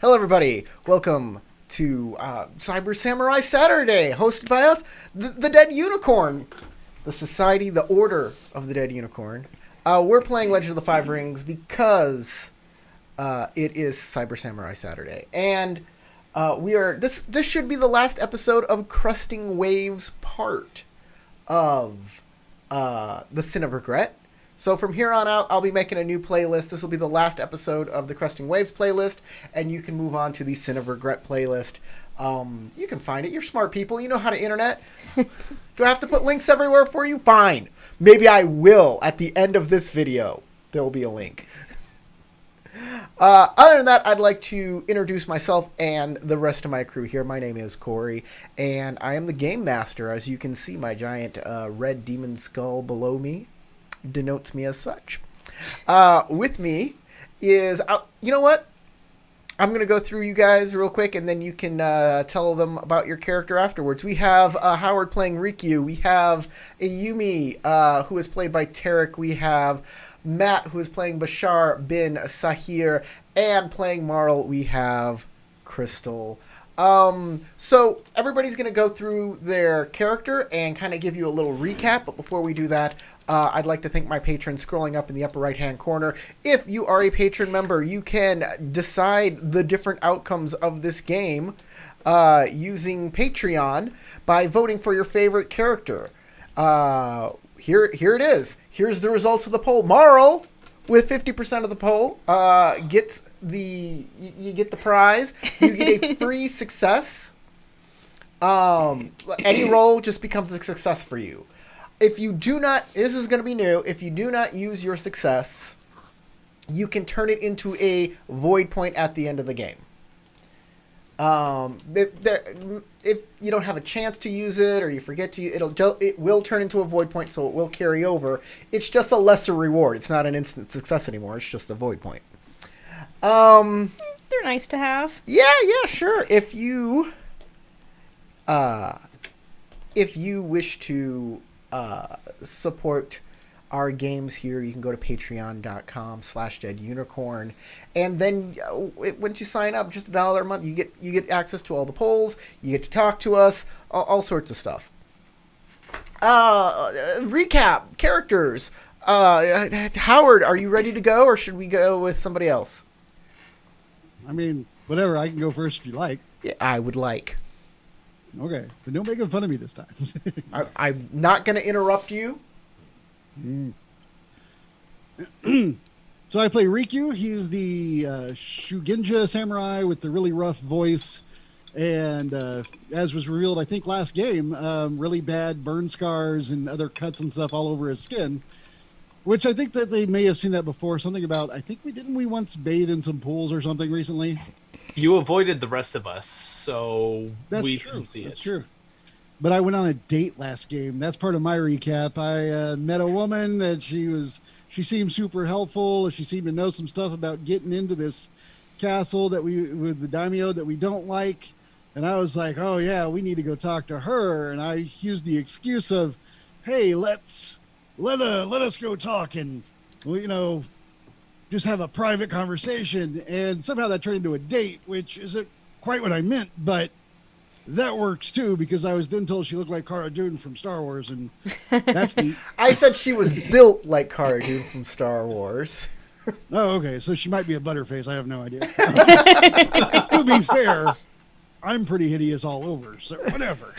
Hello, everybody. Welcome to Cyber Samurai Saturday, hosted by us, the Dead Unicorn, the Society, the Order of the Dead Unicorn. We're playing Legend of the Five Rings because it is Cyber Samurai Saturday, and we are. This should be the last episode of Cresting Waves part of the Sin of Regret. So from here on out, I'll be making a new playlist. This will be the last episode of the Cresting Waves playlist, and you can move on to the Sin of Regret playlist. You can find it. You're smart people. You know how to internet. Do I have to put links everywhere for you? Fine. Maybe I will at the end of this video. There will be a link. Other than that, I'd like to introduce myself and the rest of my crew here. My name is Corey, and I am the Game Master. As you can see, my giant red demon skull below me denotes me as such. With me is, you know what? I'm going to go through you guys real quick, and then you can tell them about your character afterwards. We have Howard playing Rikyu. We have Ayumi, who is played by Tarek. We have Matt, who is playing Bashar bin Sahir. And playing Marl, we have Crystal. So everybody's going to go through their character and kind of give you a little recap. But before we do that, I'd like to thank my patrons scrolling up in the upper right-hand corner. If you are a patron member, you can decide the different outcomes of this game using Patreon by voting for your favorite character. Here it is. Here's the results of the poll. Marl, with 50% of the poll, gets you get the prize. You get a free success. Any roll just becomes a success for you. If you do not, this is going to be new. If you do not use your success, you can turn it into a void point at the end of the game. If you don't have a chance to use it or you forget to, it will turn into a void point, so it will carry over. It's just a lesser reward. It's not an instant success anymore. It's just a void point. They're nice to have. Yeah, sure. If you wish to support our games here, you can go to patreon.com/deadunicorn, and then once you sign up, just $1 a month, you get access to all the polls, you get to talk to us, all sorts of stuff. Recap characters. Howard, are you ready to go, or should we go with somebody else? I mean, whatever. I can go first if you like. Yeah, I would like. Okay, but don't make fun of me this time. I'm not going to interrupt you. So I play Rikyu. He's the Shugenja samurai with the really rough voice, and as was revealed, I think last game, really bad burn scars and other cuts and stuff all over his skin. Which I think that they may have seen that before. Something about, I think we once bathe in some pools or something recently. You avoided the rest of us, so we true. didn't see it. That's true. But I went on a date last game. That's part of my recap. I met a woman that she seemed super helpful. She seemed to know some stuff about getting into this castle with the daimyo that we don't like. And I was like, oh yeah, we need to go talk to her. And I used the excuse of, hey, let us go talk and, just have a private conversation. And somehow that turned into a date, which isn't quite what I meant, but that works too, because I was then told she looked like Cara Dune from Star Wars, and that's neat. I said she was built like Cara Dune from Star Wars. Oh, okay. So she might be a butterface. I have no idea. To be fair, I'm pretty hideous all over, so whatever.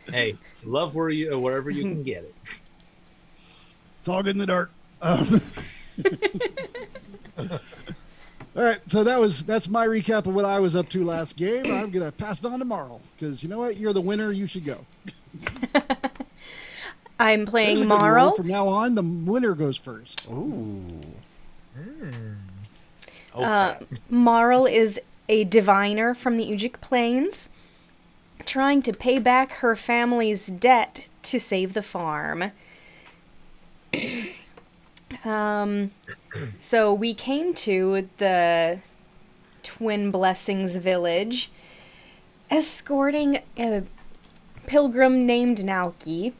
Hey, love wherever you can get it. It's all good in the dark. All right, so that's my recap of what I was up to last game. I'm gonna pass it on to Marl because you know what, you're the winner. You should go. I'm playing Marl. From now on, the winner goes first. Ooh. Okay. Marl is a diviner from the Ujik Plains, trying to pay back her family's debt to save the farm. So we came to the Twin Blessings village, escorting a pilgrim named Naoki.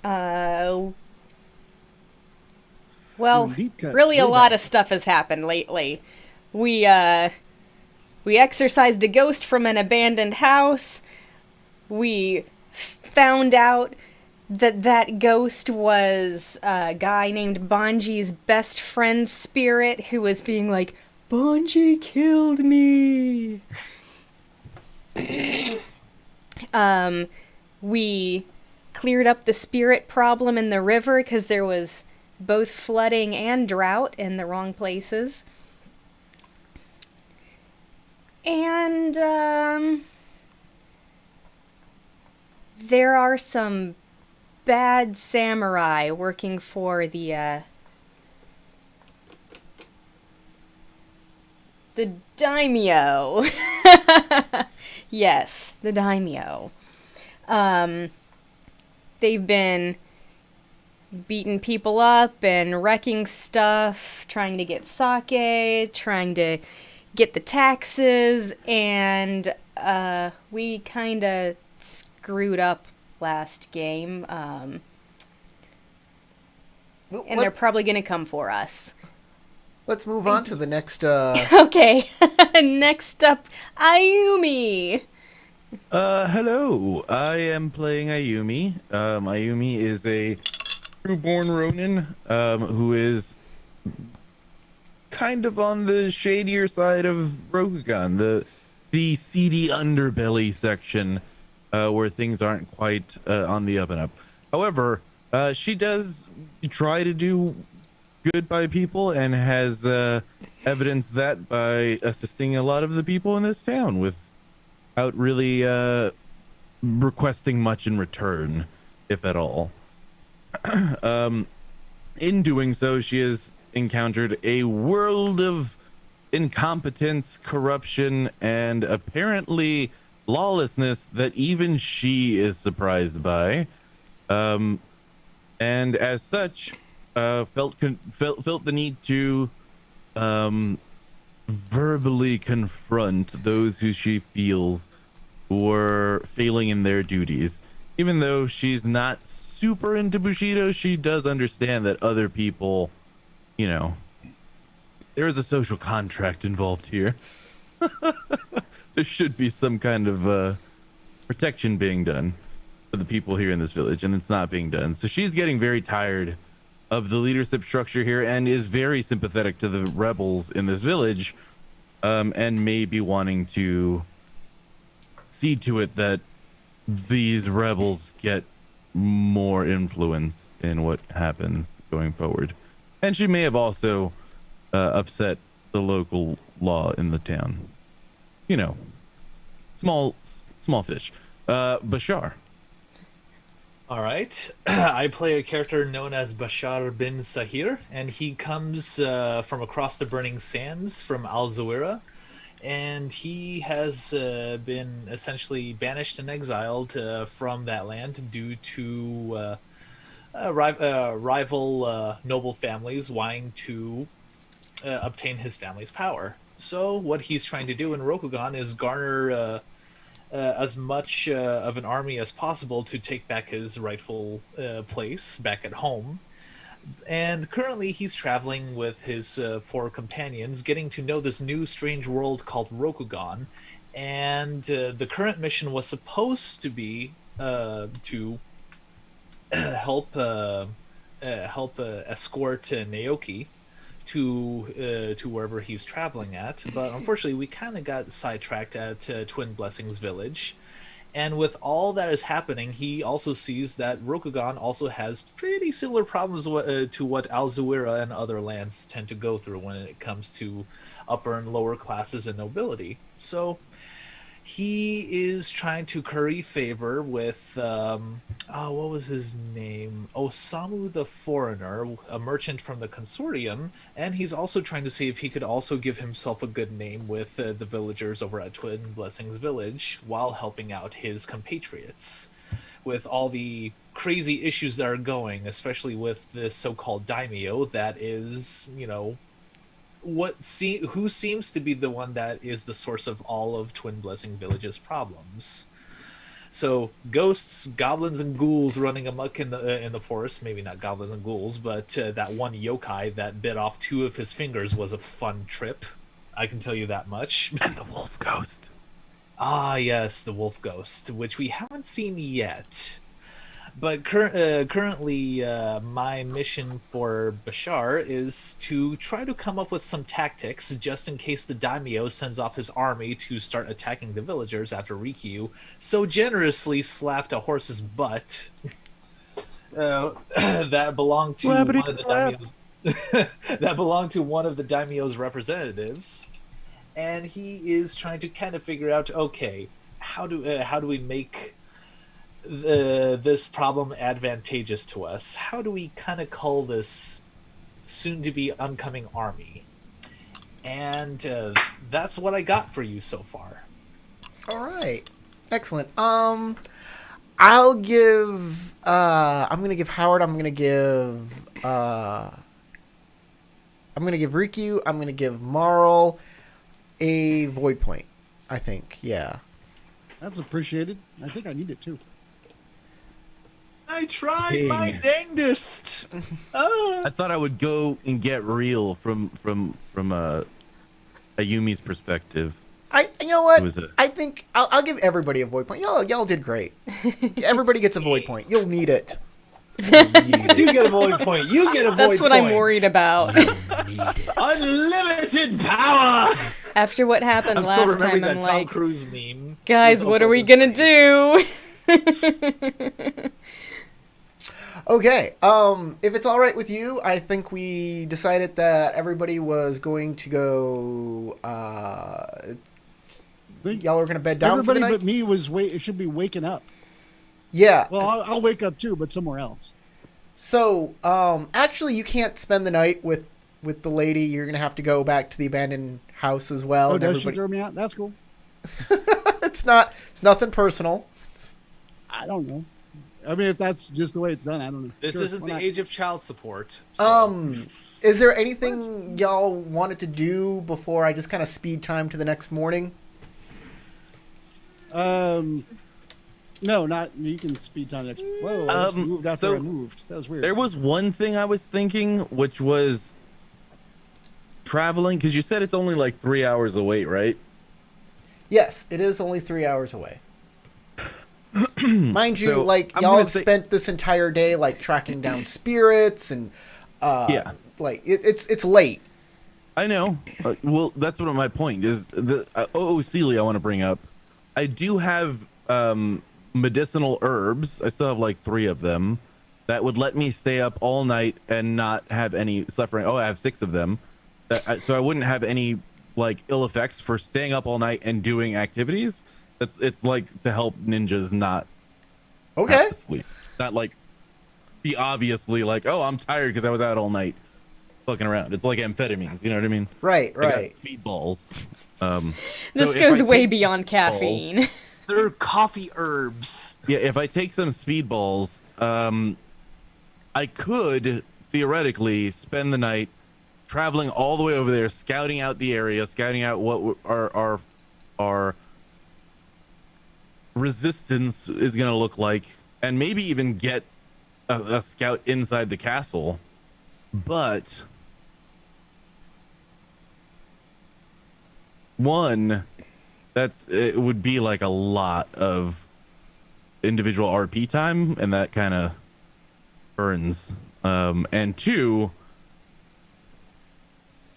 Well, Deep cuts, really a way lot back. of stuff has happened lately. We exorcised a ghost from an abandoned house. We found out that that ghost was a guy named Bonji's best friend's spirit who was being like, Bonji killed me. We cleared up the spirit problem in the river because there was both flooding and drought in the wrong places. And, there are some bad samurai working for the daimyo. Yes, the daimyo. They've been beating people up and wrecking stuff, trying to get sake, trying to get the taxes, and we kind of screwed up last game. And they're probably going to come for us. Let's move on to the next. Okay, next up, Ayumi. Hello. I am playing Ayumi. Ayumi is a true-born Ronin, who is kind of on the shadier side of Rokugan, the seedy underbelly section, where things aren't quite on the up and up. However, she does try to do good by people and has evidenced that by assisting a lot of the people in this town without really requesting much in return, if at all. In doing so, she has encountered a world of incompetence, corruption, and apparently lawlessness that even she is surprised by. And as such, felt the need to verbally confront those who she feels were failing in their duties. Even though she's not super into Bushido, she does understand that other people, you know, there is a social contract involved here. There should be some kind of protection being done for the people here in this village, and it's not being done. So she's getting very tired of the leadership structure here and is very sympathetic to the rebels in this village, and may be wanting to see to it that these rebels get more influence in what happens going forward. And she may have also upset the local law in the town. You know, small fish. Bashar. All right. I play a character known as Bashar bin Sahir, and he comes from across the burning sands from Al Zawira, and he has been essentially banished and exiled from that land due to rival noble families wanting to obtain his family's power. So what he's trying to do in Rokugan is garner as much of an army as possible to take back his rightful place back at home. And currently he's traveling with his 4 companions, getting to know this new strange world called Rokugan. And the current mission was supposed to be to help escort Naoki to wherever he's traveling at, but unfortunately we kind of got sidetracked at Twin Blessings Village. And with all that is happening, he also sees that Rokugan also has pretty similar problems to what Al Zawira and other lands tend to go through when it comes to upper and lower classes and nobility. So he is trying to curry favor with what was his name? Osamu the Foreigner, a merchant from the consortium, and he's also trying to see if he could also give himself a good name with the villagers over at Twin Blessings Village while helping out his compatriots with all the crazy issues that are going, especially with this so-called daimyo that is, you know, who seems to be the one that is the source of all of Twin Blessing Village's problems. So ghosts, goblins, and ghouls running amok in the forest. Maybe not goblins and ghouls, but that one yokai that bit off 2 of his fingers was a fun trip. I can tell you that much. And the wolf ghost. Ah, yes, the wolf ghost, which we haven't seen yet. But currently, my mission for Bashar is to try to come up with some tactics just in case the daimyo sends off his army to start attacking the villagers after Rikyu so generously slapped a horse's butt that belonged to one of the daimyo's that belonged to one of the daimyo's representatives, and he is trying to kind of figure out, okay, how do we make this problem advantageous to us? How do we kind of cull this soon-to-be oncoming army? And that's what I got for you so far. All right, excellent. I'll give. I'm gonna give Howard. I'm gonna give Rikyu. I'm gonna give Marl a void point. I think. Yeah. That's appreciated. I think I need it too. I tried Dang. my dangdest. I thought I would go and get real from Ayumi's perspective. You know what? Who is it? I think I'll give everybody a void point. Y'all did great. Everybody gets a void point. You'll need it. You get a void point. You get a void point. That's what I'm worried about. Unlimited power. After what happened I'm still last remembering time, I'm that Tom like, Cruise meme. guys, what are we gonna do? Okay. If it's all right with you, I think we decided that everybody was going to go. Y'all are going to bed down Everybody for the night. but me should be waking up. Yeah. Well, I'll wake up too, but somewhere else. So, actually, you can't spend the night with the lady. You're going to have to go back to the abandoned house as well. Oh, and does she throw me out? That's cool. It's nothing personal. I don't know. I mean, if that's just the way it's done, I don't know. This Sure, isn't why the not? age of child support. So. Is there anything y'all wanted to do before I just kind of speed time to the next morning? No, not you can speed time next. Whoa, I just moved after so I moved. That was weird. There was one thing I was thinking, which was traveling, because you said it's only like 3 hours away, right? Yes, it is only 3 hours away. Mind you, So, like I'm y'all gonna have say- spent this entire day like tracking down spirits and Yeah. like it's late. I know. Well, that's what my point is. Celia, I want to bring up. I do have medicinal herbs. I still have like 3 of them that would let me stay up all night and not have any suffering. Oh, I have 6 of them. So I wouldn't have any like ill effects for staying up all night and doing activities. It's like to help ninjas not Okay. have to sleep. Not like be obviously like, oh, I'm tired because I was out all night fucking around. It's like amphetamines, you know what I mean? Right, I got right. speedballs. This so if goes I way take beyond speedballs- caffeine. They're coffee herbs. Yeah, if I take some speedballs, I could theoretically spend the night traveling all the way over there, scouting out the area, scouting out what our resistance is going to look like, and maybe even get a scout inside the castle. But one, it would be like a lot of individual RP time, and that kind of burns. And 2,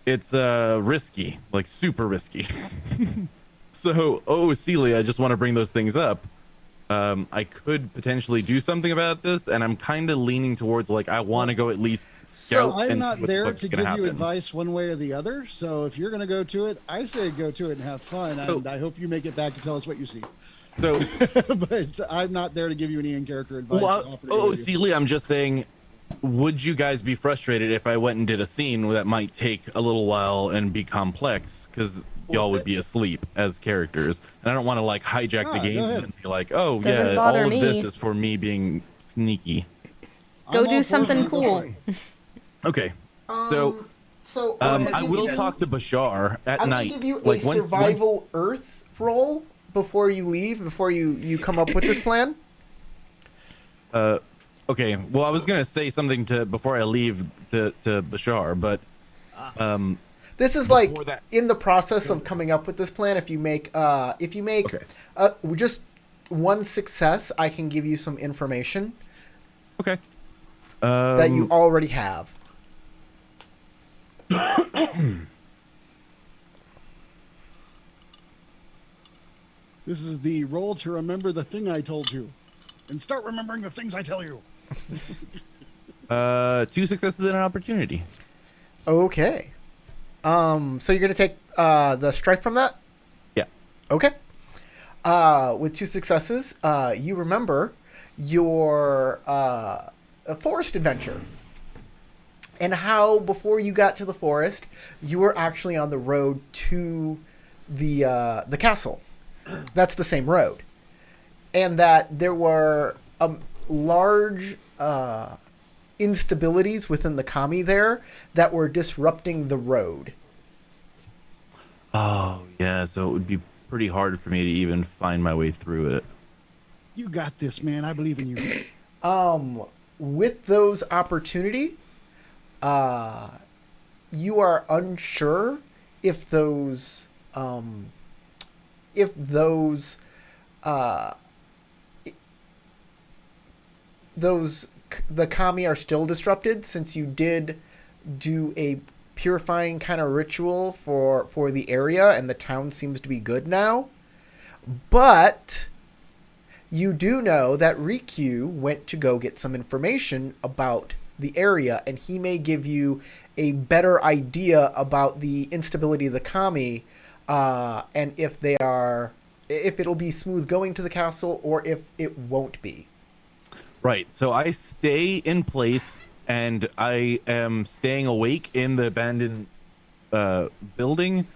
it's risky, like super risky. So, Celia, I just want to bring those things up. I could potentially do something about this, and I'm kind of leaning towards like I want to go at least scout. I'm and not see what the there fuck's to gonna give you happen. advice one way or the other. So if you're going to go to it, I say go to it and have fun. So- And I hope you make it back to tell us what you see. So, But I'm not there to give you any in-character advice. or well, offer to go with you. Celia, I'm just saying, would you guys be frustrated if I went and did a scene that might take a little while and be complex? Because y'all would be asleep as characters, and I don't want to like hijack the Ah, game go ahead. and be like, oh Doesn't yeah, all bother of me. this is for me being sneaky. Go I'm do all for something it. Go cool. for it. Okay, so So I will talk to Bashar at I'm night. gonna give you like a survival Earth roll before you leave. Before you come up with this plan. Okay, well, I was gonna say something before I leave to Bashar, but This is like Before that- in the process of coming up with this plan. If you make Okay. just one success, I can give you some information Okay. that you already have. This is the roll to remember the thing I told you, and start remembering the things I tell you. 2 successes and an opportunity. Okay. So you're gonna take the strike from that? Yeah. Okay. With 2 successes, you remember your forest adventure and how before you got to the forest, you were actually on the road to the castle. That's the same road, and that there were large instabilities within the kami there that were disrupting the road. Oh, yeah. So it would be pretty hard for me to even find my way through it. You got this, man. I believe in you. With those opportunity, you are unsure if those the kami are still disrupted, since you did do a purifying kind of ritual for the area and the town seems to be good now. But you do know that Rikyu went to go get some information about the area, and he may give you a better idea about the instability of the kami, and if it'll be smooth going to the castle or if it won't be. Right. So I stay in place, and I am staying awake in the abandoned building,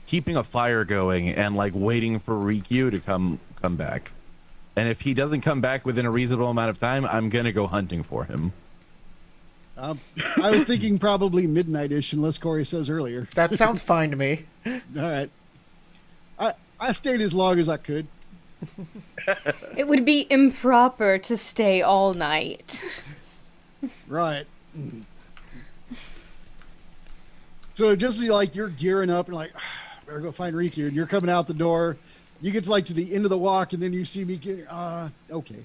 keeping a fire going and like waiting for Rikyu to come back. And if he doesn't come back within a reasonable amount of time, I'm gonna go hunting for him. I was thinking probably midnight-ish, unless Corey says earlier. That sounds fine to me. All right. I stayed as long as I could. It would be improper to stay all night. Right. So just like you're gearing up and like, better go find Rikyu, and you're coming out the door. You get to like to the end of the walk, and then you see me get, okay.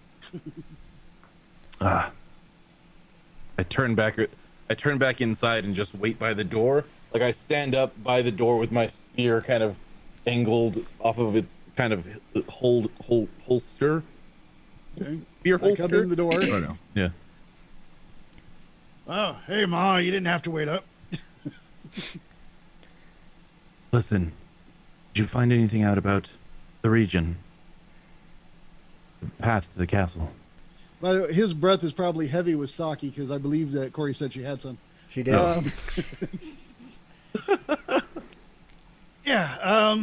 I turn back inside and just wait by the door. Like I stand up by the door with my spear kind of angled off of its kind of holster. Okay. Spear I come holster. in the door. Oh no. Yeah. Oh, hey, Ma, you didn't have to wait up. Listen, did you find anything out about the region? The path to the castle. By the way, his breath is probably heavy with sake, because I believe that Corey said she had some. She did. Yeah.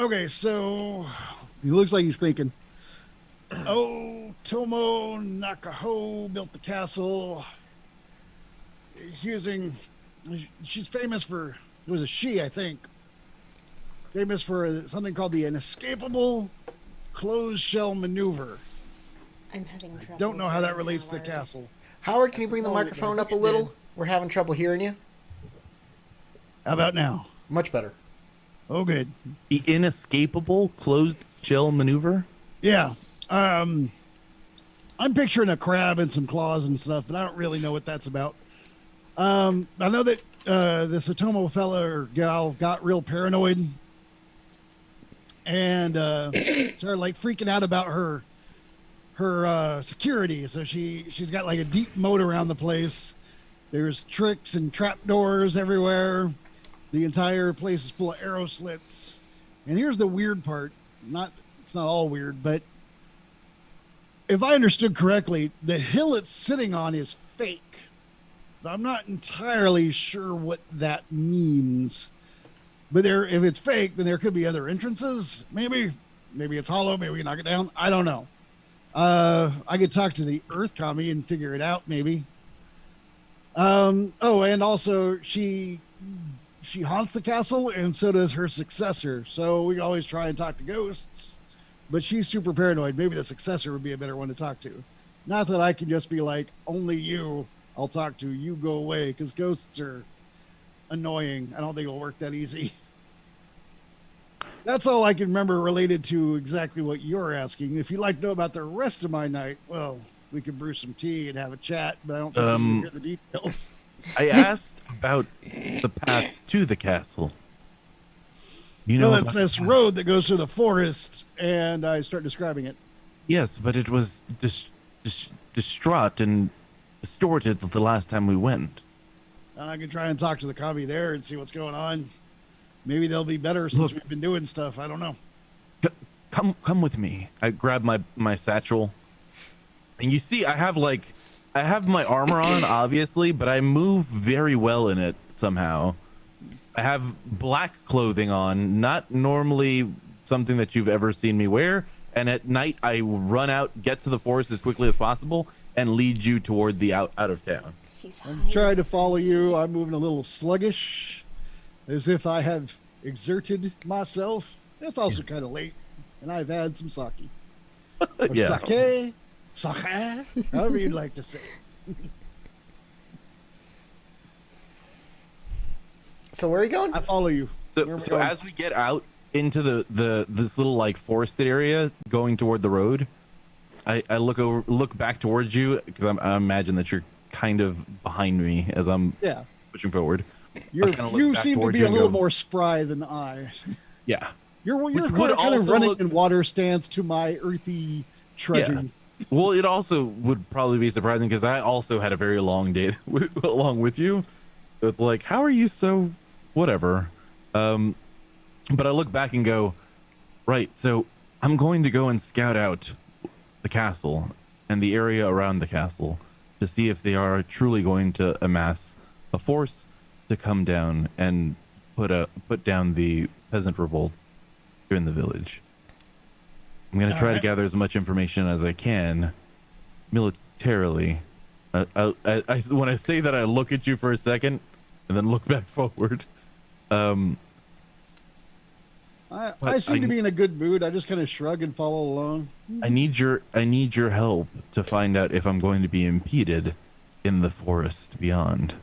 Okay, so he looks like he's thinking. Oh, Tomo Nakaho built the castle using. She's famous for. It was a she, I think. Famous for something called the inescapable closed shell maneuver. I'm having trouble. Don't know how that relates to the castle. Howard, can you bring the microphone up a little? We're having trouble hearing you. How about now? Much better. Oh, good. The inescapable closed shell maneuver? Yeah. I'm picturing a crab and some claws and stuff, but I don't really know what that's about. I know that this Otomo fella or gal got real paranoid and started like freaking out about her security. So she's got like a deep moat around the place. There's tricks and trapdoors everywhere. The entire place is full of arrow slits. And here's the weird part. It's not all weird, but if I understood correctly, the hill it's sitting on is fake. But I'm not entirely sure what that means. But if it's fake, then there could be other entrances. Maybe it's hollow. Maybe we knock it down. I don't know. I could talk to the Earth Kami and figure it out. Maybe. And also she haunts the castle, and so does her successor. So we always try and talk to ghosts, but she's super paranoid. Maybe the successor would be a better one to talk to. Not that I can just be like, only you I'll talk to. You go away, because ghosts are annoying. I don't think it'll work that easy. That's all I can remember related to exactly what you're asking. If you'd like to know about the rest of my night, well, we could brew some tea and have a chat, but I don't think you can hear the details. I asked about the path to the castle. You know, Well, it's this road that goes through the forest, and I start describing it. yes, but it was distraught and distorted the last time we went. I can try and talk to the commie there and see what's going on. Maybe they'll be better since Look. we've been doing stuff. I don't know. Come with me. I grab my satchel, and you see I have my armor on, obviously, but I move very well in it somehow. I have black clothing on, not normally something that you've ever seen me wear. And at night, I run out, get to the forest as quickly as possible, and lead you toward the out of town. She's I'm trying to follow you. I'm moving a little sluggish, as if I have exerted myself. It's also kind of late, and I've had some sake. Or Yeah. sake, however you'd like to say it. So where are you going? I follow you. Where am I So going? as we get out into this little like forested area going toward the road, I look back towards you because I imagine that you're kind of behind me as I'm Yeah, pushing forward. you back seem to towards be you a and little go- more spry than I. Yeah. You're Which kind would of also running look- in water stance to my earthy trudging. Well, it also would probably be surprising because I also had a very long day along with you. So it's like, how are you so whatever? But I look back and go, right. So I'm going to go and scout out the castle and the area around the castle to see if they are truly going to amass a force to come down and put down the peasant revolts here in the village. I'm going to try to gather as much information as I can militarily. When I say that, I look at you for a second and then look back forward. I seem to be in a good mood. I just kind of shrug and follow along. I need your help to find out if I'm going to be impeded in the forest beyond.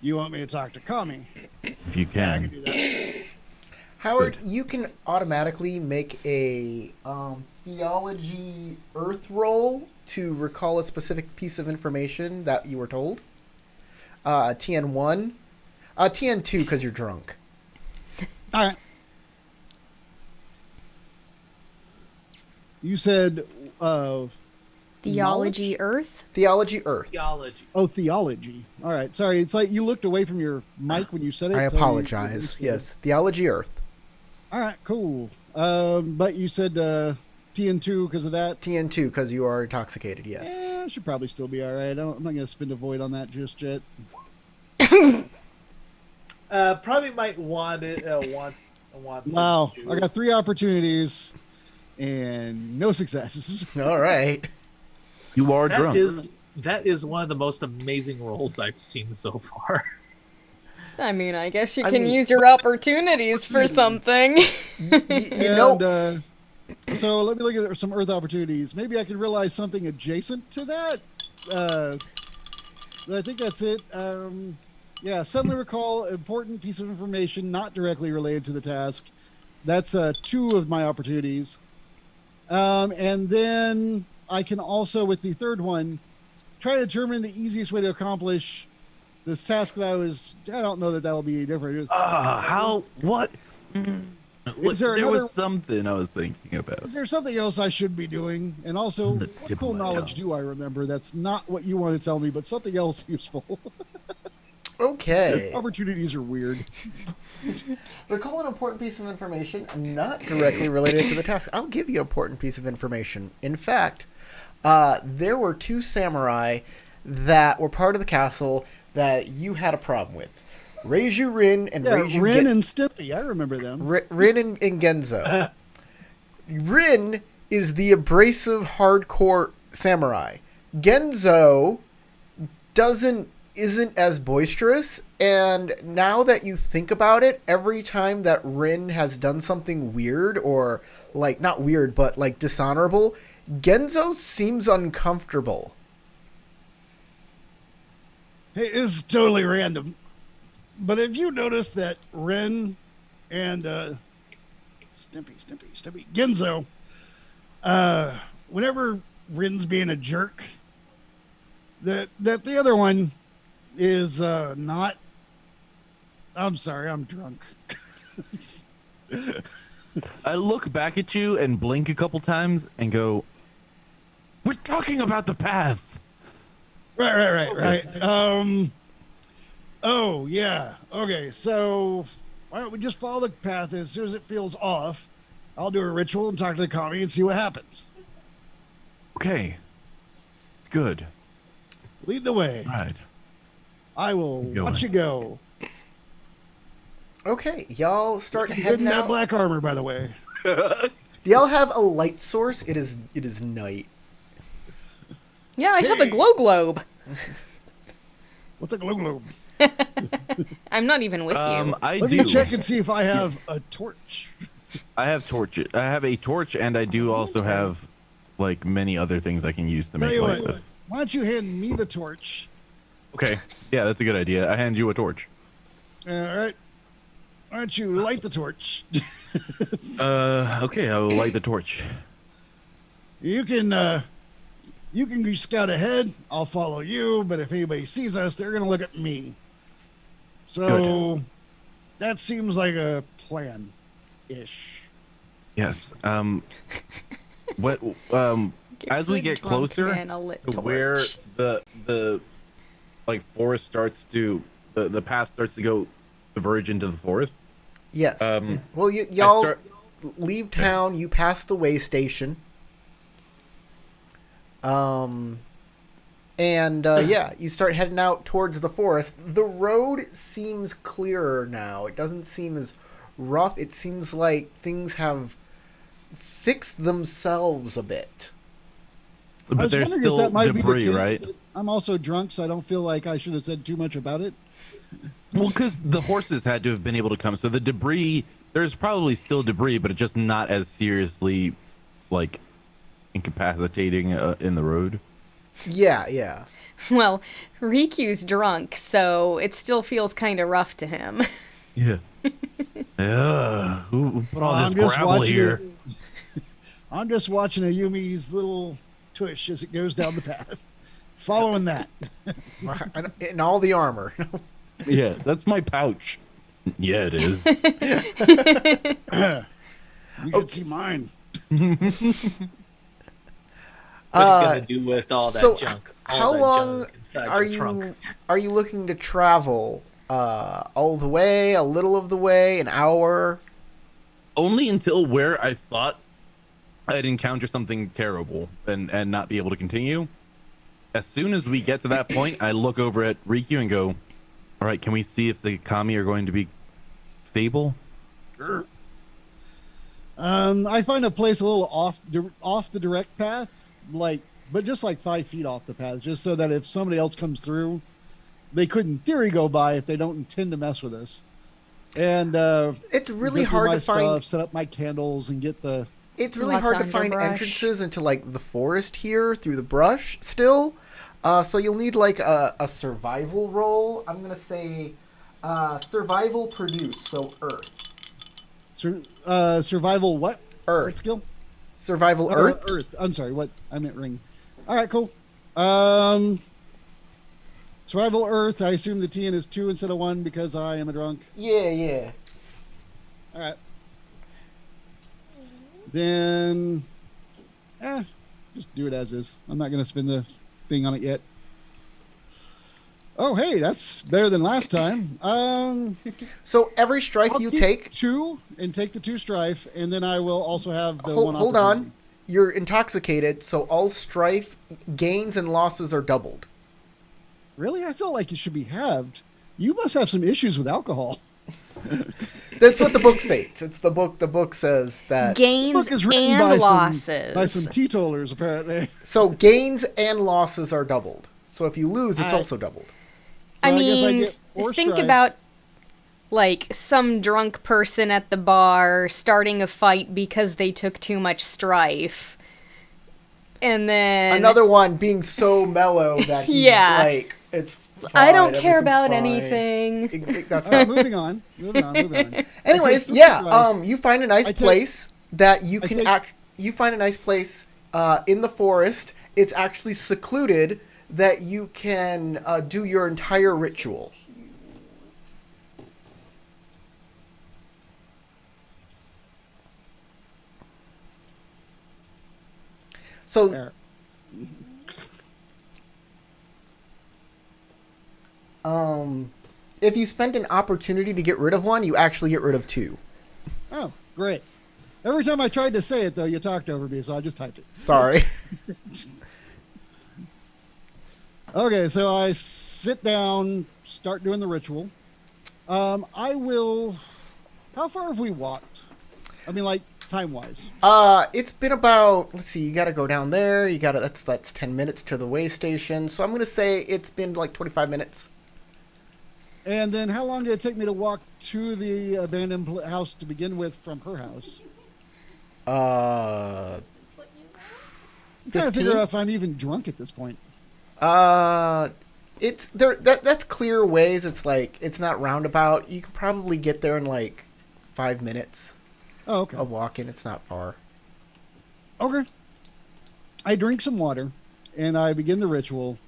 You want me to talk to Kami? If you Yeah, I can. can do that. Howard, you can automatically make a theology earth roll to recall a specific piece of information that you were told. TN1. TN2 because you're drunk. All right. You said Theology Earth? Theology earth. Theology. theology. All right. Sorry. It's like you looked away from your mic when you said it. I so you- apologize. Yes, theology earth. All right. Cool. But you said TN2 because of that. TN2 because you are intoxicated. Yes. I should probably still be all right. I'm not going to spend a void on that just yet. Probably might want it. Want. Wow. I got 3 opportunities and no successes. All right. You are That drunk. is one of the most amazing rolls I've seen so far. I mean, I guess you I can mean- use your opportunities for something. You know, So let me look at some Earth opportunities. Maybe I can realize something adjacent to that. But I think that's it. Yeah, suddenly recall important piece of information not directly related to the task. That's 2 of my opportunities. And then I can also, with the third one, try to determine the easiest way to accomplish this task that I don't know that that'll be any different. How? What? Is there there another- was something I was thinking about. Is there something else I should be doing? And also, The what tip cool of my knowledge tongue. do I remember that's not what you want to tell me, but something else useful? okay. Opportunities are weird. Recall an important piece of information not directly related to the task. I'll give you an important piece of information. In fact, there were 2 samurai that were part of the castle that you had a problem with. Reiju Rin and Yeah, Reiju Rin and Stimpy, I remember them. Rin and Genzo. Rin is the abrasive, hardcore samurai. Genzo isn't as boisterous, and now that you think about it, every time that Rin has done something weird or like not weird but like dishonorable, Genzo seems uncomfortable. Hey, it's totally random. But have you noticed that Ren and Stimpy, Genzo, whenever Ren's being a jerk, that the other one is not. I'm sorry, I'm drunk. I look back at you and blink a couple times and go, "We're talking about the path." Right. Oh yeah. Okay, so why don't we just follow the path? And as soon as it feels off, I'll do a ritual and talk to the kami and see what happens. Okay. Good. Lead the way. All right. I will Keep watch you go. Okay, y'all start Good in heading that out. black armor, by the way. Do y'all have a light source? It is night. Yeah, I have a glow globe. What's a glow globe? I'm not even with you. I Let do. me check and see if I have a torch. I have torches. I have a torch, and I do also have like many other things I can use to Tell make you light what, with. why don't you hand me the torch? Okay. Yeah, that's a good idea. I hand you a torch. All right. Why don't you light the torch? Okay. I will light the torch. You can scout ahead. I'll follow you. But if anybody sees us, they're gonna look at me. So Good. that seems like a plan, ish. Yes. What? As we get Drunk closer man, a lit to where torch. the like forest starts to the path starts to go diverge into the forest. Yes. Um, Well, y'all leave town. You pass the way station. Yeah, you start heading out towards the forest. The road seems clearer now. It doesn't seem as rough. It seems like things have fixed themselves a bit. I But was there's wondering still if that might debris, be the case, right? but I'm also drunk, so I don't feel like I should have said too much about it. Well, because the horses had to have been able to come, so the debris. There's probably still debris, but it's just not as seriously, like, incapacitating in the road. Yeah. Well, Riku's drunk, so it still feels kind of rough to him. Yeah. Yeah. Who put all this I'm just gravel watching here? I'm just watching Ayumi's little tush as it goes down the path, following that. In all the armor. Yeah, that's my pouch. Yeah, it is. You can see mine. What's it Uh, gonna do with all that so junk? how that long junk inside are your trunk? you looking to travel? All the way, a little of the way, an hour? Only until where I thought I'd encounter something terrible and not be able to continue. As soon as we get to that point, I look over at Riku and go, all right, can we see if the kami are going to be stable? Sure. I find a place a little off the direct path, but just like 5 feet off the path, just so that if somebody else comes through, they could in theory go by if they don't intend to mess with us. And It's really go through hard my to find. stuff, set up my candles and get the. It's really Lots hard of to find underbrush. entrances into like the forest here through the brush still. So you'll need like a survival roll. I'm gonna say survival produce, so earth. Survival what? Earth. What skill? Survival earth. Earth. I'm sorry. What? I meant ring. All right, cool. Survival earth. I assume the TN is 2 instead of 1 because I am a drunk. Yeah. All right. Then, just do it as is. I'm not going to spend the thing on it yet. Oh, hey, that's better than last time. So every strife I'll you keep take, 2 and take the 2 strife, and then I will also have the one. hold on. opportunity. You're intoxicated, so all strife gains and losses are doubled. Really, I feel like it should be halved. You must have some issues with alcohol. That's what the book says. It's the book. The book says that. The Gains book is written and by losses. some teetotalers, apparently. So gains and losses are doubled. So if you lose, it's I- also doubled. I So I guess I mean, get 4 think strife. about like some drunk person at the bar starting a fight because they took too much strife. And then Another one being so mellow that he's Yeah. like It's fine. I don't care Everything's about fine. anything. That's All right, not. moving on. Moving on. Moving on. Anyways, I take- yeah. You find a nice I take- place that you I can take- act. You find a nice place in the forest. It's actually secluded that you can do your entire ritual. So There. if you spend an opportunity to get rid of one, you actually get rid of two. Oh, great. Every time I tried to say it, though, you talked over me, so I just typed it. Sorry. Okay, so I sit down, start doing the ritual. I will. How far have we walked? I mean, like time-wise. It's been about, let's see, you gotta go down there, that's 10 minutes to the way station, so I'm gonna say it's been like 25 minutes. And then, how long did it take me to walk to the abandoned house to begin with from her house? Uh, I'm trying to 15? figure out if I'm even drunk at this point. it's there, that's clear ways, it's like, it's not roundabout, you can probably get there in like 5 minutes Oh, okay. of walking, it's not far. Okay. I drink some water, and I begin the ritual.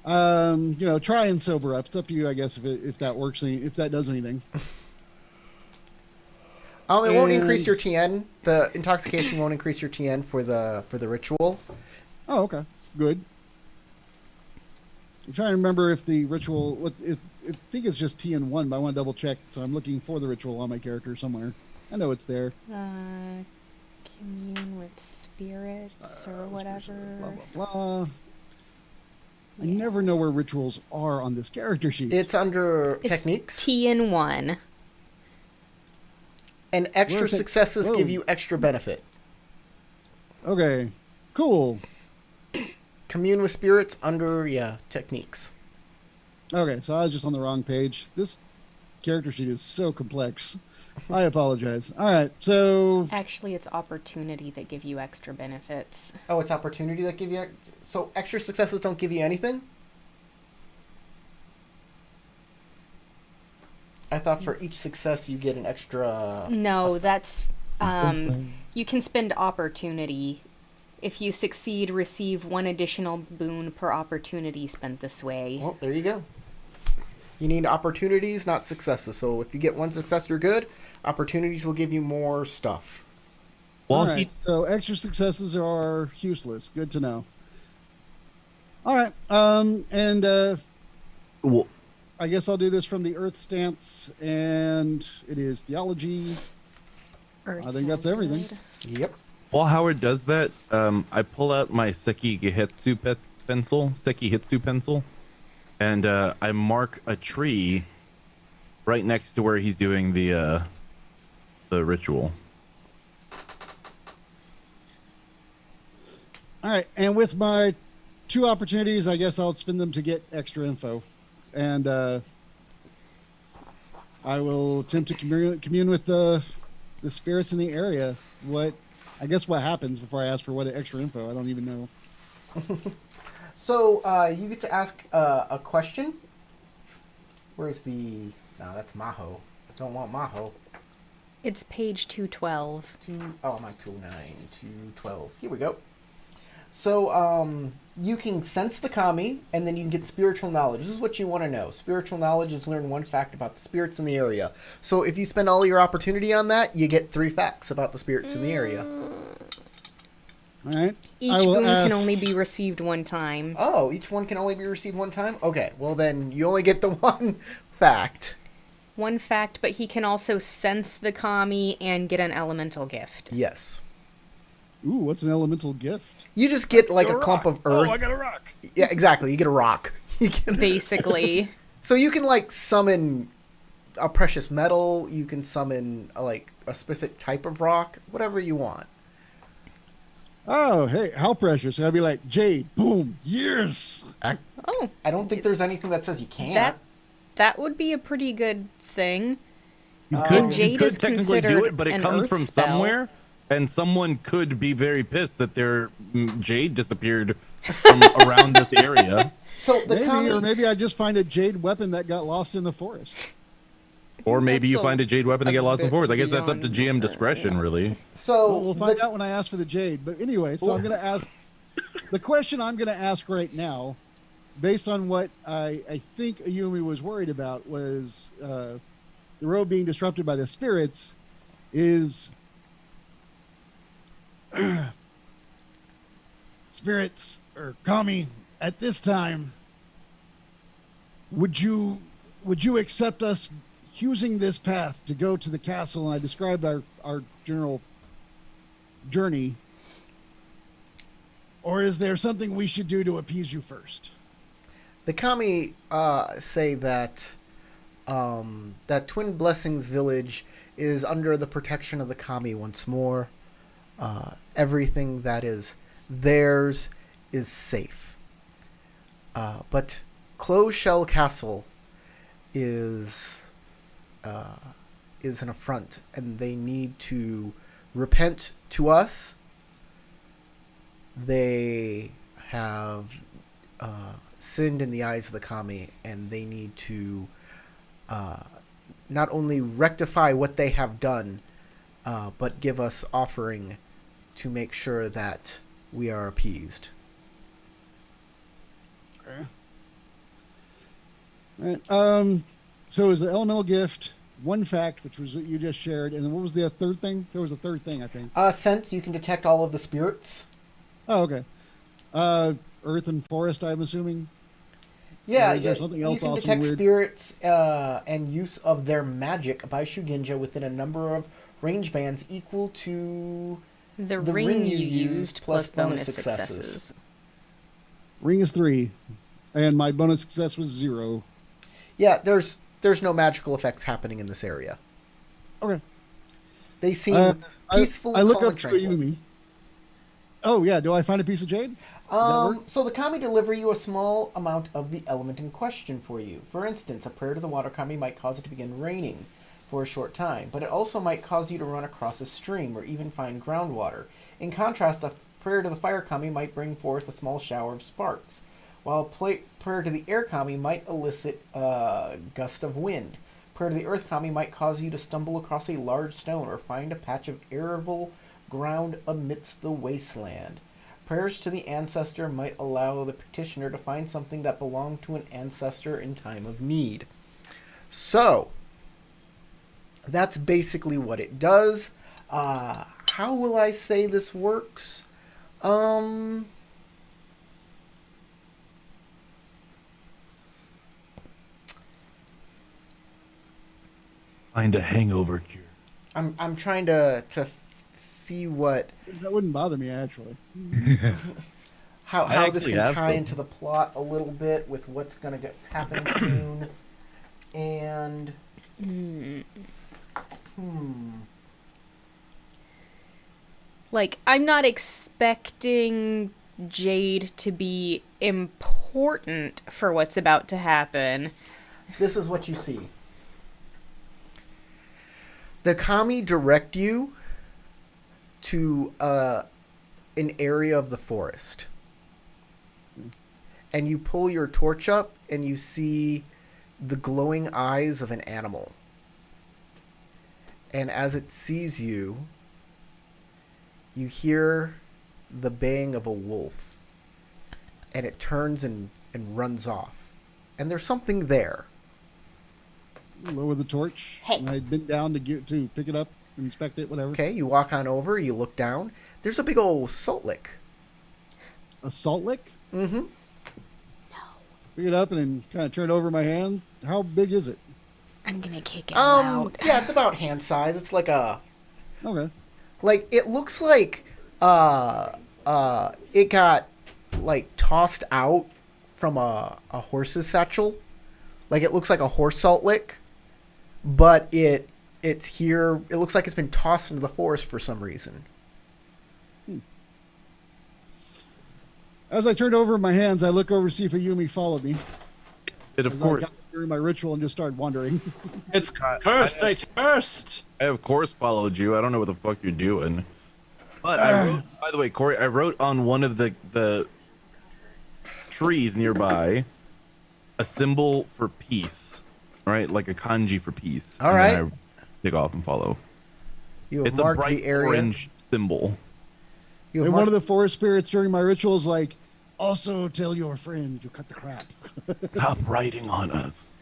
Try and sober up. It's up to you, I guess, if that works, if that does anything. It won't increase And- your TN. The intoxication won't increase your TN for the ritual. Oh, okay. Good. I'm trying to remember if the ritual. I think it's just TN1, but I want to double check. So I'm looking for the ritual on my character somewhere. I know it's there. Commune with spirits or whatever. Blah blah blah. I never know where rituals are on this character sheet. It's under It's techniques, T in 1. and extra Where's it? successes give Whoa. you extra benefit. Okay. Cool. Commune with spirits under techniques. Okay, so I was just on the wrong page. This character sheet is so complex. I apologize. All right, so Actually, it's opportunity that give you extra benefits. Oh, it's opportunity that give you. So extra successes don't give you anything. I thought for each success you get an extra. No, that's you can spend opportunity. If you succeed, receive 1 additional boon per opportunity spent this way. Well, there you go. You need opportunities, not successes. So if you get 1 success, you're good. Opportunities will give you more stuff. While all right, he so extra successes are useless. Good to know. All right, well, I guess I'll do this from the Earth stance, and it is theology. Earth I think that's sounds everything. good. Yep. while Howard does that, I pull out my Sekihitsu pencil, and I mark a tree right next to where he's doing the ritual. All right, and with my 2 opportunities, I guess I'll spend them to get extra info, and I will attempt to commune with the spirits in the area. What happens before I ask for what extra info? I don't even know. So you get to ask a question. Where's the? No, that's Maho. Don't want Maho. It's page 212. I'm on 209, 212. Here we go. So you can sense the kami, and then you can get spiritual knowledge. This is what you want to know. Spiritual knowledge is learn 1 fact about the spirits in the area. So if you spend all your opportunity on that, you get 3 facts about the spirits in the area. All right. Each I will boon can ask- only be received 1 time. Oh, each one can only be received 1 time? Okay, well then you only get the 1 fact. 1 fact, but he can also sense the kami and get an elemental gift. Yes. Ooh, what's an elemental gift? You just get like a clump of earth. Oh, I got a rock. Yeah, exactly. You get a rock. You get- Basically. So you can like summon a precious metal. You can summon a specific type of rock, whatever you want. Oh, hey, how precious? I'd be like, jade, boom, years. Oh, I don't think there's anything that says you can't. that would be a pretty good thing. You And jade you could is technically do considered it, but it an comes earth from spell. somewhere, and someone could be very pissed that their jade disappeared from around this area. So the Maybe, kami, or maybe I just find a jade weapon that got lost in the forest. Or maybe That's you find a jade weapon to a get lost in the bit forest. I guess that's up to beyond- GM discretion, really. so Well, we'll find the, out when I ask for the jade. But anyway, so I'm going to ask the question I'm going to ask right now, based on what I think Ayumi was worried about, was the road being disrupted by the spirits. Is spirits or kami at this time? Would you accept us using this path to go to the castle? And I described our general journey. Or is there something we should do to appease you first? the kami say that that Twin Blessings village is under the protection of the kami once more. Everything that is theirs is safe. But Closed Shell Castle is an affront, and they need to repent to us. They have sinned in the eyes of the kami, and they need to not only rectify what they have done, but give us offering to make sure that we are appeased. Okay. All right. So is the elemental gift one fact, which was what you just shared, and then what was the third thing? There was a third thing, I think. Sense, you can detect all of the spirits. Oh, okay. Earth and forest, I'm assuming. Yeah, Or is there yeah, something you else can awesome detect weird? spirits and use of their magic by Shugenja within a number of range bands equal to The, The ring you used plus bonus successes. successes. Ring is 3, and my bonus success was 0. Yeah, there's no magical effects happening in this area. Okay. They seem peaceful I and look calm up and to tranquil. Ayumi. Oh yeah, do I find a piece of jade? work? So the kami deliver you a small amount of the element in question for you. For instance, a prayer to the water kami might cause it to begin raining for a short time, but it also might cause you to run across a stream or even find groundwater. In contrast, a prayer to the fire kami might bring forth a small shower of sparks, while prayer to the air kami might elicit a gust of wind. Prayer to the earth kami might cause you to stumble across a large stone or find a patch of arable ground amidst the wasteland. Prayers to the ancestor might allow the petitioner to find something that belonged to an ancestor in time of need. So, that's basically what it does. How will I say this works? Find a hangover cure. I'm trying to see what That wouldn't bother me actually. how I this actually can have tie some. into the plot a little bit with what's going to happen soon. And Like, I'm not expecting Jade to be important for what's about to happen. this is what you see. The kami direct you to an area of the forest. And you pull your torch up and you see the glowing eyes of an animal. And as it sees you, you hear the baying of a wolf. And it turns and runs off. And there's something there. Lower the torch. Hey. And I'd been down to pick it up, inspect it, whatever. Okay, you walk on over, you look down. There's a big old salt lick. A salt lick. Mm-hmm. Pick it up and then kind of turn it over my hand. How big is it? I'm gonna kick him out. Yeah, it's about hand size. It's like Okay. it looks like it got like tossed out from a horse's satchel. Like it looks like a horse salt lick, but it's here. It looks like it's been tossed into the forest for some reason. As I turned over my hands, I look over to see if Ayumi followed me. It of As course, I got through my ritual and just started wandering. It's cursed. I cursed. I of course followed you. I don't know what the fuck you're doing. But I wrote, by the way, Corey, I wrote on one of the trees nearby a symbol for peace, right? Like a kanji for peace. All and right. then I take off and follow. You have It's a marked bright the area. orange symbol. You have And one marked- of the forest spirits during my rituals, like, also tell your friend to cut the crap. Stop writing on us.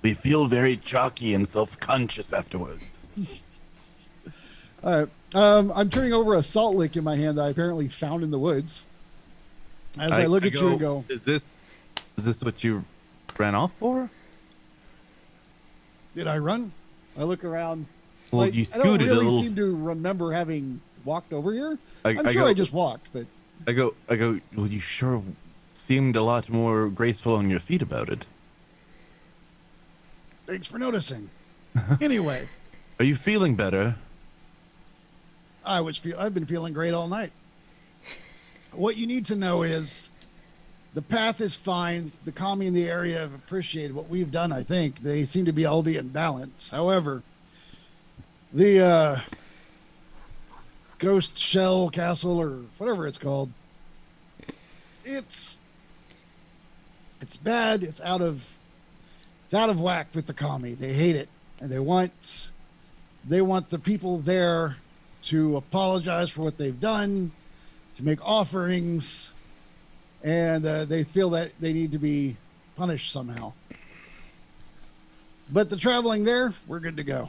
We feel very chalky and self-conscious afterwards. All right. I'm turning over a salt lick in my hand that I apparently found in the woods. As I look at you and go, Is this what you ran off for? did I run? I look around. Well, like, you I don't scooted really a little. seem to remember having walked over here. I I'm sure go- I just walked, but I go. Well, you sure seemed a lot more graceful on your feet about it. thanks for noticing. Anyway, Are you feeling better? I've been feeling great all night. What you need to know is the path is fine. The kami in the area have appreciated what we've done, I think. They seem to be all be in balance. However, the ghost shell castle or whatever it's called, it's bad. It's out of whack with the kami. They hate it, and they want the people there to apologize for what they've done, to make offerings, and they feel that they need to be punished somehow. But the traveling there, we're good to go.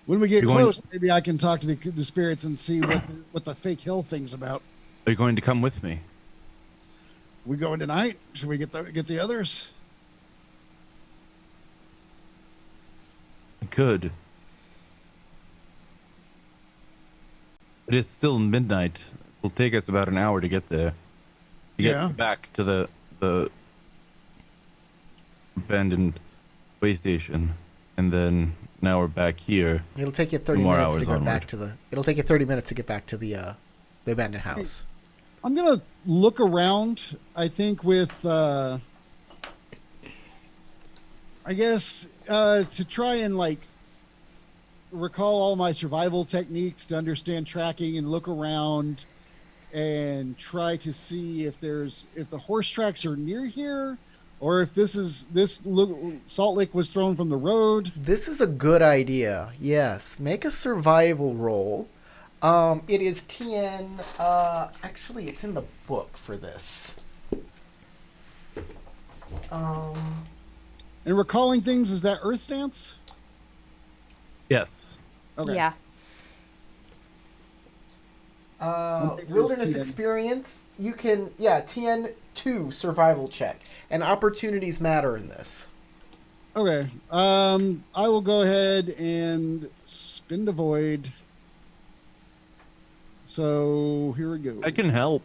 When we get You're going- close, maybe I can talk to the spirits and see what the fake hill thing's about. Are you going to come with me? We going tonight? Should we get the others? I could. It is still midnight. It'll take us about an hour to get there. To get Yeah. back to the abandoned way station, and then now we're back here. It'll take you 30 more minutes to hours get onward. back to the. It'll take you 30 minutes to get back to the abandoned house. I'm gonna look around. I think with I guess to try and like recall all my survival techniques to understand tracking and look around and try to see if the horse tracks are near here or if this salt lick was thrown from the road. This is a good idea. Yes, make a survival roll. It is TN. Actually, it's in the book for this. And recalling things, is that Earth Stance? Yes. Okay. Yeah. thinking Wilderness it's TN. experience. You can TN2 survival check, and opportunities matter in this. Okay. I will go ahead and spin the void. So here we go. I can help.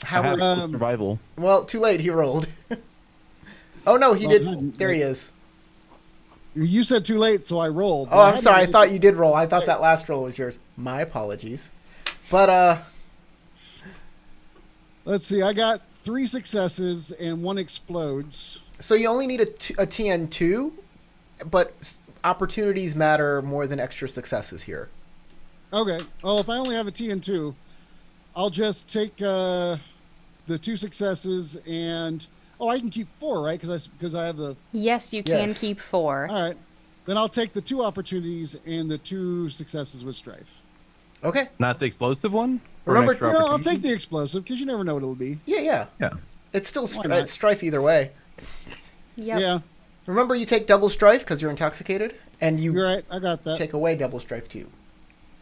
How I have would, survival. well, too late. He rolled. Oh no, he Well, did. There he is. You said too late, so I rolled. Oh, I'm sorry. I thought you did roll. I thought that last roll was yours. My apologies. But Let's see. I got 3 successes and 1 explodes. so you only need a TN2, but opportunities matter more than extra successes here. Okay. Well, if I only have a T and 2, I'll just take the 2 successes and I can keep 4, right? Because I have the. Yes, you can Yes. keep 4. All right. Then I'll take the 2 opportunities and the 2 successes with strife. Okay. Not the explosive one? Or Remember- an extra No, I'll opportunity? take the explosive because you never know what it'll be. Yeah. Yeah. It's still Why not? it's strife either way. Yep. Yeah, Remember, you take double strife because you're intoxicated, and you you're right. I got that. take away double strife too.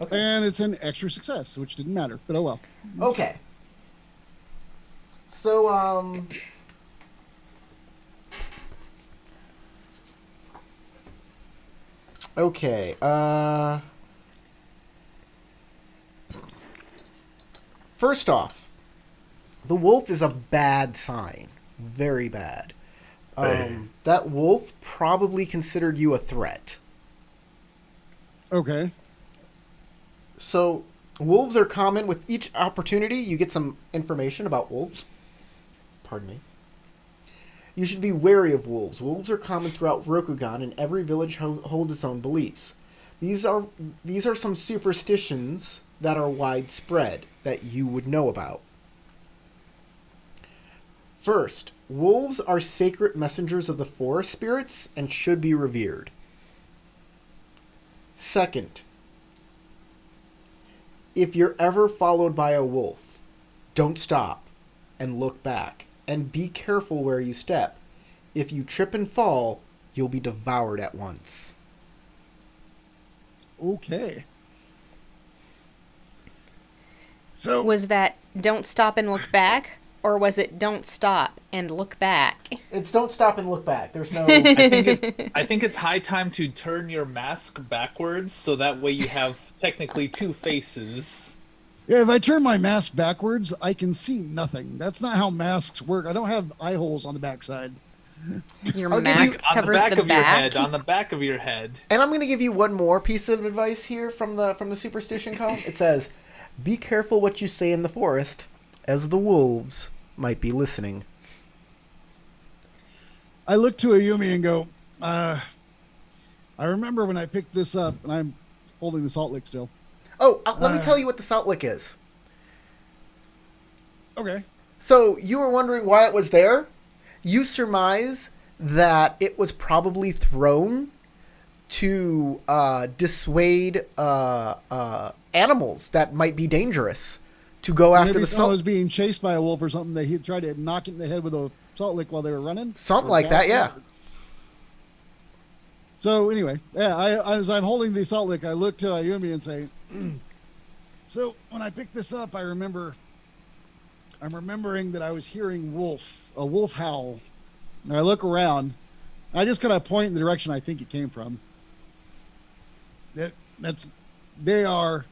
Okay. And it's an extra success, which didn't matter, but oh well. Okay. So Okay. First off, the wolf is a bad sign. Very bad. That wolf probably considered you a threat. Okay. So, wolves are common. With each opportunity, you get some information about wolves. Pardon me. You should be wary of wolves. Wolves are common throughout Rokugan, and every village holds its own beliefs. These are some superstitions that are widespread that you would know about. First, wolves are sacred messengers of the forest spirits and should be revered. Second, if you're ever followed by a wolf, don't stop and look back, and be careful where you step. If you trip and fall, you'll be devoured at once. Okay. So Was that don't stop and look back? Or was it don't stop and look back? It's don't stop and look back. There's no... I think it's high time to turn your mask backwards, so that way you have technically two faces. yeah, if I turn my mask backwards, I can see nothing. That's not how masks work. I don't have eye holes on the backside. Your I'll give you- mask On the covers back the of your back. head, on the back of your head. And I'm going to give you one more piece of advice here from the superstition column. It says, be careful what you say in the forest, as the wolves might be listening. I look to Ayumi and go, I remember when I picked this up, and I'm holding the salt lick still. Oh, let me tell you what the salt lick is. Okay. So you were wondering why it was there? You surmise that it was probably thrown to dissuade animals that might be dangerous to go after Maybe the someone salt. was being chased by a wolf or something. That he tried to knock it in the head with a salt lick while they were running. Something Or like that, gallop. yeah. So anyway, yeah, as I'm holding the salt lick, I look to Ayumi and say, so when I picked this up, I'm remembering that I was hearing a wolf howl. And I look around. I just kind of point in the direction I think it came from. They are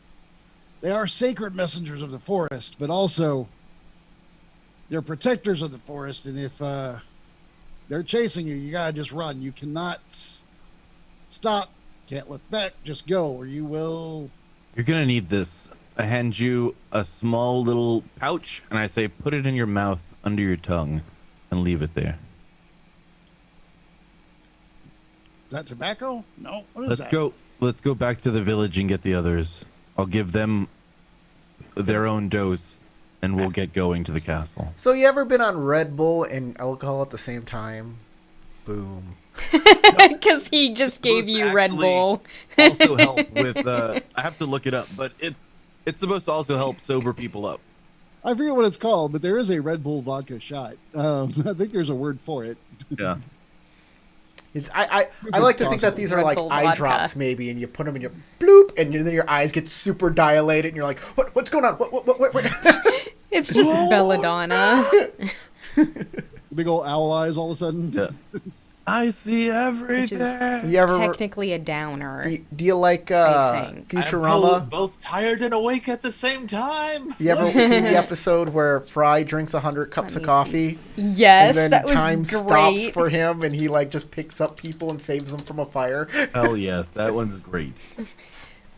sacred messengers of the forest, but also they're protectors of the forest. And if they're chasing you, you gotta just run. You cannot stop. Can't look back. Just go, or you will. You're gonna need this. I hand you a small little pouch, and I say, put it in your mouth under your tongue, and leave it there. Is that tobacco? No. What is Let's that? go. Let's go back to the village and get the others. I'll give them their own dose, and we'll get going to the castle. So you ever been on Red Bull and alcohol at the same time? Boom. Because he just gave you Red actually Bull. Also help with. I have to look it up, but it's supposed to also help sober people up. I forget what it's called, but there is a Red Bull vodka shot. I think there's a word for it. Yeah. I like to think that these are Red like Bull eye vodka. drops maybe, and you put them in your bloop, and then your eyes get super dilated, and you're like, what's going on? What? It's just belladonna. Big old owl eyes all of a sudden. Yeah. I see Which is everything. You ever technically a downer. do you like I think. Futurama? Both tired and awake at the same time. You ever seen the episode where Fry drinks 100 cups of Let me coffee? Yes, And then that was time great. stops for him, and he like just picks up people and saves them from a fire. Hell yes, that one's great.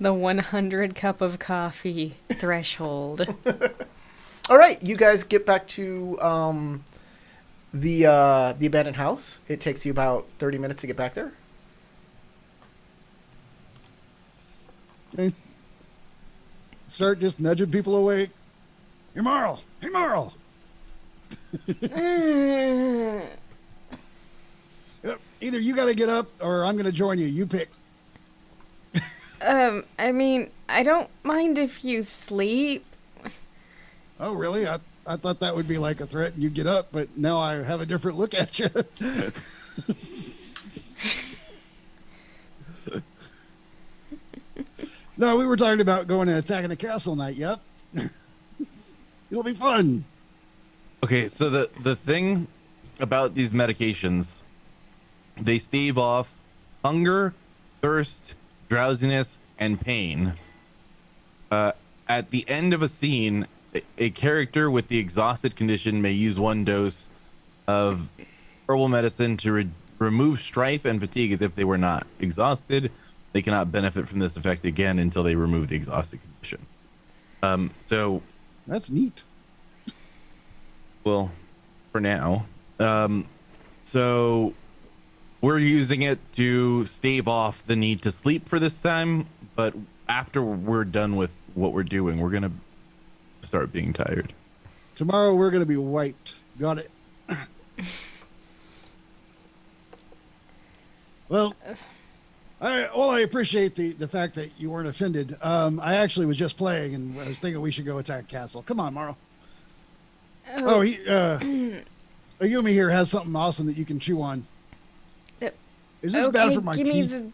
The 100 cup of coffee threshold. All right, you guys get back to the abandoned house. It takes you about 30 minutes to get back there. Okay. Start just nudging people away. Hey, Marl. Hey, Marl. Yep. Either you got to get up or I'm going to join you. You pick. I mean, I don't mind if you sleep. Oh, really? I thought that would be like a threat and you get up, but now I have a different look at you. No, we were talking about going and attacking the castle night. Yep. It'll be fun. Okay, so the thing about these medications, they stave off hunger, thirst, drowsiness, and pain. At the end of a scene, a character with the exhausted condition may use one dose of herbal medicine to remove strife and fatigue as if they were not exhausted. They cannot benefit from this effect again until they remove the exhausted condition. So, That's neat. well, for now. So We're using it to stave off the need to sleep for this time, but after we're done with what we're doing, we're gonna start being tired. Tomorrow we're going to be wiped. Got it. Well, I appreciate the fact that you weren't offended. I actually was just playing, and I was thinking we should go attack Castle. Come on, Morrow. Oh, Ayumi here has something awesome that you can chew on. Is this bad for my teeth?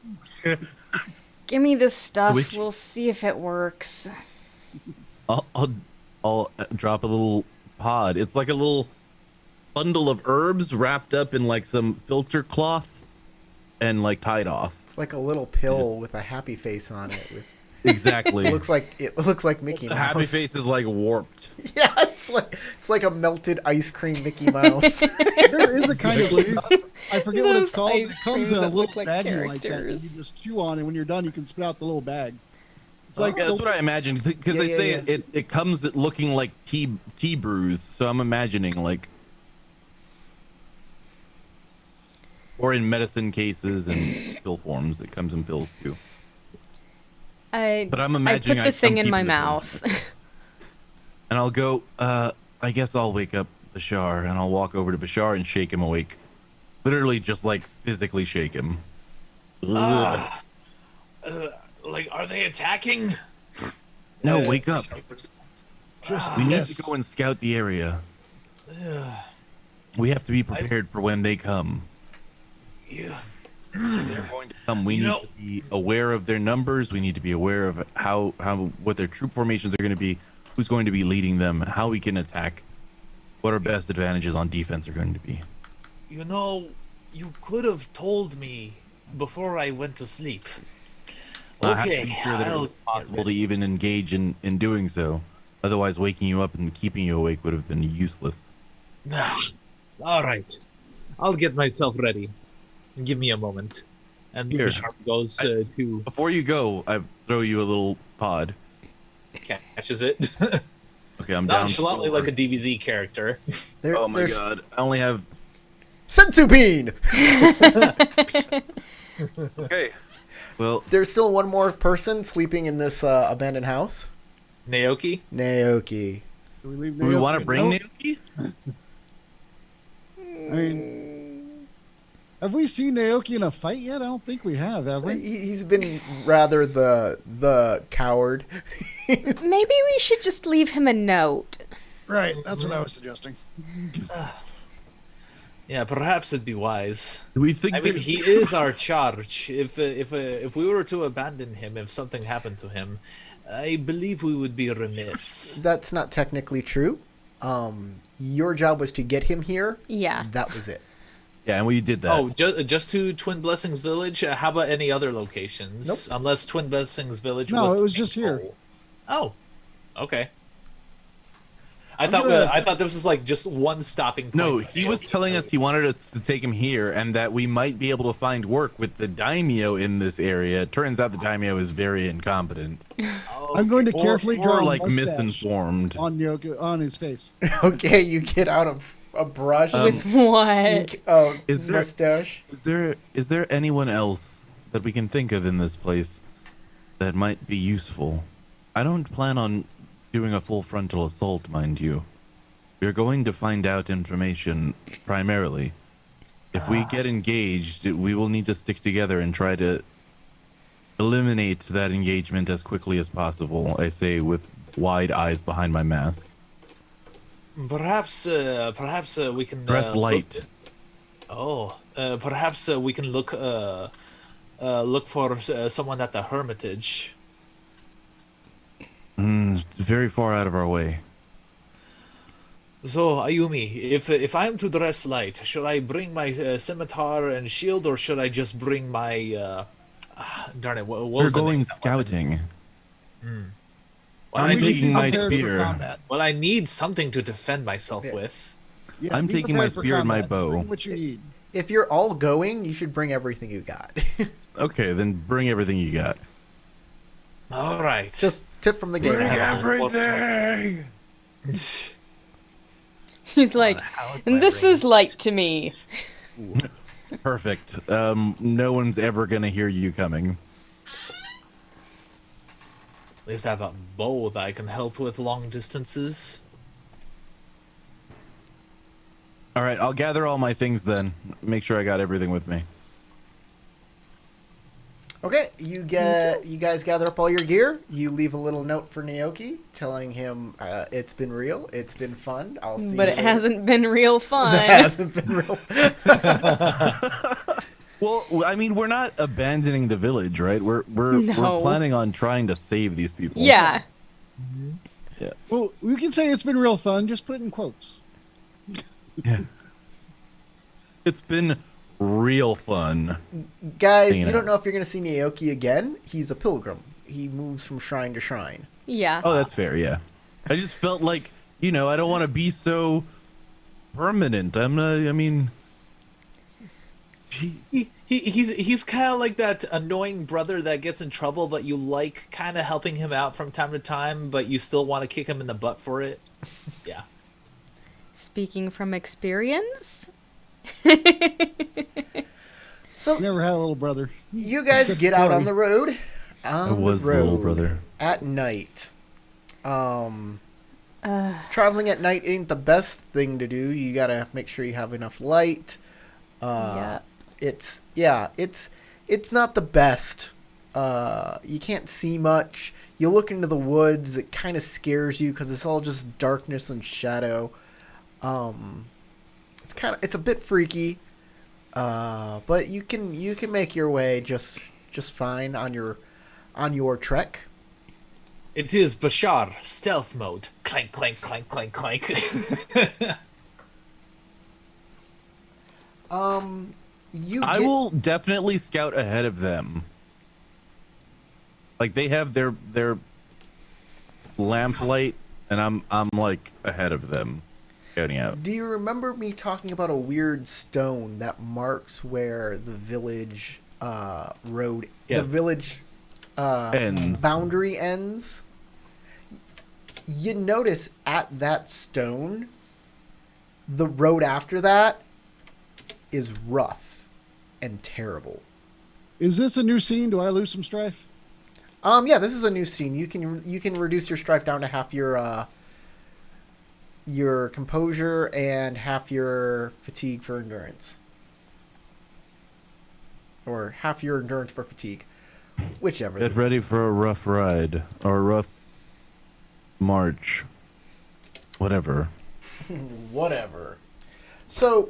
Give me this stuff. Which- We'll see if it works. I'll drop a little pod. It's like a little bundle of herbs wrapped up in like some filter cloth and like tied off. It's like a little pill with a happy face on it. With Exactly. it looks like Mickey The Mouse. happy face is like warped. Yeah, it's like a melted ice cream Mickey Mouse. There is a kind of stuff. I forget what it's Those called. It ice comes in a creams that little look like baggie like that. You characters. just chew on, and when you're done, you can spit out the little bag. It's like Yeah, that's what I imagined because they Yeah, say yeah. it comes looking like tea brews. So I'm imagining like, or in medicine cases and pill forms, it comes in pills too. But I'm imagining I put the thing I'm in my keeping the mouth. pills. And I'll go. I guess I'll wake up Bashar and I'll walk over to Bashar and shake him awake. Literally, just like physically shake him. Ugh. Like, are they attacking? No, wake up. We need yes. to go and scout the area. We have to be prepared for when they come. Yeah. They're going to come. We You need know- to be aware of their numbers. We need to be aware of how what their troop formations are going to be, who's going to be leading them, how we can attack, what our best advantages on defense are going to be. You know, you could have told me before I went to sleep. I have to Okay, be sure that it I'll was get possible to ready. even engage in doing so. Otherwise, waking you up and keeping you awake would have been useless. All right. I'll get myself ready. Give me a moment. And Here. Bishop goes to. Before you go, I throw you a little pod. Catches it. Okay, I'm down. Nonchalantly like a DBZ character. Oh my there's god, I only have. Sensu bean. Okay. Well, There's still one more person sleeping in this abandoned house. Naoki? Naoki. Do we leave do we Naoki want a to bring note? Naoki? I mean, have we seen Naoki in a fight yet? I don't think we have we? He's been rather the coward. Maybe we should just leave him a note. Right, that's what I was suggesting. Yeah, perhaps it'd be wise. Do we think I mean, that he is our charge. If we were to abandon him, if something happened to him, I believe we would be remiss. That's not technically true. Your job was to get him here. Yeah. That was it. Yeah, and we did that. Oh, just to Twin Blessings Village? How about any other locations? Nope. Unless Twin Blessings Village No, was it the was main just here. goal. Oh, okay. I I'm thought gonna- I thought this was like just one stopping point. No, for he was Naoki. telling us he wanted us to take him here and that we might be able to find work with the daimyo in this area. It turns out the daimyo is very incompetent. Oh, I'm going to Or, carefully draw or a like mustache misinformed. on Naoki, on his face. Okay, you get out of a brush. With what? ink, oh, Is there- mustache. Is there anyone else that we can think of in this place that might be useful? I don't plan on doing a full frontal assault, mind you. We're going to find out information primarily. If we get engaged, we will need to stick together and try to eliminate that engagement as quickly as possible. I say with wide eyes behind my mask. Perhaps we can Dress light. Perhaps we can look for someone at the Hermitage. Very far out of our way. So Ayumi, if I am to dress light, should I bring my scimitar and shield, or should I just bring my? Darn it! What We're was the name going of that weapon? scouting. Well, I'm I taking need, my Prepared for spear. combat. well, I need something to defend myself Yeah. with. Yeah, I'm be taking my prepared for spear and my combat. bow. Bring what you need. If you're all going, you should bring everything you got. Okay, then bring everything you got. All right. Just tip from the game. Bring everything! He's like, How is and my this ring? is light to me. Perfect. No one's ever gonna hear you coming. At least I have a bow that I can help with long distances. All right, I'll gather all my things then. Make sure I got everything with me. Okay, you guys gather up all your gear. You leave a little note for Naoki telling him it's been real, it's been fun. I'll see But you it later. hasn't been real fun. It hasn't been real. Well, I mean, we're not abandoning the village, right? We're No. planning on trying to save these people. Yeah. Well, we can say it's been real fun. Just put it in quotes. Yeah. It's been real fun. Guys, Hanging you don't out. know if you're going to see Naoki again. He's a pilgrim. He moves from shrine to shrine. Yeah. Oh, that's fair. Yeah. I just felt like, I don't want to be so permanent. I mean, He's kind of like that annoying brother that gets in trouble, but you like kind of helping him out from time to time, but you still want to kick him in the butt for it. Yeah. Speaking from experience. So Never had a little brother. you guys get out on the road. I was the little brother. At night. Traveling at night ain't the best thing to do. You gotta make sure you have enough light. Yeah. It's not the best. You can't see much. You look into the woods. It kind of scares you because it's all just darkness and shadow. It's a bit freaky. But you can make your way just fine on your trek. It is Bashar, stealth mode. Clank, clank, clank, clank, clank. I will definitely scout ahead of them. Like they have their lamplight, and I'm like ahead of them, scouting out. Do you remember me talking about a weird stone that marks where the village road, Yes. the village Ends. boundary ends? You notice at that stone, the road after that is rough and terrible. Is this a new scene? Do I lose some strife? Yeah, this is a new scene. You can reduce your strife down to half your composure and half your fatigue for endurance. Or half your endurance for fatigue. Whichever. Get ready for a rough ride or a rough march. Whatever. Whatever. So,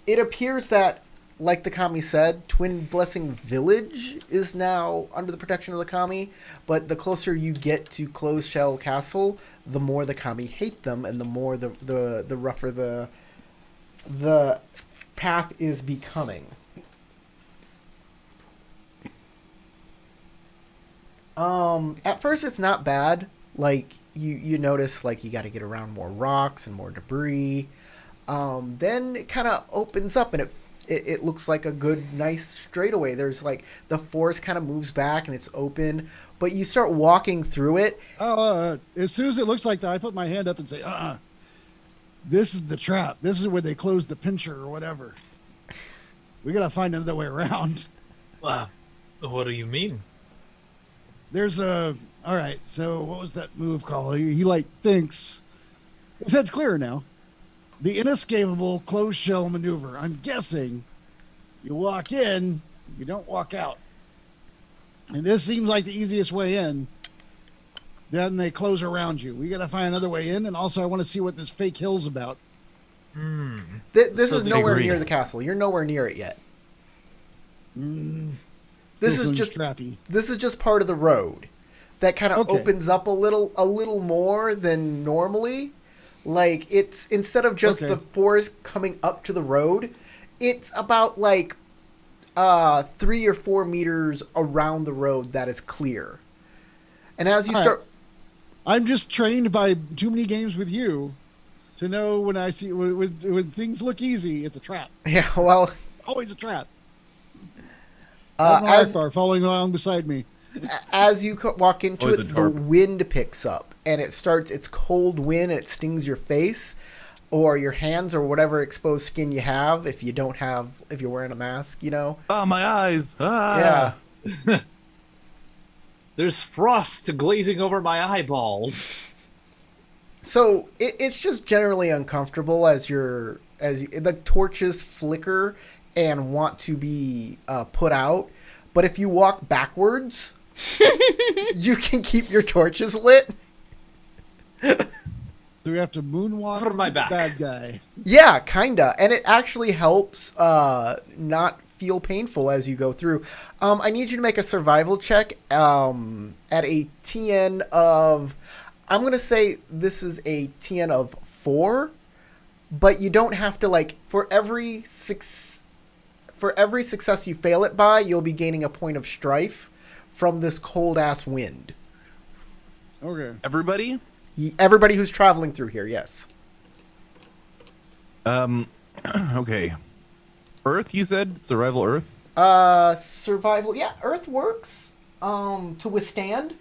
it appears that, like the kami said, Twin Blessing Village is now under the protection of the kami, but the closer you get to Closed Shell Castle, the more the kami hate them, and the more the rougher the path is becoming. At first it's not bad. Like, you notice, like, you got to get around more rocks and more debris. Then it kind of opens up, and it looks like a good, nice straightaway. There's, like, the forest kind of moves back, and it's open. But you start walking through it. As soon as it looks like that, I put my hand up and say, this is the trap. This is where they close the pincher or whatever. We got to find another way around. What do you mean? There's all right, so what was that move called? He like thinks. His head's clearer now. The inescapable closed shell maneuver. I'm guessing you walk in, you don't walk out. And this seems like the easiest way in. Then they close around you. We got to find another way in, and also I want to see what this fake hill's about. This So is they nowhere agree. near the castle. You're nowhere near it yet. This Still is feeling just strappy. this is just part of the road that kind of Okay. opens up a little more than normally. Like, it's instead of just Okay. the forest coming up to the road, it's about like 3 or 4 meters around the road that is clear. And as you All right. start I'm just trained by too many games with you to know when I see when things look easy, it's a trap. yeah, well, Always a trap. As as are following along beside me. as you walk into Always it, a the tarp. wind picks up, and it's cold wind, and it stings your face. or your hands or whatever exposed skin you have if you're wearing a mask, you know. Oh, my eyes. Ah. Yeah. There's frost glazing over my eyeballs. So it's just generally uncomfortable as the torches flicker and want to be put out. But if you walk backwards, you can keep your torches lit. Do we have to moonwalk For my to the back. bad guy? Yeah, kinda, and it actually helps not feel painful as you go through. I need you to make a survival check at a TN of. I'm gonna say this is a TN of 4, but you don't have to for every success you fail it by, you'll be gaining a point of strife from this cold ass wind. Okay. Everybody? Everybody who's traveling through here, yes. Okay. Earth, you said? Survival Earth? Survival. Yeah, Earth works. To withstand.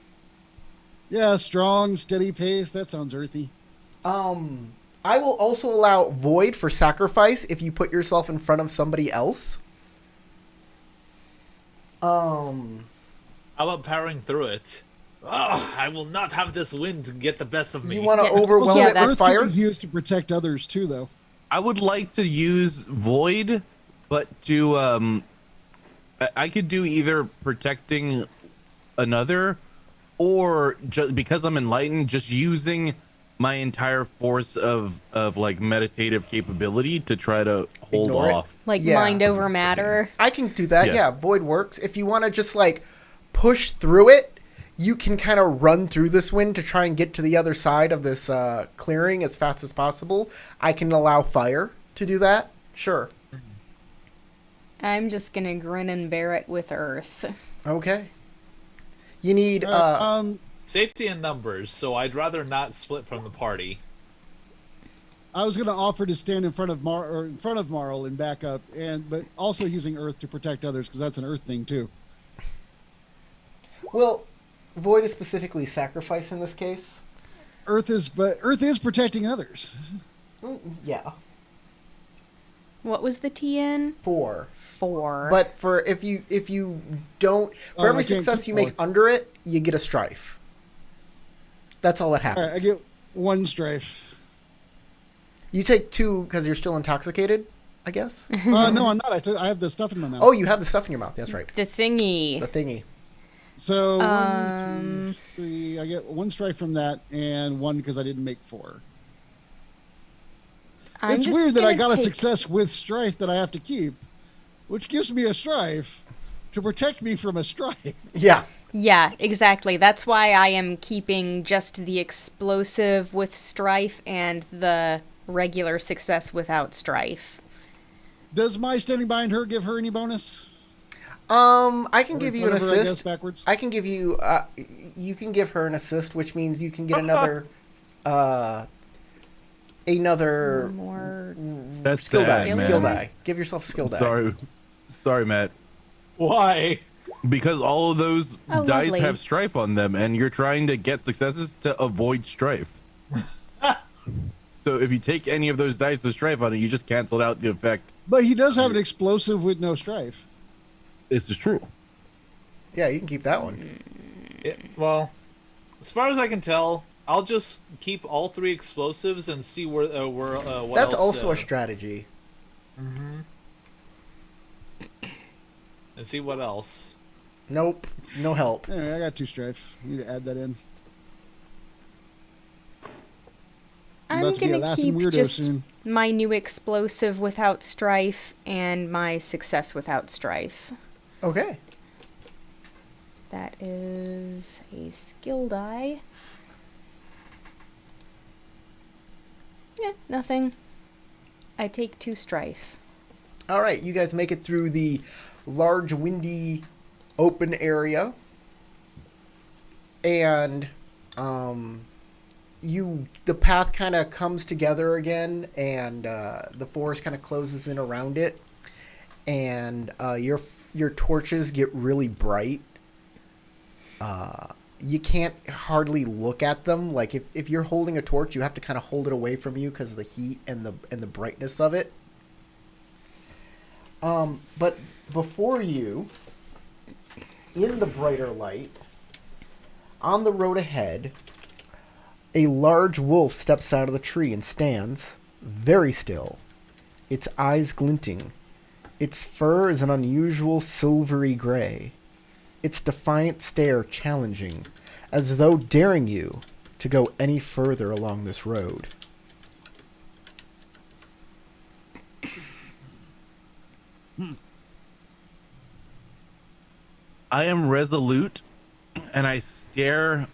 Yeah, strong, steady pace. That sounds earthy. I will also allow Void for sacrifice if you put yourself in front of somebody else. How about powering through it? Oh, I will not have this wind get the best of me. You want to Yeah. overwhelm Yeah, it that's- with Earth fire? can be used to protect others too, though. I would like to use Void, but I could do either protecting another, or just because I'm enlightened, just using my entire force of like meditative capability to try to hold Ignore it. off. Like Yeah. mind over matter. I can do that. Yeah. Yeah, Void works. If you want to just push through it, you can kind of run through this wind to try and get to the other side of this clearing as fast as possible. I can allow fire to do that. Sure. I'm just gonna grin and bear it with Earth. Okay. You need Safety in numbers, so I'd rather not split from the party. I was going to offer to stand in front of Marl and back up, but also using Earth to protect others because that's an Earth thing too. well, Void is specifically sacrifice in this case. Earth is protecting others. Yeah. What was the TN? 4. 4. But for if you don't Oh, for every I can't success keep you make more. under it, you get a strife. That's all that All happens. right, I get 1 strife. You take 2 because you're still intoxicated, I guess. No, I'm not. I have the stuff in my mouth. Oh, you have the stuff in your mouth. That's right. the thingy. The thingy. So 1, 2, 3. I get 1 strife from that, and 1 because I didn't make 4. I'm It's just weird that I gonna got a take- success with strife that I have to keep, which gives me a strife to protect me from a strife. Yeah. Yeah, exactly. That's why I am keeping just the explosive with strife and the regular success without strife. Does my standing behind her give her any bonus? I can Or give you an whatever, I guess, assist. backwards. I can give you. You can give her an assist, which means you can get another. Another More. That's skill sad, die. man. Skill die. Give yourself a skill die. Sorry, Matt. Why? Because all of those Oh, dice lovely. have strife on them, and you're trying to get successes to avoid strife. So if you take any of those dice with strife on it, you just canceled out the effect. But he does have an explosive with no strife. This is true. Yeah, you can keep that one. Well, as far as I can tell, I'll just keep all 3 explosives and see what That's else, also a strategy. and see what else. Nope. No help. Anyway, I got 2 strife. I need to add that in. I'm about to be a gonna laughing keep weirdo just soon. my new explosive without strife and my success without strife. Okay. That is a skill die. Yeah, nothing. I take 2 strife. All right. You guys make it through the large, windy, open area, and the path kind of comes together again, and the forest kind of closes in around it, and your torches get really bright. you can't hardly look at them. Like if you're holding a torch, you have to kind of hold it away from you because of the heat and the brightness of it. But before you, in the brighter light, on the road ahead, a large wolf steps out of the tree and stands very still, its eyes glinting. Its fur is an unusual silvery gray, its defiant stare challenging, as though daring you to go any further along this road. I am resolute, and I stare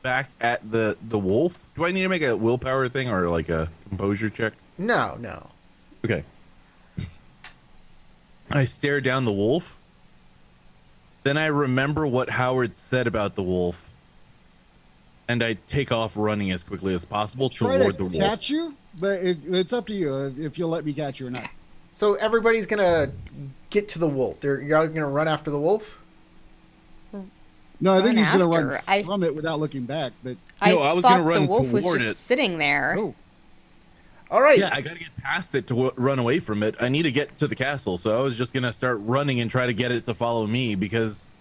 back at the wolf. Do I need to make a willpower thing or like a composure check? No. Okay. I stare down the wolf. Then I remember what Howard said about the wolf, and I take off running as quickly as possible Try toward to the wolf. catch you, but it's up to you if you'll let me catch you or not. So everybody's gonna get to the wolf. You're all gonna run after the wolf? No, I think Run he's going to after. run from it without looking back. But No, I was thought gonna run the wolf was toward just it. sitting there. oh, All right. Yeah, I gotta get past it to run away from it. I need to get to the castle, so I was just gonna start running and try to get it to follow me because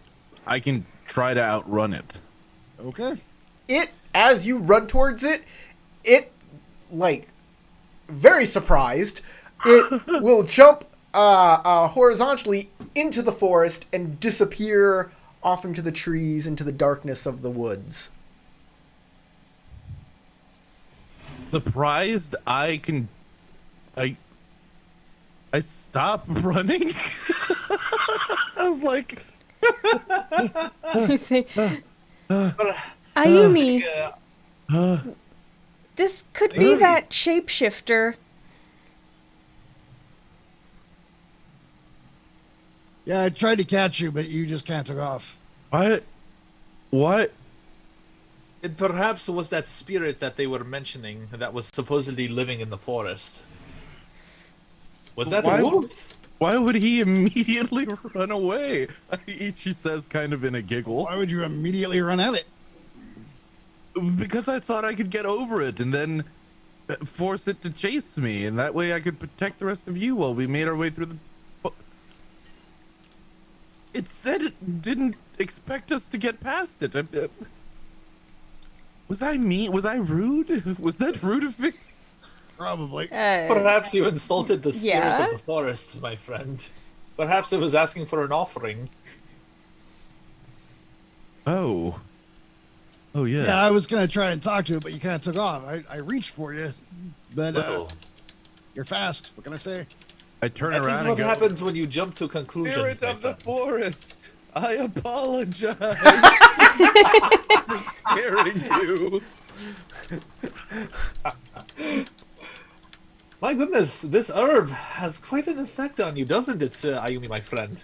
I can try to outrun it. okay. As you run towards it, like, very surprised, it will jump horizontally into the forest and disappear off into the trees, into the darkness of the woods. Surprised I stop running. I was like, Say, Ayumi, this could be that shapeshifter. Yeah, I tried to catch you, but you just kind of took off. what? It perhaps was that spirit that they were mentioning that was supposedly living in the forest. Was that Why a would- wolf? Why would he immediately run away? Ichi says, kind of in a giggle. Why would you immediately run at it? Because I thought I could get over it and then force it to chase me, and that way I could protect the rest of you while we made our way through the. It said it didn't expect us to get past it. Was I mean? Was I rude? Was that rude of me? Probably. Perhaps you insulted the spirit Yeah? of the forest, my friend. Perhaps it was asking for an offering. Oh. Oh yes. Yeah, I was going to try and talk to it, but you kind of took off. I reached for you, but Well, you're fast. What can I say? I turn That is around what and go. happens when you jump to conclusions. Spirit my of the friend. forest, I apologize for scaring you. My goodness, this herb has quite an effect on you, doesn't it, Ayumi, my friend?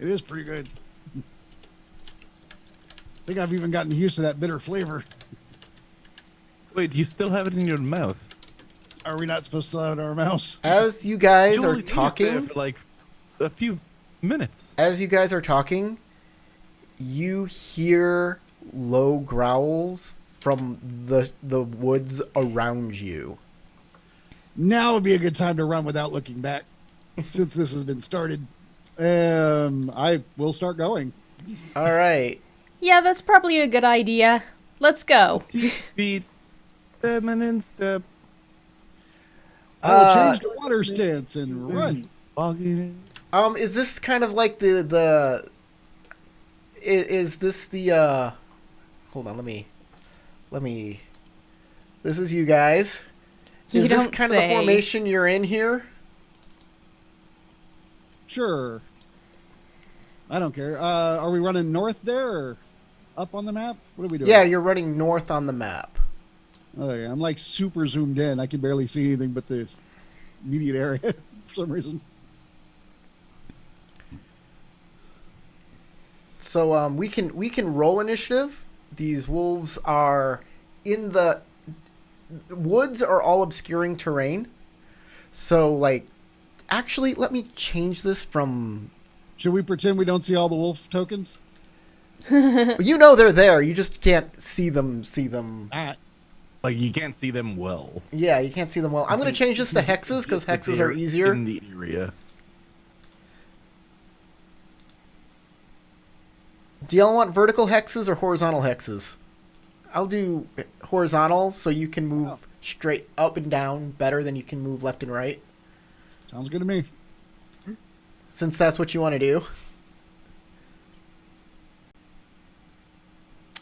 It is pretty good. I think I've even gotten used to that bitter flavor. Wait, you still have it in your mouth? Are we not supposed to have it in our mouths? As you guys You are only leave it there talking, for like a few minutes. you hear low growls from the woods around you. Now would be a good time to run without looking back, since this has been started. I will start going. All right. Yeah, that's probably a good idea. Let's go. Feet, feminine step, I'll change the water stance and run. walking. Is this kind of like is this the hold on, let me this is you guys. You Is this don't kind of the say. formation you're in here? Sure. I don't care. Are we running north there or up on the map? What are we doing? Yeah, you're running north on the map. Oh, yeah. I'm like super zoomed in. I can barely see anything but the immediate area for some reason. So we can roll initiative. These wolves are in the woods are all obscuring terrain. So like actually let me change this from Should we pretend we don't see all the wolf tokens? You know they're there. You just can't see them. Ah, Like you can't see them well Yeah, you can't see them well. I'm going to change this to hexes because hexes are easier. in the area. Do y'all want vertical hexes or horizontal hexes? I'll do horizontal so you can move straight up and down better than you can move left and right. sounds good to me. Since that's what you want to do.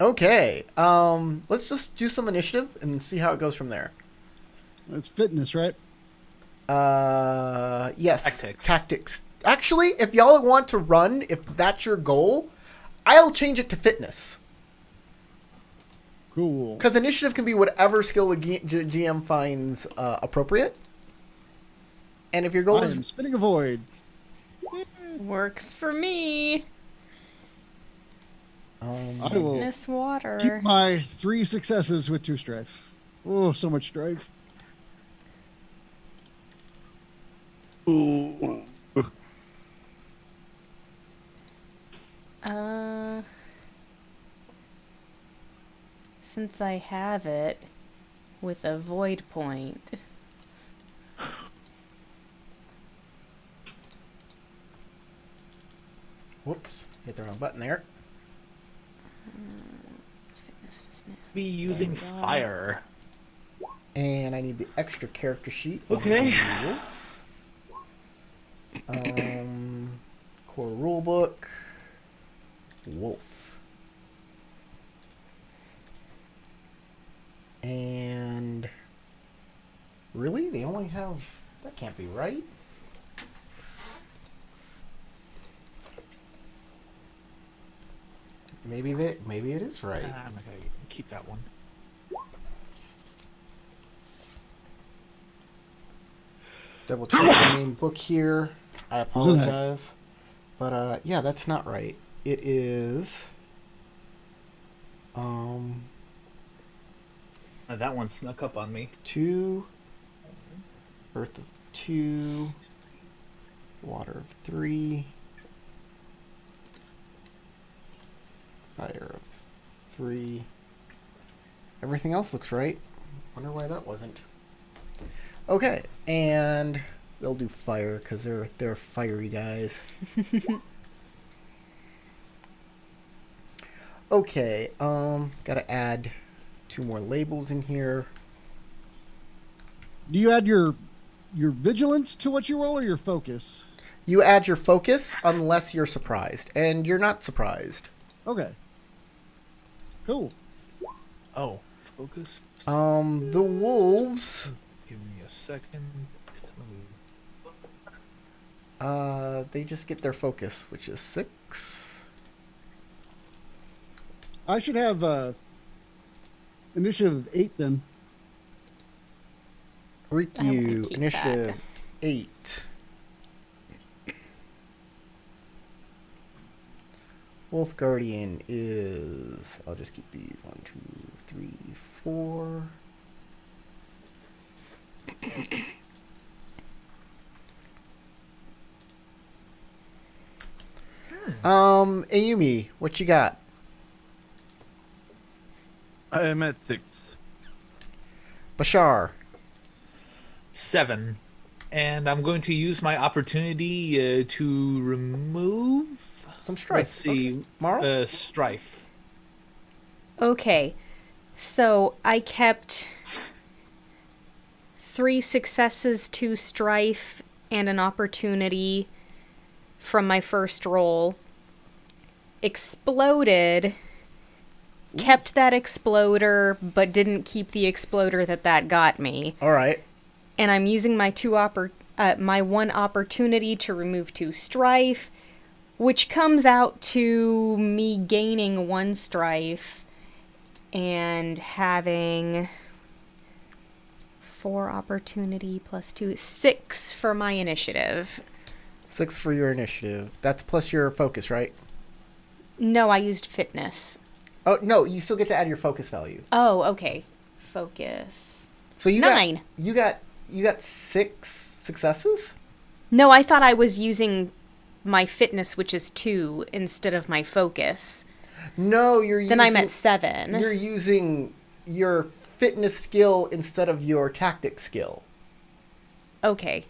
Okay, let's just do some initiative and see how it goes from there. It's fitness, right? Yes. Tactics. Actually, if y'all want to run, if that's your goal, I'll change it to fitness. Cool. Because initiative can be whatever skill the GM finds appropriate. And if your goal I is... am spinning a void. Works for me. I will Fitness water. keep my 3 successes with 2 strife. Oh, so much strife. Ooh. Since I have it with a void point. Whoops. Hit the wrong button there. Be using fire. And I need the extra character sheet. Okay. Core rulebook. Wolf. And really, they only have... That can't be right. Maybe it is right. I'm not gonna keep that one. Double check the main book here. I apologize. But yeah, that's not right. It is That one snuck up on me. 2 Earth of 2 Water of 3 Fire of 3. Everything else looks right. Wonder why that wasn't. Okay, and they'll do fire because they're fiery guys. Okay, gotta add 2 more labels in here. Do you add your vigilance to what you roll or your focus? You add your focus unless you're surprised, and you're not surprised. Okay. Cool. Oh, focus. The wolves. Give me a second. They just get their focus, which is 6. I should have initiative 8 then. I wanna Riku, keep initiative 8. Wolf Guardian is... I'll just keep these. 1, 2, 3, 4. Ayumi, what you got? I am at 6. Bashar. 7. And I'm going to use my opportunity to remove... Some strife. Let's see. Okay. Marl? Strife. Okay, so I kept 3 successes, 2 strife, and an opportunity from my first roll. Exploded. Kept that exploder, but didn't keep the exploder that got me. All right. And I'm using my my 1 opportunity to remove 2 strife, which comes out to me gaining 1 strife and having 4 opportunity plus 2, 6 for my initiative. 6 for your initiative. That's plus your focus, right? No, I used fitness. Oh, no, you still get to add your focus value. Oh, okay. Focus. So you 9. You got 6 successes? No, I thought I was using my fitness, which is 2, instead of my focus. No, you're using... Then I'm at 7. You're using your fitness skill instead of your tactic skill. Okay.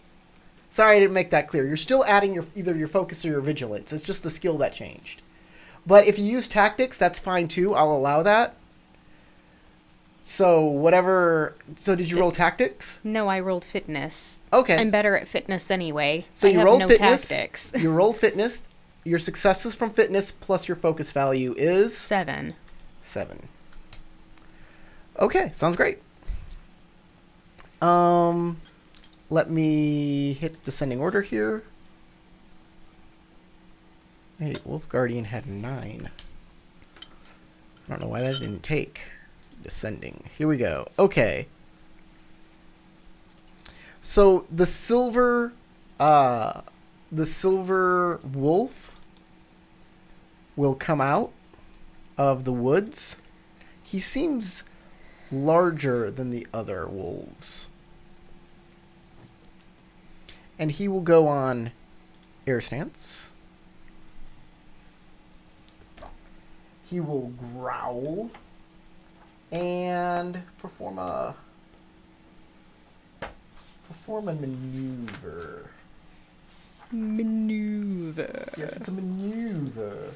Sorry I didn't make that clear. You're still adding either your focus or your vigilance. It's just the skill that changed. But if you use tactics, that's fine too. I'll allow that. So whatever... So did you roll tactics? No, I rolled fitness. Okay. I'm better at fitness anyway. So I you have rolled no fitness. tactics. You rolled fitness. Your successes from fitness plus your focus value is... 7. 7. Okay, sounds great. Let me hit descending order here. Hey, Wolf Guardian had 9. I don't know why that didn't take. Descending. Here we go. Okay. So the silver wolf will come out of the woods. He seems larger than the other wolves. And he will go on air stance. He will growl and perform a maneuver. Maneuver. Yes, it's a maneuver.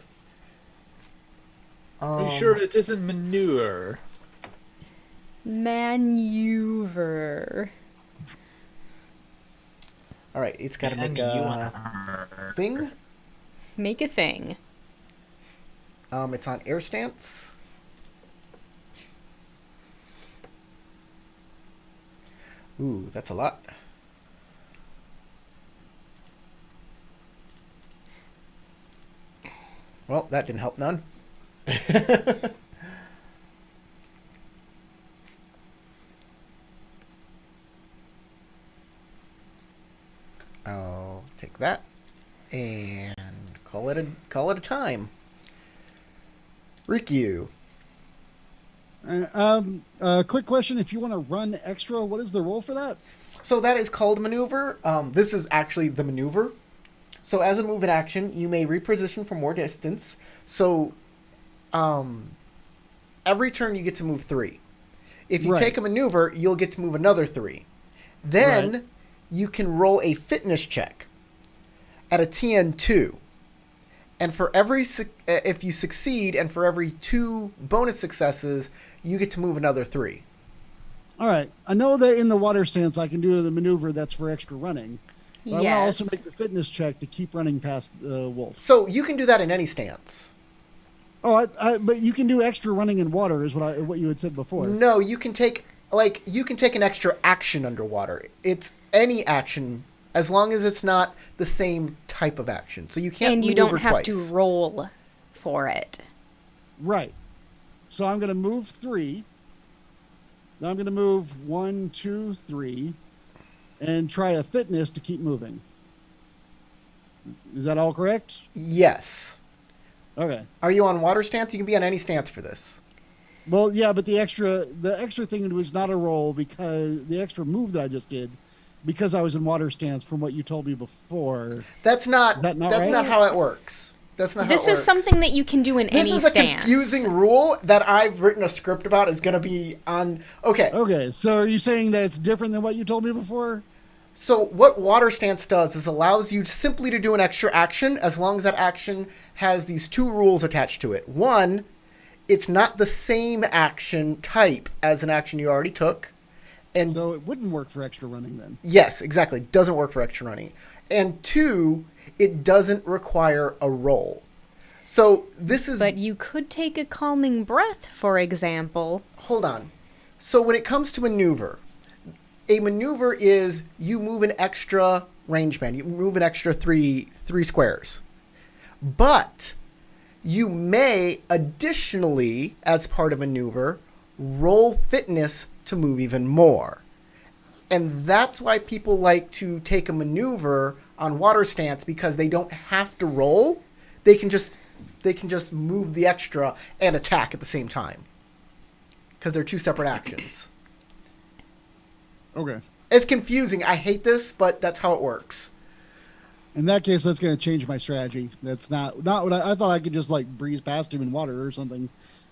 Are you sure it isn't manure? Maneuver. All right, it's got to make a thing. Make a thing. It's on air stance. Ooh, that's a lot. Well, that didn't help none. I'll take that and call it a time. Rikyu. Quick question: if you want to run extra, what is the roll for that? So that is called maneuver. This is actually the maneuver. So as a move in action, you may reposition for more distance. So every turn you get to move 3. If you take a maneuver, you'll get to move another 3. Then you can roll a fitness check at a TN 2. And for every if you succeed, and for every 2 bonus successes, you get to move another 3. All right. I know that in the water stance, I can do the maneuver that's for extra running. But I want to also make the fitness check to keep running past the wolf. So you can do that in any stance. Oh, but you can do extra running in water, is what you had said before. No, you can take an extra action underwater. It's any action as long as it's not the same type of action. So you can't and you maneuver don't have twice. to roll for it. Right. So I'm going to move 3. Now I'm going to move 1, 2, 3, and try a fitness to keep moving. Is that all correct? Yes. Okay. Are you on water stance? You can be on any stance for this. Well, yeah, but the extra thing was not a roll, because the extra move that I just did, because I was in water stance from what you told me before. That's not right? not how it works. That's not how it works. This is something that you can do in any stance. This is a confusing rule that I've written a script about. Is going to be on... Okay. Okay, so are you saying that it's different than what you told me before? So what water stance does is allows you simply to do an extra action as long as that action has these 2 rules attached to it. 1, it's not the same action type as an action you already took. And so it wouldn't work for extra running then? Yes, exactly. Doesn't work for extra running. And 2, it doesn't require a roll. So this is... But you could take a calming breath, for example. Hold on. So when it comes to maneuver, a maneuver is you move an extra range band. You move an extra three squares. But you may additionally, as part of maneuver, roll fitness to move even more. And that's why people like to take a maneuver on water stance, because they don't have to roll. They can just move the extra and attack at the same time, because they're 2 separate actions. Okay. It's confusing. I hate this, but that's how it works. In that case, that's going to change my strategy. That's not what I thought. I could just like breeze past him in water or something.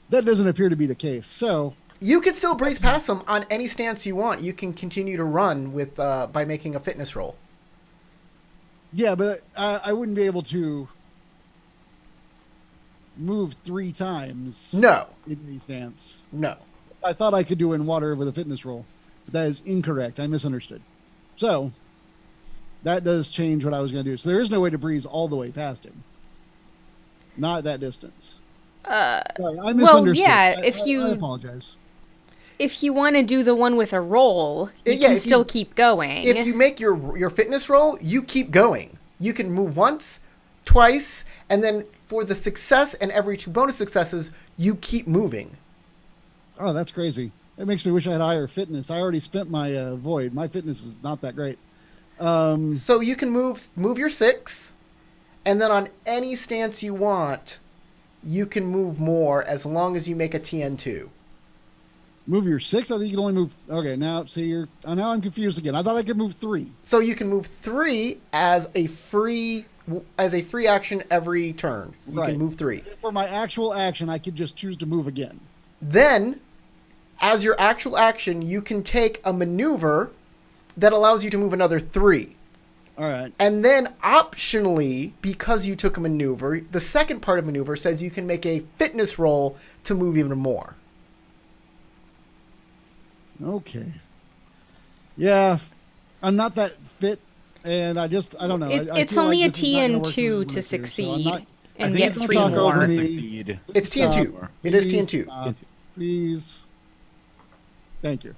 That doesn't appear to be the case. So You could still breeze past them on any stance you want. You can continue to run with by making a fitness roll. yeah, but I wouldn't be able to move 3 times. No, In any stance. no. I thought I could do in water with a fitness roll, but that is incorrect. I misunderstood. So that does change what I was going to do. So there is no way to breeze all the way past him. Not that distance. Sorry, I misunderstood. yeah, if you- I apologize. If you want to do the one with a roll, you Yeah, can if still you- keep going. If you make your fitness roll, you keep going. You can move once, twice, and then for the success and every 2 bonus successes, you keep moving. Oh, that's crazy. It makes me wish I had higher fitness. I already spent my void. My fitness is not that great. So you can move your 6, and then on any stance you want, you can move more as long as you make a TN2. Move your 6. I think you can only move. Okay, now now I'm confused again. I thought I could move 3. So you can move 3 as a free action every turn. You Right. can move 3. For my actual action, I could just choose to move again. Then, as your actual action, you can take a maneuver that allows you to move another 3. All right. And then optionally, because you took a maneuver, the second part of maneuver says you can make a fitness roll to move even more. Okay. Yeah, I'm not that fit, and I don't know. I It's feel only like a this is not gonna work the way TN2 we want to it so I'm succeed not- and I get think 3 talk over more. me. Succeed. It's TN2. It is Please TN2. stop. Please. Thank you.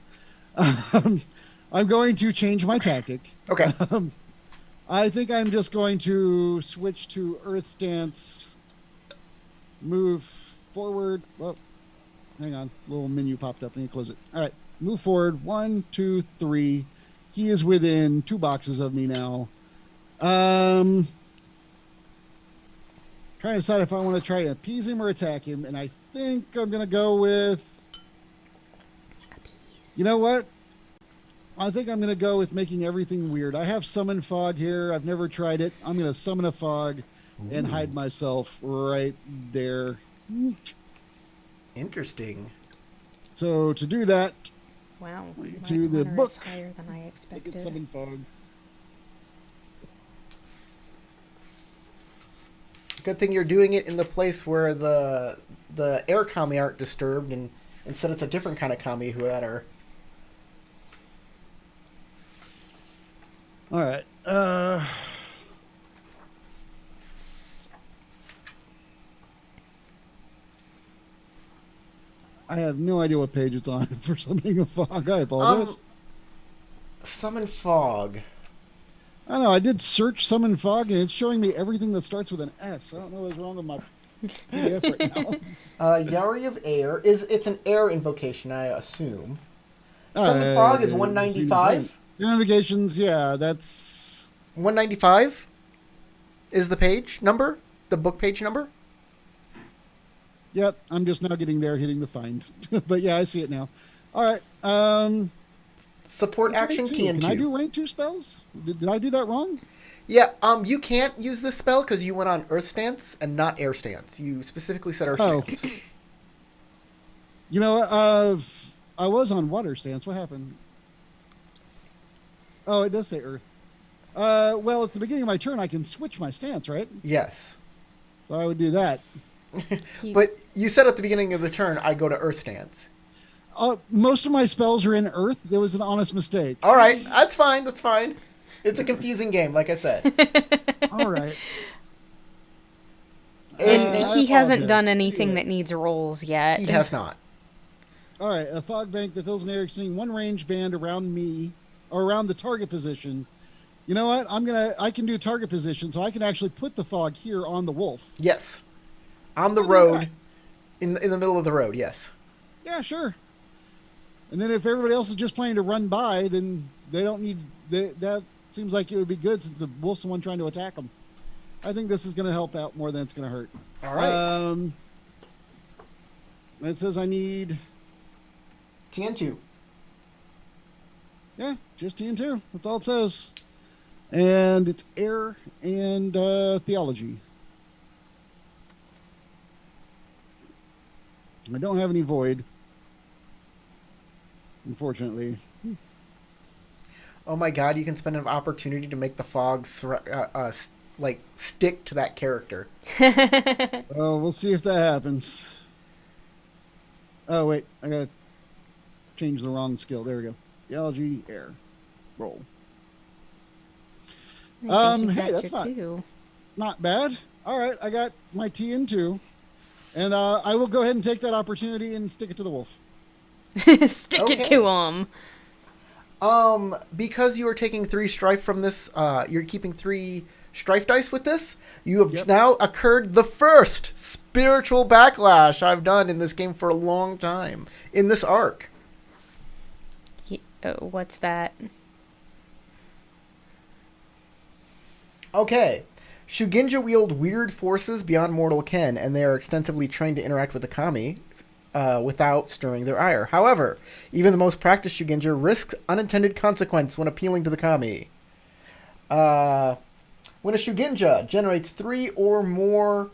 I'm going to change my tactic. Okay. I think I'm just going to switch to Earth Stance, move forward. Well, hang on. Little menu popped up. I need to close it. All right. Move forward. 1, 2, 3. He is within 2 boxes of me now. Trying to decide if I want to try to appease him or attack him, and I think I'm going to go with... You know what? I think I'm going to go with making everything weird. I have Summon Fog here. I've never tried it. I'm going to summon a fog and hide myself right there. Interesting. So to do that, Wow. To my the honor book. is higher than I I expected. get Summon Fog. Good thing you're doing it in the place where the air kami aren't disturbed, and instead it's a different kind of kami who had her. All right. I have no idea what page it's on for summoning a fog. I apologize. Summon fog. I don't know. I did search Summon Fog, and it's showing me everything that starts with an S. I don't know what's wrong with my PDF right now. Yari of Air it's an air invocation, I assume. Summon fog is 195. Navigations, yeah, that's 195 is the page number, the book page number. Yep. I'm just now getting there, hitting the find. But yeah, I see it now. All right. Support That's action rank 2. TN2. Can I do rank 2 spells? Did I do that wrong? Yeah, you can't use this spell because you went on Earth Stance and not Air Stance. You specifically said Earth Oh. Stance. You know, I was on Water Stance. What happened? Oh, it does say Earth. Well, at the beginning of my turn, I can switch my stance, right? Yes. So I would do that. But you said at the beginning of the turn, I go to Earth Stance. Most of my spells are in Earth. There was an honest mistake. All right, that's fine. That's fine. It's a confusing game, like I said. All right. And I he hasn't apologize. done anything Anyway. that needs rolls yet. He has not. All right, a fog bank that fills an area extending one range band around me or around the target position. You know what? I can do target position, so I can actually put the fog here on the wolf. Yes. On the Look at road, that. in the middle of the road, yes. Yeah, sure. And then if everybody else is just planning to run by, then they don't need that. Seems like it would be good since the wolf's the one trying to attack them. I think this is going to help out more than it's going to hurt. All right. It says I need, TN2. yeah, just TN2. That's all it says. And it's air and theology. I don't have any void, unfortunately. Oh my god, you can spend an opportunity to make the fog like stick to that character. Oh, we'll see if that happens. Oh wait, I gotta change the wrong skill. There we go. Theology, air, roll. Hey, that's not bad. All right, I got my T in 2, and I will go ahead and take that opportunity and stick it to the wolf. Stick it to him. Because you are taking 3 strife from this, you're keeping 3 strife dice with this. You have now occurred the first spiritual backlash I've done in this game for a long time in this arc. What's that? Okay. Shugenja wield weird forces beyond mortal ken, and they are extensively trained to interact with the kami without stirring their ire. However, even the most practiced Shugenja risks unintended consequence when appealing to the kami. When a Shugenja generates 3 or more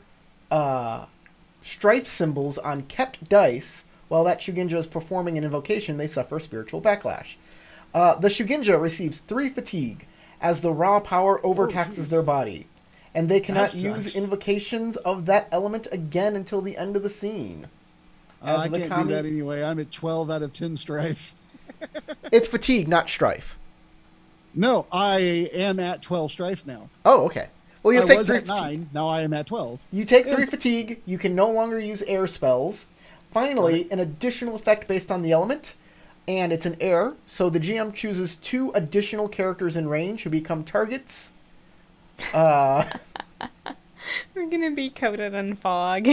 strife symbols on kept dice while that Shugenja is performing an invocation, they suffer spiritual backlash. The Shugenja receives 3 fatigue as the raw power overtaxes their body, and they cannot use invocations of that element again until the end of the scene. I can't do that anyway. I'm at 12 out of 10 strife. It's fatigue, not strife. No, I am at 12 strife now. Oh, okay. Well, you'll I take was 3 at 9. Now I am at 12. You take 3 fatigue. You can no longer use air spells. Finally, an additional effect based on the element, and it's an air, so the GM chooses 2 additional characters in range who become targets. We're gonna be coated in fog.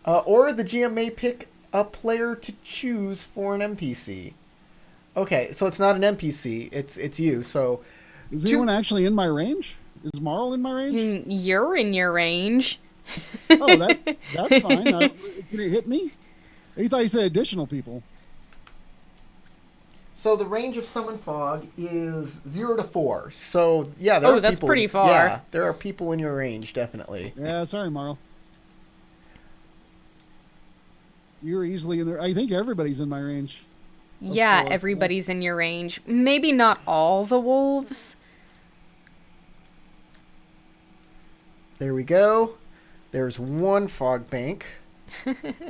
Or the GM may pick a player to choose for an NPC. Okay, so it's not an NPC, it's you, so... Is anyone actually in my range? Is Marl in my range? You're in your range. Oh, that's fine. Can it hit me? I thought you said additional people. So the range of summon fog is 0 to 4. So yeah, there are that's people, pretty far. Yeah, there are people in your range, definitely. Yeah, sorry, Marl. You're easily in there. I think everybody's in my range. Yeah, everybody's in your range. Maybe not all the wolves. There we go. There's 1 fog bank.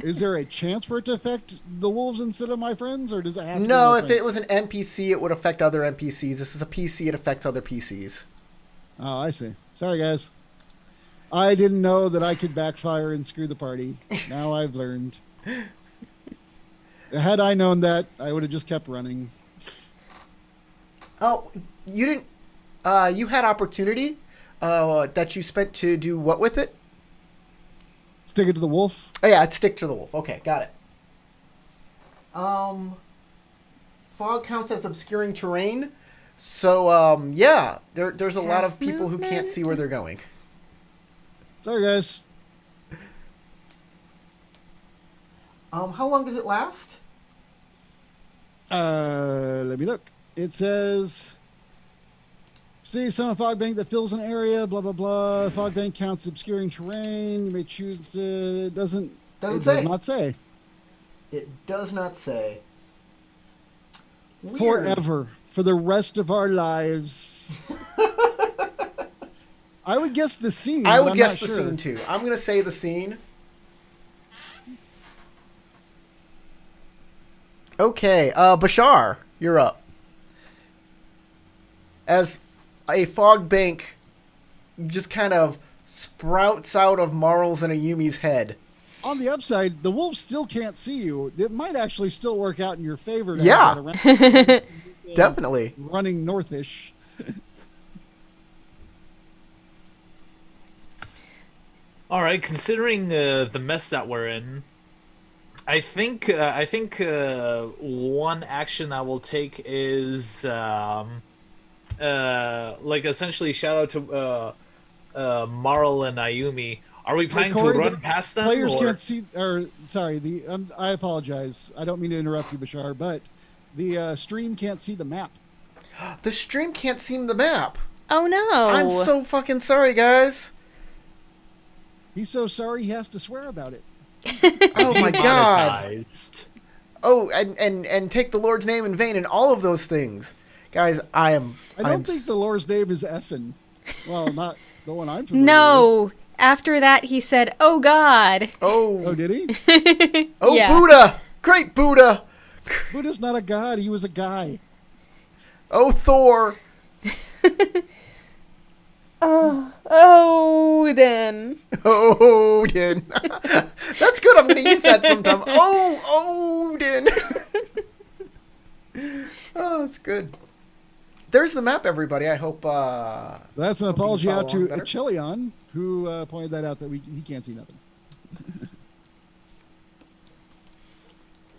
Is there a chance for it to affect the wolves instead of my friends, or does it have to No, be if it was an NPC, it would affect other NPCs. This is a PC, it affects other PCs. Oh, I see. Sorry, guys. I didn't know that I could backfire and screw the party. Now I've learned. Had I known that, I would have just kept running. Oh, you didn't... you had opportunity that you spent to do what with it? Stick it to the wolf? Oh yeah, it's stick to the wolf. Okay, got it. Fog counts as obscuring terrain. So, yeah, there's a lot of people who can't see where they're going. Sorry, guys. How long does it last? Let me look. It says... See, summon fog bank that fills an area, blah, blah, blah. Fog bank counts obscuring terrain. You may choose to... Does not say. It does not say. Weird. Forever. For the rest of our lives. I would guess the scene. I would guess the sure. scene, too. I'm going to say the scene. Okay, Bashar, you're up. As a fog bank just kind of sprouts out of Marl's and Ayumi's head. On the upside, the wolves still can't see you. It might actually still work out in your favor. Yeah, definitely. Running northish. All right, considering the mess that we're in, I think one action I will take is like essentially shout out to Marl and Ayumi. Are we planning Corey, to run past them? Players can't see. Or sorry, I apologize. I don't mean to interrupt you, Bashar, but the stream can't see the map. The stream can't seem the map. Oh no. I'm so fucking sorry, guys. He's so sorry he has to swear about it. Oh my god. Demonetized. Oh, and take the Lord's name in vain and all of those things. Guys, I don't think the Lord's name is effin. Well, not the one I'm familiar with. No. After that, he said, "Oh God." Oh, Oh, did he? oh Yeah. Buddha! Great Buddha! Buddha's not a god. He was a guy. Oh, Thor! Odin. Odin. That's good. I'm going to use that sometime. Oh, Odin. Oh, that's good. There's the map, everybody. I hope. That's an Hope you apology follow out to along better. Achilleon, who pointed that out that he can't see nothing.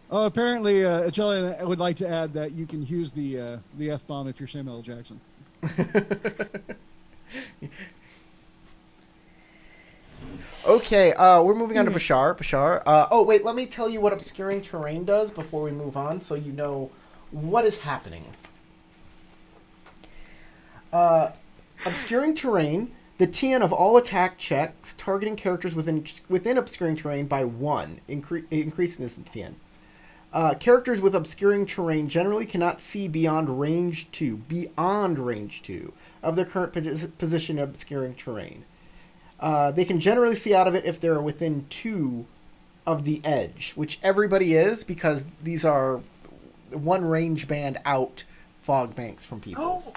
Oh, apparently, Achilleon would like to add that you can use the F-bomb if you're Samuel L. Jackson. Okay, we're moving on to Bashar. Bashar. Oh, wait. Let me tell you what obscuring terrain does before we move on, so you know what is happening. Obscuring terrain. The TN of all attack checks targeting characters within obscuring terrain by 1, increasing this in TN. Characters with obscuring terrain generally cannot see beyond range 2 of their current position of obscuring terrain. They can generally see out of it if they're within 2 of the edge, which everybody is, because these are one range band out fog banks from people.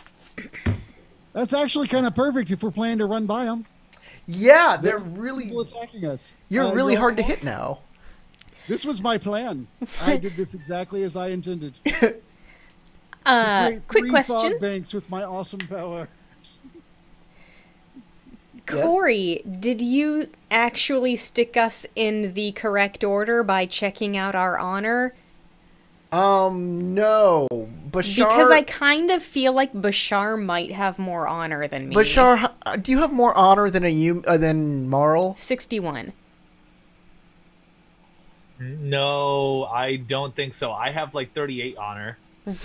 That's actually kind of perfect if we're planning to run by them. Yeah, they're really... People attacking us. You're really no, hard to hit now. This was my plan. I did this exactly as I intended. Quick Three question. fog banks with my awesome power. Corey, did you actually stick us in the correct order by checking out our honor? No. Bashar... Because I kind of feel like Bashar might have more honor than me. Bashar, do you have more honor than Marl? 61. No, I don't think so. I have like 38 honor.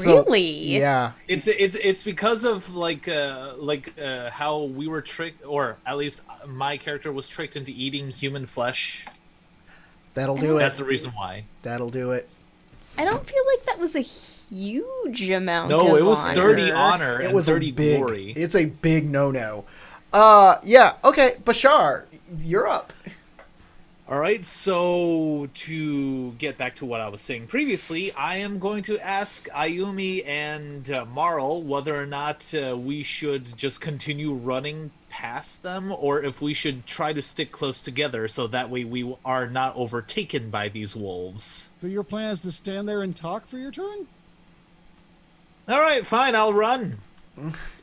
Really? Yeah. It's because of how we were tricked, or at least my character was tricked into eating human flesh. That'll do That's it. the reason why. That'll do it. I don't feel like that was a huge amount of No, it was honor. 30 honor It and was 30 a big... glory. It's a big no-no. Yeah, okay. Bashar, you're up. All right, so to get back to what I was saying previously, I am going to ask Ayumi and Marl whether or not we should just continue running past them, or if we should try to stick close together so that way we are not overtaken by these wolves. So your plan is to stand there and talk for your turn? All right, fine, I'll run.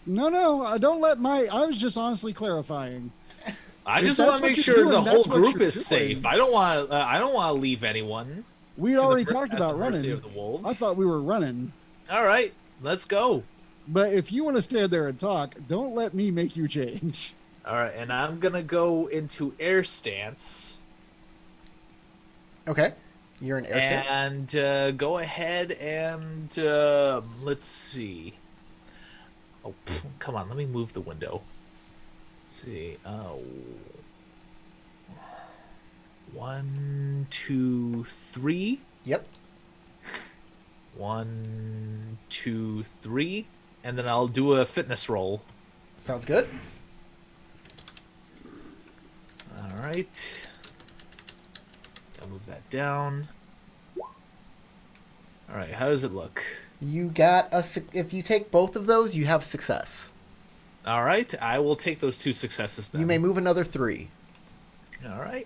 No, don't let my... I was just honestly clarifying. I If just that's want to what make you're sure doing, the that's whole what group you're is doing. safe. I don't want to leave anyone. We'd to the already mer- talked at the about mercy running. of the wolves. I thought we were running. All right, let's go. But if you want to stand there and talk, don't let me make you change. All right, and I'm gonna go into air stance. Okay. You're in air stance. And go ahead and let's see. Oh, come on, let me move the window. Let's see. Oh. 1, 2, 3. Yep. 1, 2, 3, and then I'll do a fitness roll. Sounds good. All right. I'll move that down. All right, how does it look? You got if you take both of those, you have success. All right, I will take those 2 successes then. You may move another 3. All right.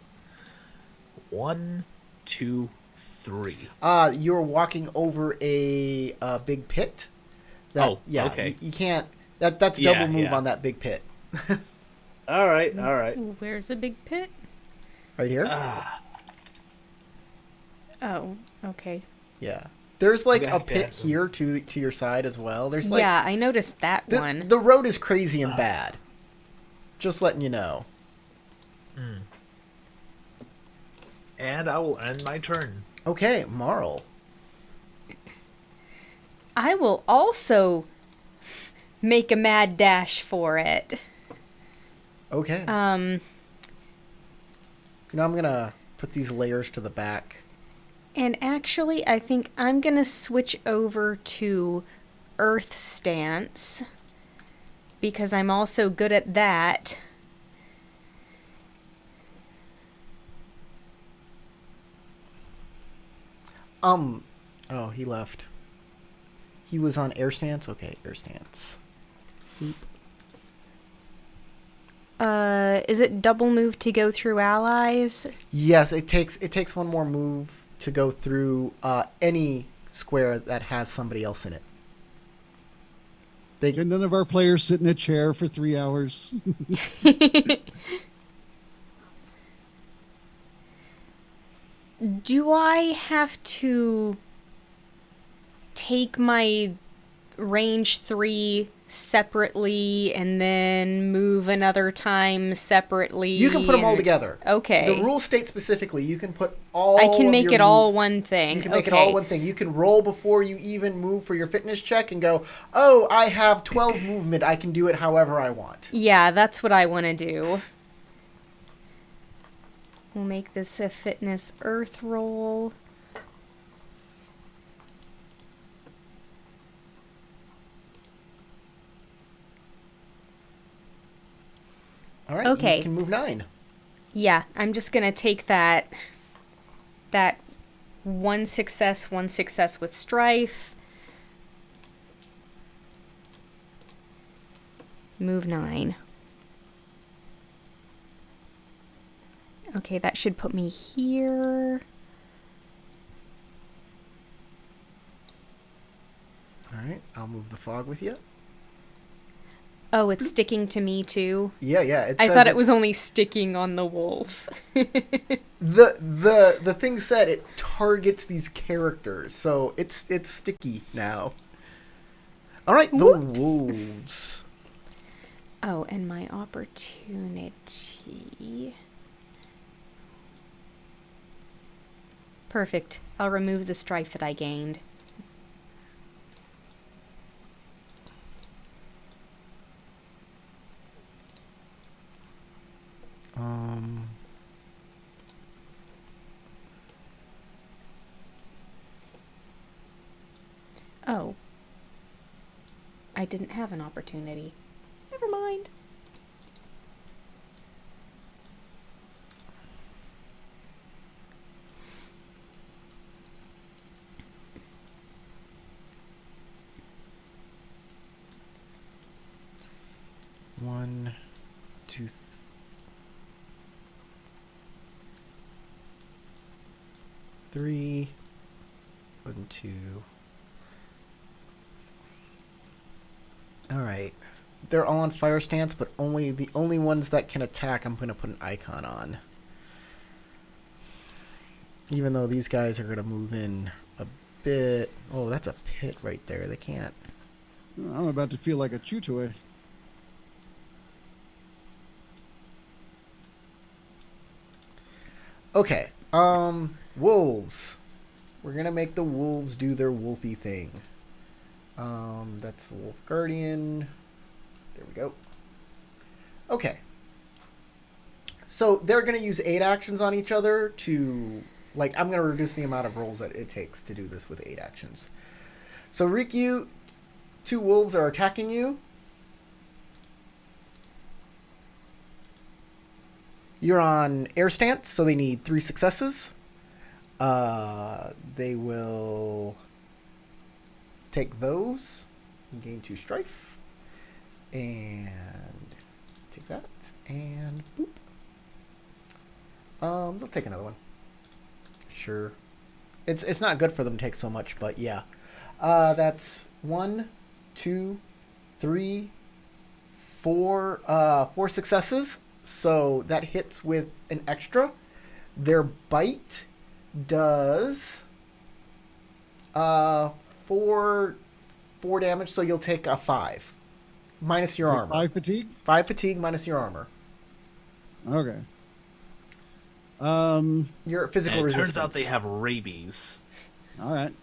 1, 2, 3. You're walking over a big pit. Oh, yeah. okay. You can't. That's Yeah, double move yeah. on that big pit. All right, all right. Where's a big pit? Right here. Oh, okay. Yeah. There's like Okay, a pit yeah. here to your side as well. There's like Yeah, I noticed that one. the road is crazy and bad. Just letting you know. And I will end my turn. Okay, Marl. I will also make a mad dash for it. Okay. Um, Now I'm gonna put these layers to the back. and actually, I think I'm gonna switch over to Earth stance because I'm also good at that. Oh, he left. He was on air stance? Okay, air stance. Boop. Is it double move to go through allies? Yes, it takes one more move to go through any square that has somebody else in it. And none of our players sit in a chair for 3 hours. Do I have to take my range 3 separately and then move another time separately? You can put them all and- together. Okay. The rules state specifically you can put all. I can of make your it all move- one thing. You can make it Okay. all one thing. You can roll before you even move for your fitness check and go, oh, I have 12 movement. I can do it however I want. Yeah, that's what I want to do. We'll make this a fitness earth roll. All right. Okay. You can move 9. Yeah, I'm just gonna take that one success with strife. Move 9. Okay, that should put me here. All right. I'll move the fog with you. Oh, it's sticking to me too. Yeah. It I says thought it was only sticking on the wolf. the thing said it targets these characters, so it's sticky now. All right, the Whoops. wolves. Oh, and my opportunity. Perfect. I'll remove the strife that I gained. Oh. I didn't have an opportunity. Never mind. One, two, three. 1, 2. All right. They're all on fire stance, but the only ones that can attack, I'm going to put an icon on. Even though these guys are going to move in a bit. Oh, that's a pit right there. They can't. I'm about to feel like a chew toy. Okay. Wolves. We're going to make the wolves do their wolfy thing. That's the wolf guardian. There we go. Okay. So they're going to use 8 actions on each other to, like, I'm going to reduce the amount of rolls that it takes to do this with 8 actions. So Rikyu, 2 wolves are attacking you. You're on air stance, so they need 3 successes. They will take those and gain 2 strife. And take that. And boop. They'll take another one. Sure. It's not good for them to take so much, but yeah. That's 1, 2, 3, 4, 4 successes. So that hits with an extra. Their bite does 4 damage, so you'll take a 5 minus your armor. 5 fatigue? 5 fatigue minus your armor. Okay. Your physical And it resistance. turns out they have rabies. All right.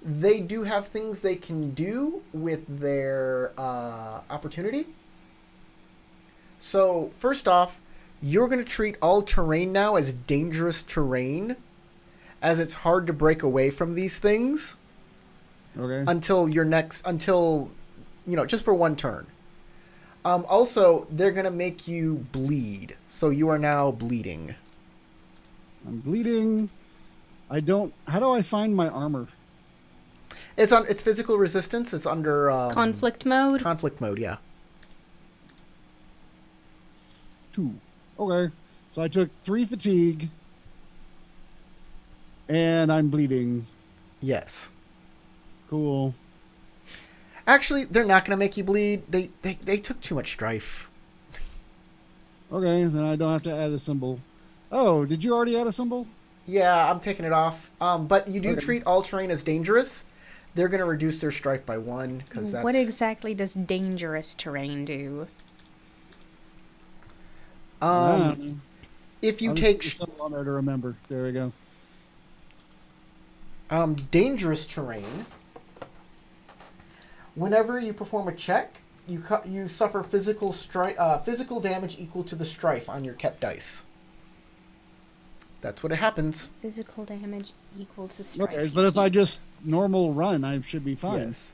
they do have things they can do with their opportunity. So, first off, you're going to treat all terrain now as dangerous terrain, as it's hard to break away from these things Okay. until just for one turn. Also, they're going to make you bleed. So you are now bleeding. I'm bleeding. I don't. How do I find my armor? It's physical resistance. It's under Conflict mode. conflict mode, yeah. 2. Okay. So I took 3 fatigue. And I'm bleeding. Yes. Cool. Actually, they're not going to make you bleed. They took too much strife. Okay, then I don't have to add a symbol. Oh, did you already add a symbol? Yeah, I'm taking it off. But you do Okay. treat all terrain as dangerous. They're going to reduce their strife by 1 because that's What exactly does dangerous terrain do? if you I'll just take put a symbol on there to remember. There we go. dangerous terrain, whenever you perform a check, you suffer physical damage equal to the strife on your kept dice. That's what it happens. Physical damage equal to strike. Okay, but if I just normal run, I should be fine. Yes.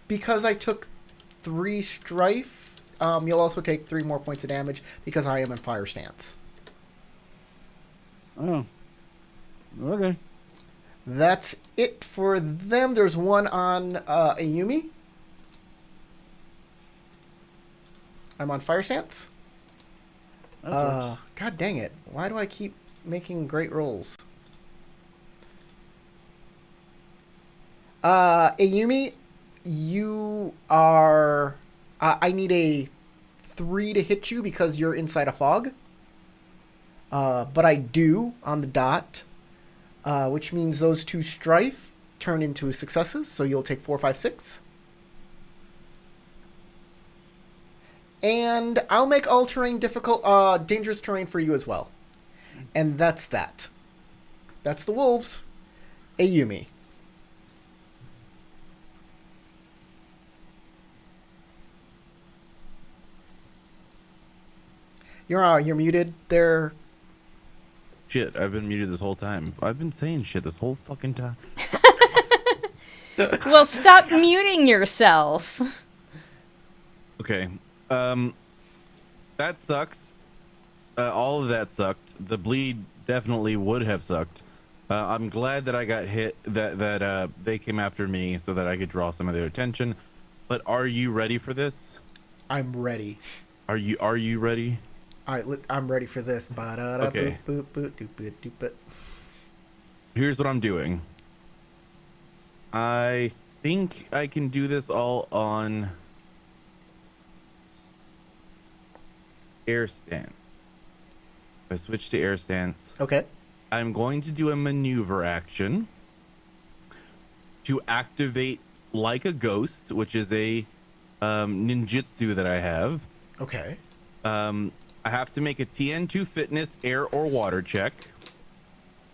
Because I took 3 strife, you'll also take 3 more points of damage because I am in fire stance. Oh. Okay. That's it for them. There's one on Ayumi. I'm on fire stance. That sucks. God dang it. Why do I keep making great rolls? Ayumi, you are... I need a 3 to hit you because you're inside a fog. But I do on the dot, which means those 2 strife turn into successes, so you'll take 4, 5, 6. And I'll make all terrain dangerous terrain for you as well. And that's that. That's the wolves. Ayumi. You're muted there. Shit, I've been muted this whole time. I've been saying shit this whole fucking time. Well, stop muting yourself. Okay. That sucks. All of that sucked. The bleed definitely would have sucked. I'm glad that I got hit, that they came after me so that I could draw some of their attention. But are you ready for this? I'm ready. Are you ready? All right, I'm ready for this. Okay. Boop, boop, boop, doop, doop, doop. Here's what I'm doing. I think I can do this all on air stance. If I switch to air stance, Okay. I'm going to do a maneuver action to activate like a ghost, which is a ninjutsu that I have. Okay. I have to make a TN2 fitness, air, or water check.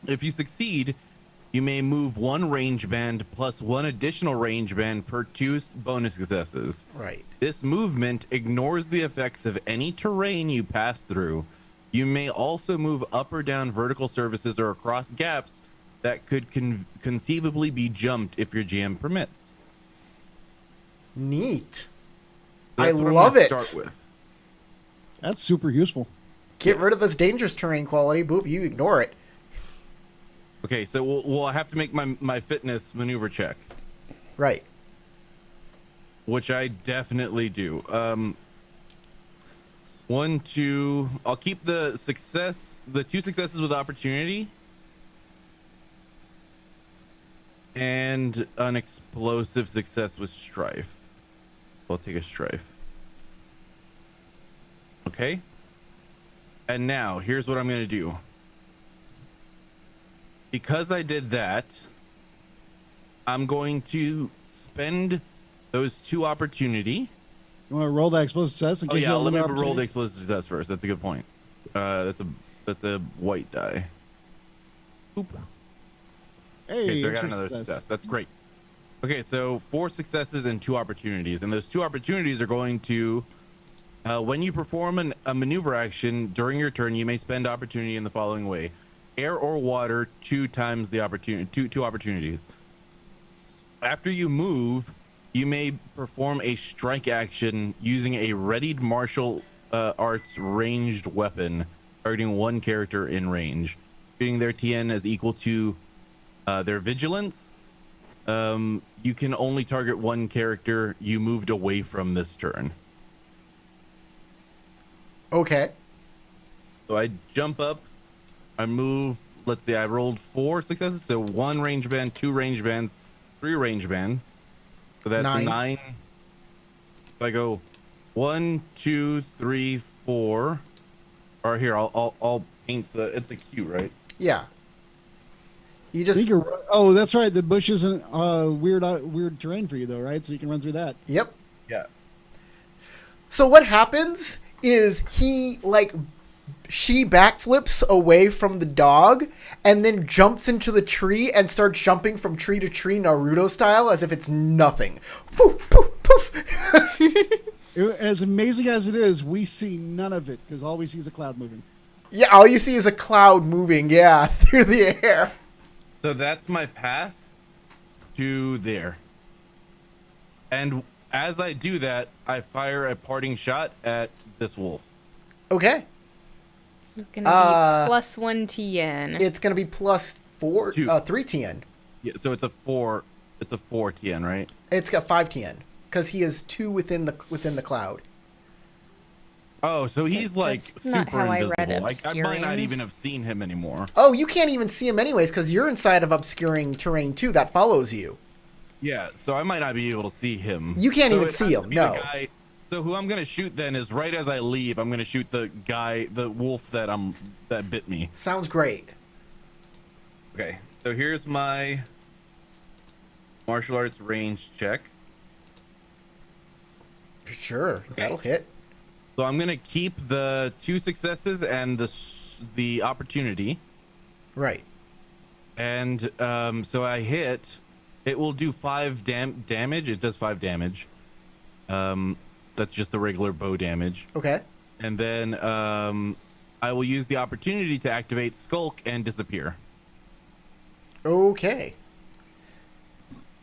If you succeed, you may move 1 range band plus 1 additional range band per 2 bonus successes. Right. This movement ignores the effects of any terrain you pass through. You may also move up or down vertical surfaces or across gaps that could conceivably be jumped if your GM permits. Neat. That's I what I'm love gonna it. Start with. That's super useful. Get rid of this dangerous terrain quality. Boop, you ignore it. Okay, so we'll have to make my fitness maneuver check, Right. which I definitely do. 1, 2. I'll keep the 2 successes with opportunity, and an explosive success with strife. I'll take a strife. Okay. And now here's what I'm gonna do. Because I did that, I'm going to spend those 2 opportunity. You want to roll that explosive success in Oh case you yeah, have let me another roll the opportunity? explosive success first. That's a good point. That's a white die. Oop. Hey, Okay, so I got extra another success. That's great. Okay, so 4 successes and 2 opportunities, and those 2 opportunities are going to, when you perform a maneuver action during your turn, you may spend opportunity in the following way: air or water 2 times the opportunity, two opportunities. After you move, you may perform a strike action using a readied martial arts ranged weapon, targeting 1 character in range, treating their TN as equal to their vigilance. You can only target 1 character you moved away from this turn. Okay. So I jump up, I move. Let's see, I rolled 4 successes, so 1 range band, 2 range bands, 3 range bands. So that's 9. 9. If I go 1, 2, 3, 4. Or here, I'll paint the. It's a Q, right? Yeah. You I just think oh, that's right. The bush isn't weird terrain for you though, right? So you can run through that. Yep. Yeah. So what happens is she backflips away from the dog and then jumps into the tree and starts jumping from tree to tree Naruto style as if it's nothing. Poof, poof, poof. As amazing as it is, we see none of it because all we see is a cloud moving. Yeah, all you see is a cloud moving, yeah, through the air. So that's my path to there. And as I do that, I fire a parting shot at this wolf. Okay. It's gonna be plus 1 TN. It's going to be plus 4, 2. 3 TN. Yeah, so it's a 4 TN, right? It's got 5 TN because he is 2 within the cloud. Oh, so he's like That's not super how I invisible. read Like I might not obscuring. even have seen him anymore. Oh, you can't even see him anyways because you're inside of obscuring terrain too. That follows you. Yeah, so I might not be able to see him. You can't So even it see has to him, be the no. guy. So who I'm gonna shoot then is right as I leave. I'm gonna shoot the guy, the wolf that bit me. Sounds great. Okay, so here's my martial arts range check. Sure, that'll hit. So I'm gonna keep the 2 successes and the opportunity, Right. and so I hit. It will do 5 damage. It does 5 damage. That's just the regular bow damage. Okay. And then I will use the opportunity to activate Skulk and disappear. Okay.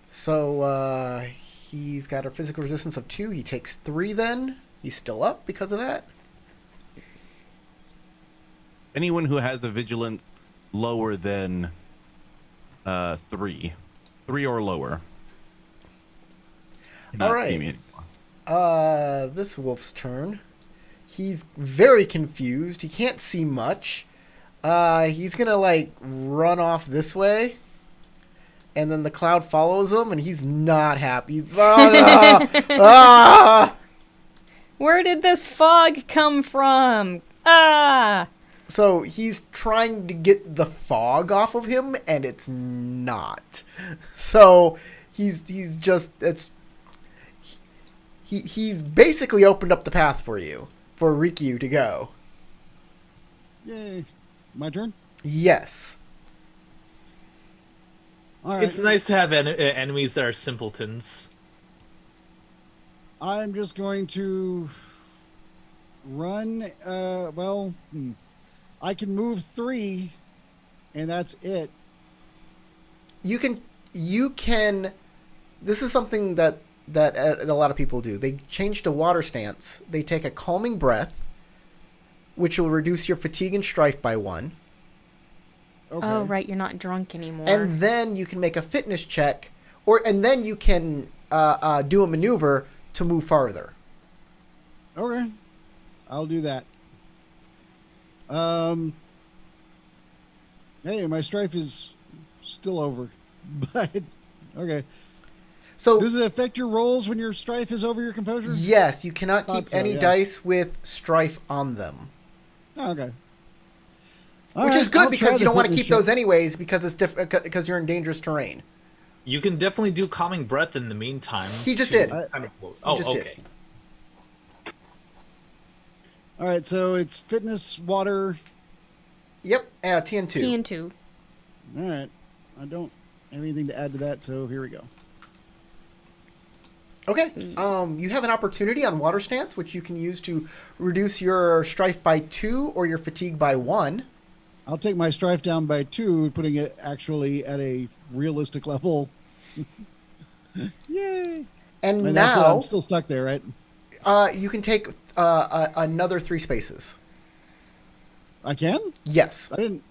So he's got a physical resistance of 2. He takes 3 then. He's still up because of that. Anyone who has a vigilance lower than 3 or lower. All right. See me anymore. This wolf's turn. He's very confused. He can't see much. He's gonna run off this way, and then the cloud follows him, and he's not happy. He's Where did this fog come from? Ah! So he's trying to get the fog off of him, and it's not. So he's basically opened up the path for you, for Rikyu to go. Yay! My turn. Yes. All right. It's nice to have enemies that are simpletons. I'm just going to run. I can move 3, and that's it. You can. This is something that a lot of people do. They change to water stance. They take a calming breath, which will reduce your fatigue and strife by 1. Okay. Oh, right, you're not drunk anymore. And then you can make a fitness check, and then you can do a maneuver to move farther. Okay. I'll do that. Hey, my strife is still over, but okay. So Does it affect your rolls when your strife is over your composure? yes, you cannot Thought keep so, any yeah. dice with strife on them, Oh, okay. which is good because you don't want to keep those. those anyways because it's because you're in dangerous terrain. You can definitely do calming breath in the meantime. He just to did. kind of- oh, just did. okay. All right, so it's fitness, water. Yep, TN2. TN2. All right, I don't anything to add to that, so here we go. Okay. You have an opportunity on water stance, which you can use to reduce your strife by 2 or your fatigue by 1. I'll take my strife down by 2, putting it actually at a realistic level. Yay! And And now I'm still stuck there, right? you can take another 3 spaces. I can? Yes. I didn't.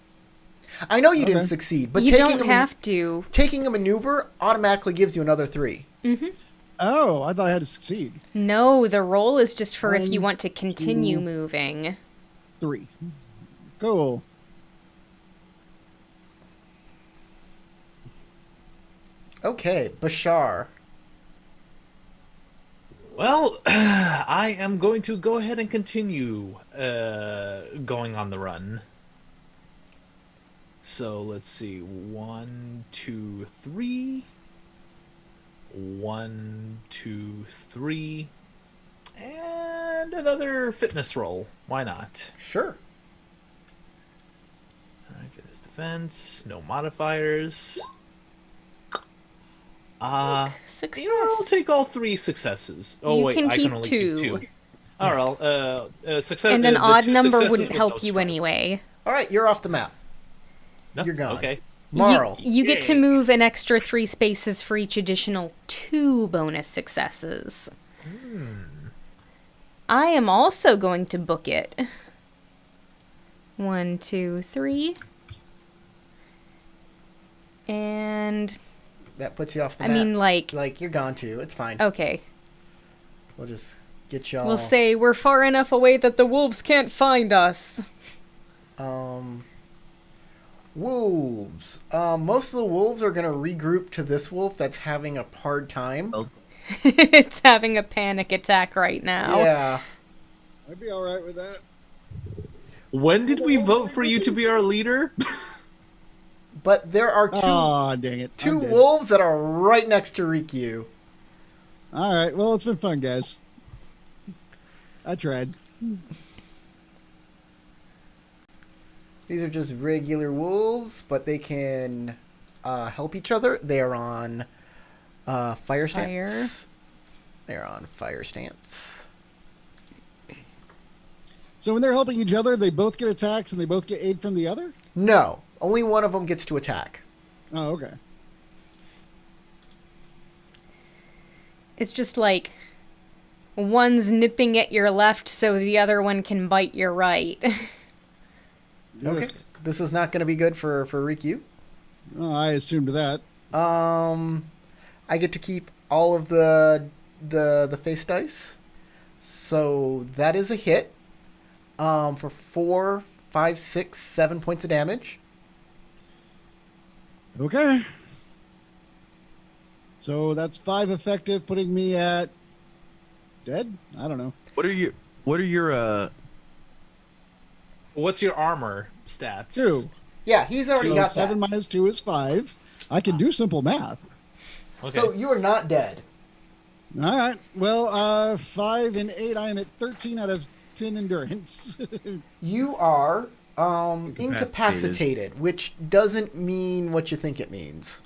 I know you didn't Okay. succeed, but You taking don't have to. taking a maneuver automatically gives you another 3. Oh, I thought I had to succeed. No, the roll is just for if you 1, want to continue 2. moving. 3. Cool. Okay, Bashar. Well, I am going to go ahead and continue going on the run. So let's see. 1, 2, 3. 1, 2, 3. And another fitness roll. Why not? Sure. Alright, fitness defense. No modifiers. Success. You know, I'll take all 3 successes. Oh You wait, can I keep can only 2. keep 2. Alright, success. And an the odd 2 number successes wouldn't with help no you strife. anyway. All right, you're off the map. No? You're gone. Okay. Marl. You get to Yay. move an extra 3 spaces for each additional 2 bonus successes. I am also going to book it. 1, 2, 3. And That puts you off the I map. mean, like, you're gone too. It's fine. okay. We'll just get y'all. We'll say we're far enough away that the wolves can't find us. Wolves. Most of the wolves are gonna regroup to this wolf that's having a hard time. Oh. It's having a panic attack right now. Yeah. I'd be all right with that. When did we vote for you to be our leader? But there are Aw, dang it. two I'm dead. wolves that are right next to Rikyu. All right. Well, it's been fun, guys. I tried. These are just regular wolves, but they can help each other. They are on fire stance. They're on fire stance. So when they're helping each other, they both get attacks and they both get aid from the other? No, only one of them gets to attack. Oh, okay. It's just like one's nipping at your left so the other one can bite your right. Okay, this is not going to be good for Rikyu. Oh, I assumed that. I get to keep all of the face dice, so that is a hit. For 4, 5, 6, 7 points of damage. Okay. So that's 5 effective, putting me at dead? I don't know. What are your What's your armor stats? 2. Yeah, he's already So got 7 that. minus 2 is 5. I can do simple math. Okay. So you are not dead. All right. Well, 5 and 8, I am at 13 out of 10 endurance. You are Incapacitated. incapacitated, which doesn't mean what you think it means.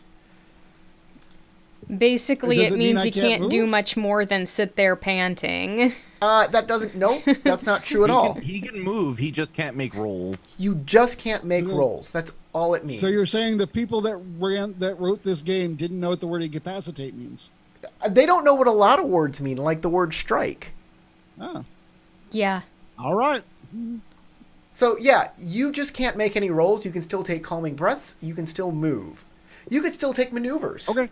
Basically, Does it it mean means I you can't can't do move? much more than sit there panting. That doesn't. Nope, that's not true at all. He can move. He just can't make rolls. You just can't make Mhm. rolls. That's all it means. So you're saying the people that wrote this game didn't know what the word incapacitate means? They don't know what a lot of words mean, like the word strike. Oh, Yeah. all right. So yeah, you just can't make any rolls. You can still take calming breaths. You can still move. You can still take maneuvers. Okay.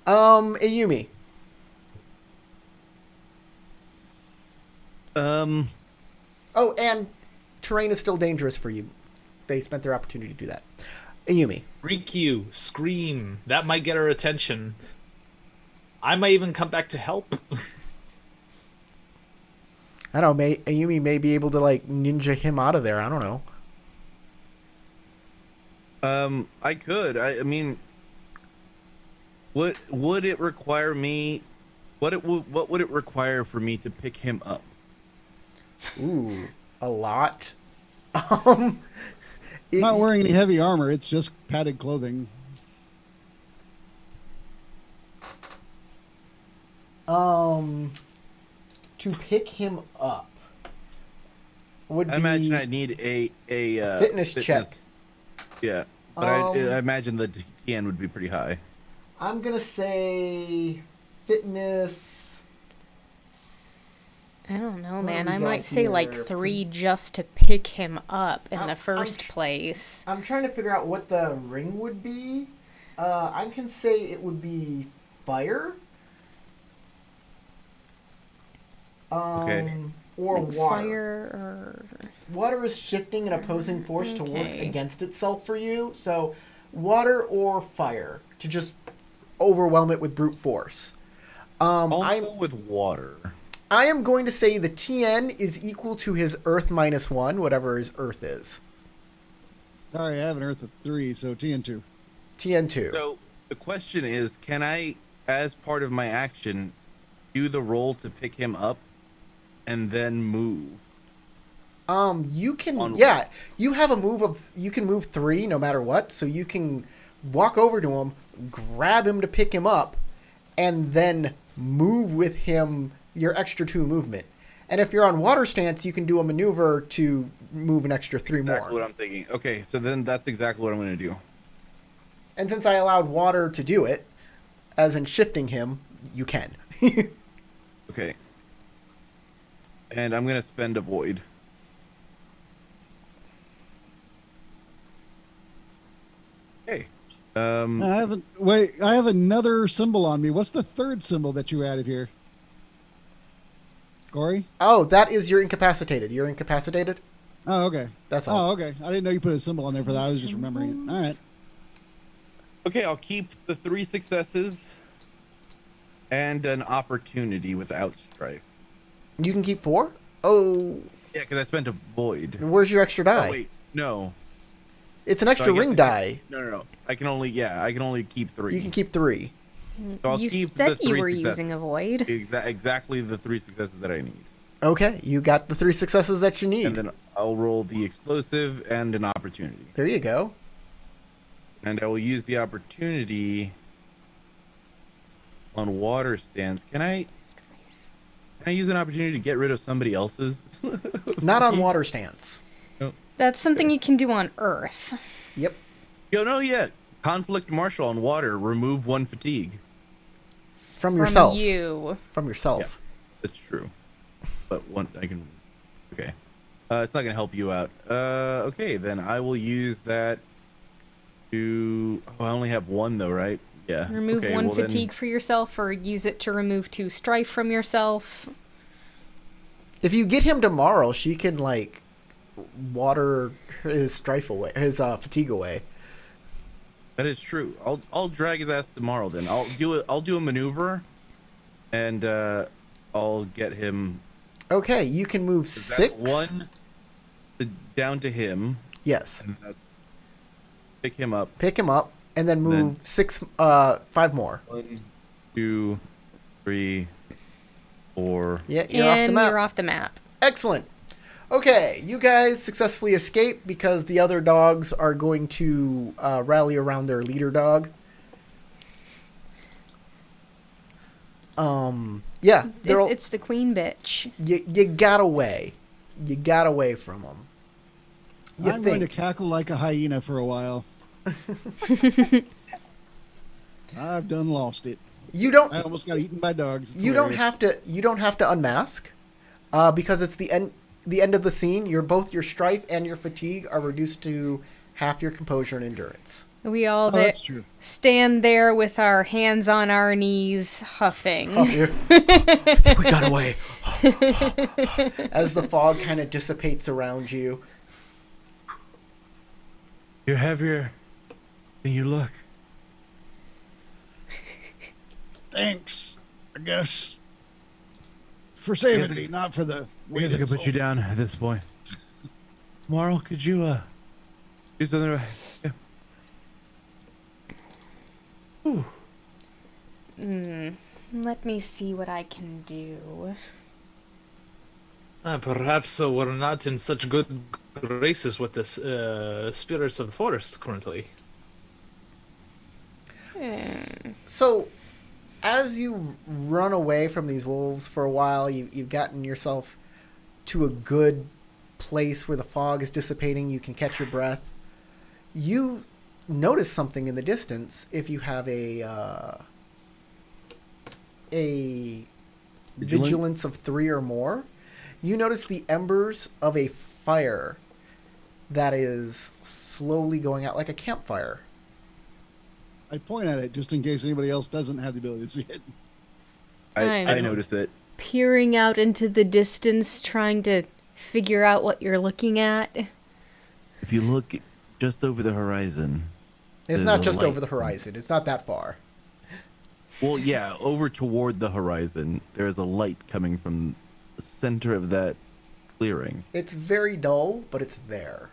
Ayumi. Oh, and terrain is still dangerous for you. They spent their opportunity to do that. Ayumi. Rikyu, scream. That might get her attention. I might even come back to help. I don't know. Ayumi may be able to like ninja him out of there. I don't know. I could. I mean, what would it require me? What would it require for me to pick him up? Ooh, a lot. Um, Not wearing any heavy armor. It's just padded clothing. To pick him up would I be imagine I need a fitness check. Yeah, but I imagine the TN would be pretty high. I'm gonna say fitness. I don't know, What do man. we I got might say like here? 3 just to pick him up in I'm- the I'm first tr- place. I'm trying to figure out what the ring would be. I can say it would be fire. Okay. Or Like water. fire or Water is shifting an opposing force to work Okay. against itself for you. So, water or fire to just overwhelm it with brute force. I'll go with water. I am going to say the TN is equal to his Earth -1, whatever his Earth is. Sorry, I have an Earth of 3, so TN2. TN2. So the question is, can I, as part of my action, do the roll to pick him up and then move? You can, On- yeah, you have a move of, you can move 3 no matter what, so you can walk over to him, grab him to pick him up, and then move with him your extra 2 movement. And if you're on water stance, you can do a maneuver to move an extra 3 Exactly more. what I'm thinking. Okay, so then that's exactly what I'm going to do. And since I allowed water to do it, as in shifting him, you can. Okay. And I'm going to spend a void. Okay. I haven't. Wait, I have another symbol on me. What's the third symbol that you added here? Corey? Oh, that is you're incapacitated. You're incapacitated? Oh, okay. That's all. Oh, okay. I didn't know you put a symbol on there for that. I was just remembering it. All right. Okay, I'll keep the 3 successes and an opportunity without strife. You can keep 4? Oh, Yeah, because I spent a void. where's your extra die? Oh, wait. No. It's an extra I get ring to- die. No. I can only keep 3. You can keep 3. So I'll you keep said the you 3 were successes. using a void. Exactly the 3 successes that I need. Okay, you got the 3 successes that you need. And then I'll roll the explosive and an opportunity. There you go. And I will use the opportunity on water stance. Can I use an opportunity to get rid of somebody else's? Not on water stance. That's something you can do on Earth. Yep. Yo, no, yet. Conflict martial on water. Remove 1 fatigue. From From yourself. you. From yourself. That's true. But one, I can. Okay. It's not gonna help you out. Okay, then I will use that to. Oh, I only have 1 though, right? Yeah. Remove okay, 1 well then- fatigue for yourself, or use it to remove 2 strife from yourself. If you get him tomorrow, she can like water his strife away, his fatigue away. That is true. I'll drag his ass tomorrow. Then I'll do a maneuver, and I'll get him. Okay, you can move Is 6. that 1 down to him. Yes. And pick him up. Pick him up and then And then- move 5 more. 1, 2, 3, 4. Yeah, you're off the And map. you're off the map. Excellent. Okay, you guys successfully escape because the other dogs are going to rally around their leader dog. Yeah, they're all, It's the queen bitch. you got away. You got away from them. You I'm going to think. cackle like a hyena for a while. I've done lost it. You don't. I almost got eaten by dogs. It's You don't hilarious. have to. You don't have to unmask, because it's the end. The end of the scene. Both your strife and your fatigue are reduced to half your composure and endurance. We all Oh, that's true. stand there with our hands on our knees, huffing. Oh, I think we got away. As the fog kind of dissipates around you. You're heavier than you look. Thanks, I guess. For saving me, not for the. I guess I could put you down at this point. Marl, could you do something? Yeah. Let me see what I can do. Perhaps we're not in such good graces with the spirits of the forest currently. So, as you run away from these wolves for a while, you've gotten yourself to a good place where the fog is dissipating. You can catch your breath. You notice something in the distance if you have a vigilance of 3 or more. You notice the embers of a fire that is slowly going out like a campfire. I point at it just in case anybody else doesn't have the ability to see it. I notice it. Peering out into the distance, trying to figure out what you're looking at. If you look just over the horizon. It's there's not a just light. over the horizon. It's not that far. Well, yeah, over toward the horizon, there's a light coming from the center of that clearing. It's very dull, but it's there.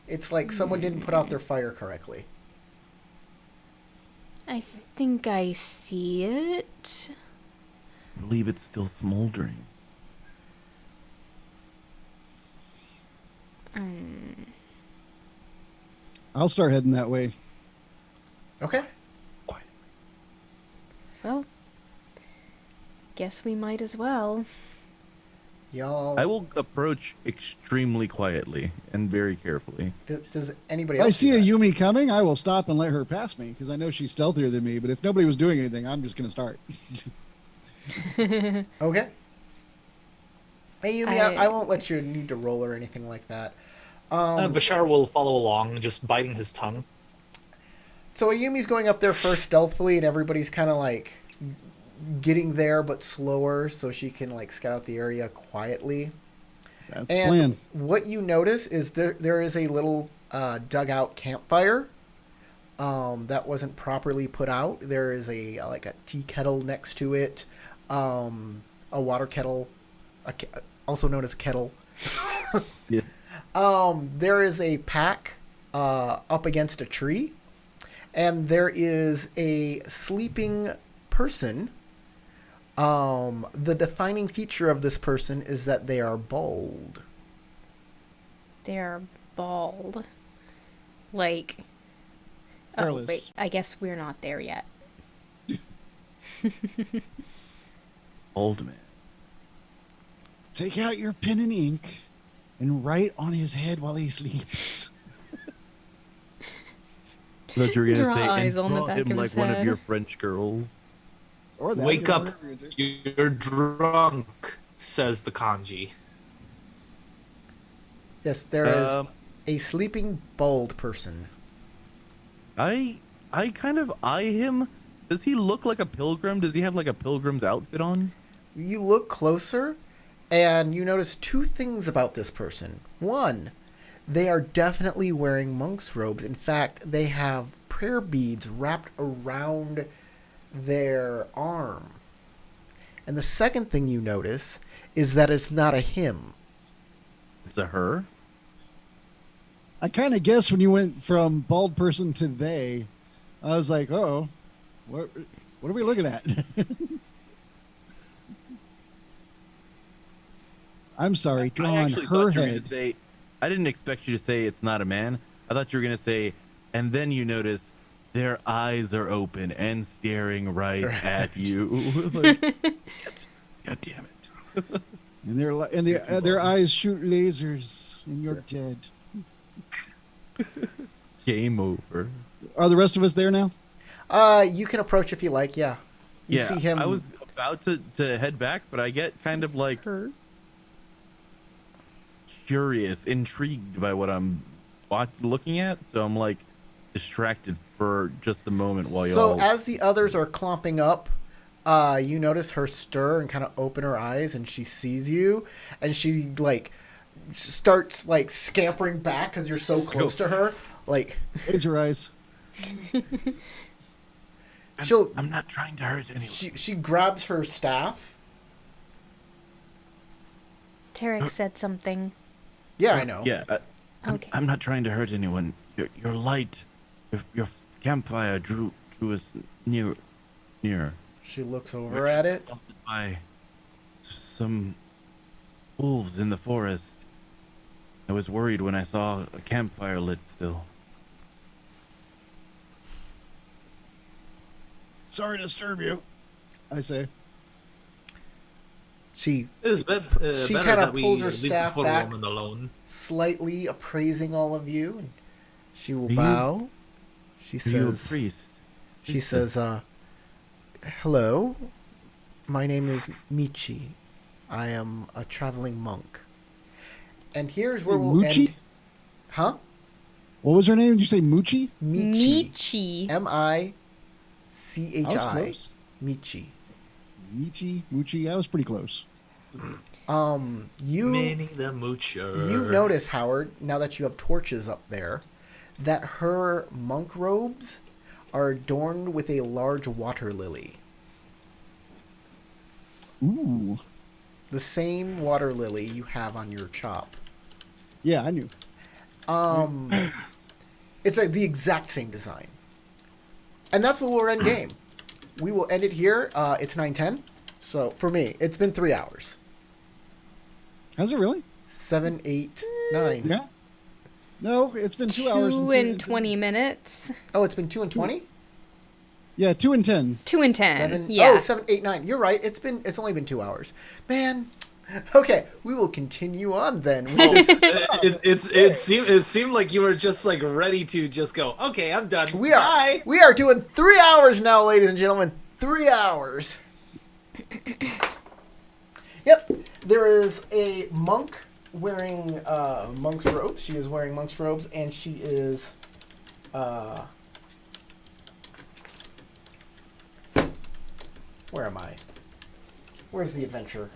It's like someone didn't put out their fire correctly. I think I see it. I believe it's still smoldering. I'll start heading that way. Okay. Quiet. Well, guess we might as well. Y'all. I will approach extremely quietly and very carefully. Does anybody If else I see do a that? Yumi coming, I will stop and let her pass me because I know she's stealthier than me. But if nobody was doing anything, I'm just going to start. Okay. Hey, Yumi, I won't let you need to roll or anything like that. Bashar will follow along, just biting his tongue. So Ayumi's going up there first stealthily, and everybody's kind of like getting there but slower, so she can like scout out the area quietly. That's the And plan. what you notice is there is a little dugout campfire that wasn't properly put out. There is a like a tea kettle next to it, a water kettle, also known as a kettle. Yeah. There is a pack up against a tree, and there is a sleeping person. The defining feature of this person is that they are bald. They're bald. Like. Oh, Hairless. wait. I guess we're not there yet. Old man. Take out your pen and ink and write on his head while he sleeps. I thought you were gonna Draw say, eyes and on the draw back him of like his one of head. your French girls. Or that. Wake up, whatever you're into. you're drunk, says the kanji. Yes, there is Um, a sleeping bald person. I kind of eye him. Does he look like a pilgrim? Does he have like a pilgrim's outfit on? You look closer, and you notice 2 things about this person. One, they are definitely wearing monk's robes. In fact, they have prayer beads wrapped around their arm. And the second thing you notice is that it's not a him. It's a her. I kind of guessed when you went from bald person to they. I was like, oh, what are we looking at? I'm sorry, draw I on actually her thought you were gonna head. say. I didn't expect you to say it's not a man. I thought you were gonna say, and then you notice their eyes are open and staring right at you. Like, God damn it! And their eyes shoot lasers, and you're dead. Game over. Are the rest of us there now? You can approach if you like, yeah. You Yeah, see him. I was about to head back, but I get kind of like Her. curious, intrigued by what I'm looking at. So I'm like distracted for just a moment while So y'all. as the others are clomping up, you notice her stir and kind of open her eyes, and she sees you, and she like starts like scampering back because you're so close to her. Like Laser eyes. she'll I'm not trying to hurt anyone. she grabs her staff. Tarek said something. Yeah, I know. Yeah, Okay. I'm not trying to hurt anyone. Your light, your campfire drew us near. She looks over at it. Assaulted by some wolves in the forest. I was worried when I saw a campfire lit still. Sorry to disturb you, I say. She It is better kinda that we pulls her leave the staff poor back. woman alone. slightly appraising all of you, and she will Are you- bow. She Are you a says, priest? she says, hello, my name is Michi. I am a traveling monk. And here's where we'll Moochie? end. Huh? What was her name? Did you say Moochie? Michi. Michi. I Michi. was close. Michi. Michi, Moochie. I was pretty close. You Minnie the Moocher. you notice, Howard, now that you have torches up there, that her monk robes are adorned with a large water lily. Ooh. The same water lily you have on your chop. Yeah, I knew. It's like the exact same design. And that's what we'll end game. We will end it here. It's 9:10. So for me, it's been 3 hours. Has it really? 7, 8, 9. Yeah. No, it's been 2 hours. 2 and 20 minutes. Oh, it's been 2 and 20? Yeah, 2 and 10. 2 and 10. 7. Yeah. Oh, 7, 8, 9. You're right. It's only been 2 hours. Man. Okay, we will continue on then. with this. It seemed like you were just like ready to just go. Okay, I'm done. We are Bye. we are doing 3 hours now, ladies and gentlemen. 3 hours. Yep. There is a monk wearing monk's robes. She is wearing monk's robes, and she is where am I? Where's the adventure?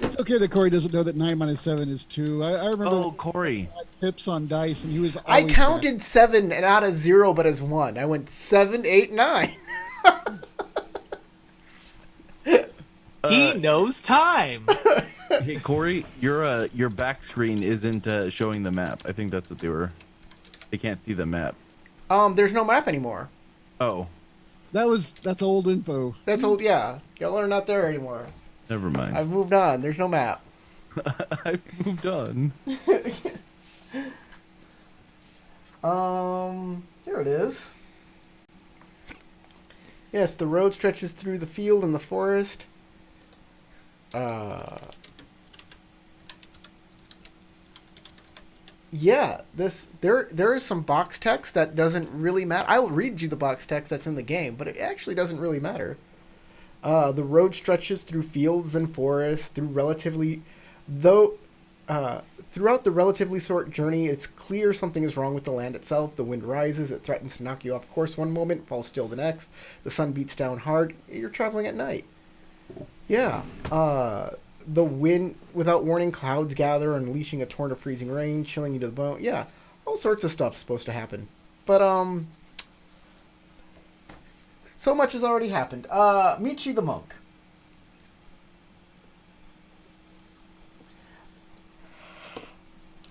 It's okay that Corey doesn't know that 9 minus 7 is 2. I remember Oh, Corey. tips on dice, and he was I always counted 7 and not as 0 but as 1. I went 7, 8, 9. He knows time. Hey, Corey, your back screen isn't showing the map. I think that's what they were. They can't see the map. There's no map anymore. Oh, That's old info. That's old. Yeah, y'all are not there anymore. never mind. I've moved on. There's no map. I've moved on. Here it is. Yes, the road stretches through the field and the forest. Yeah, there is some box text that doesn't really matter. I'll read you the box text that's in the game, but it actually doesn't really matter. The road stretches through fields and forests throughout the relatively short journey, it's clear something is wrong with the land itself. The wind rises, it threatens to knock you off course one moment, falls still the next. The sun beats down hard. You're traveling at night. Yeah. The wind, without warning, clouds gather, unleashing a torrent of freezing rain, chilling you to the bone. Yeah, all sorts of stuff's supposed to happen. But, so much has already happened. Michi the monk.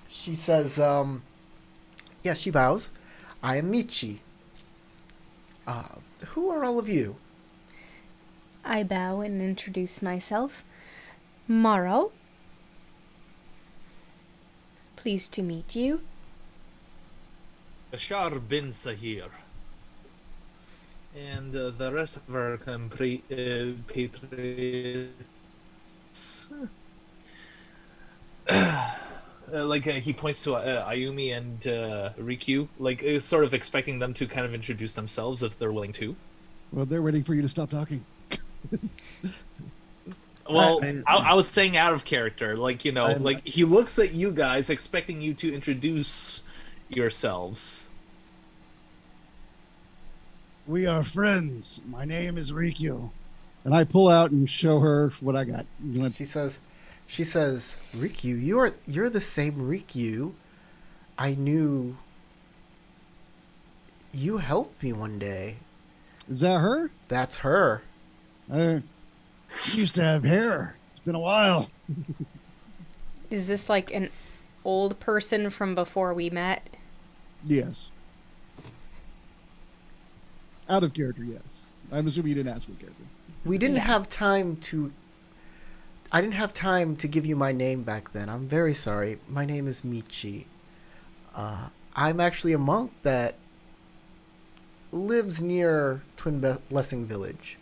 She says, yeah, she bows. I am Michi. Who are all of you? I bow and introduce myself. Morrow. Pleased to meet you. Bashar bin Sahir. And the rest of our patriots. He points to Ayumi and Rikyu, sort of expecting them to kind of introduce themselves if they're willing to. Well, they're waiting for you to stop talking. Well, I was saying out of character, he looks at you guys expecting you to introduce yourselves. We are friends. My name is Rikyu. And I pull out and show her what I got. You want- She says, Rikyu, you're the same Rikyu. I knew you helped me one day. Is that her? That's her. She used to have hair. It's been a while. Is this like an old person from before we met? Yes. Out of character, yes. I'm assuming you didn't ask what character. We didn't have time to I didn't have time to give you my name back then. I'm very sorry. My name is Michi. I'm actually a monk that lives near Blessing Village.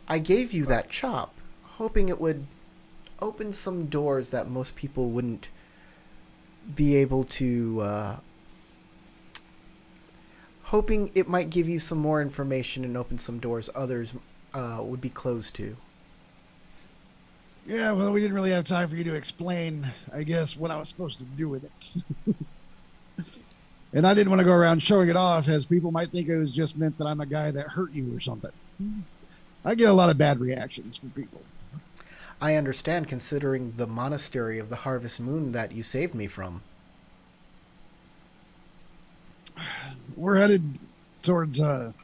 I gave you that chop, hoping it would open some doors that most people wouldn't be able to, hoping it might give you some more information and open some doors others would be closed to. Yeah, well, we didn't really have time for you to explain, I guess, what I was supposed to do with it. And I didn't want to go around showing it off, as people might think it was just meant that I'm a guy that hurt you or something. I get a lot of bad reactions from people. I understand, considering the monastery of the Harvest Moon that you saved me from. We're headed towards that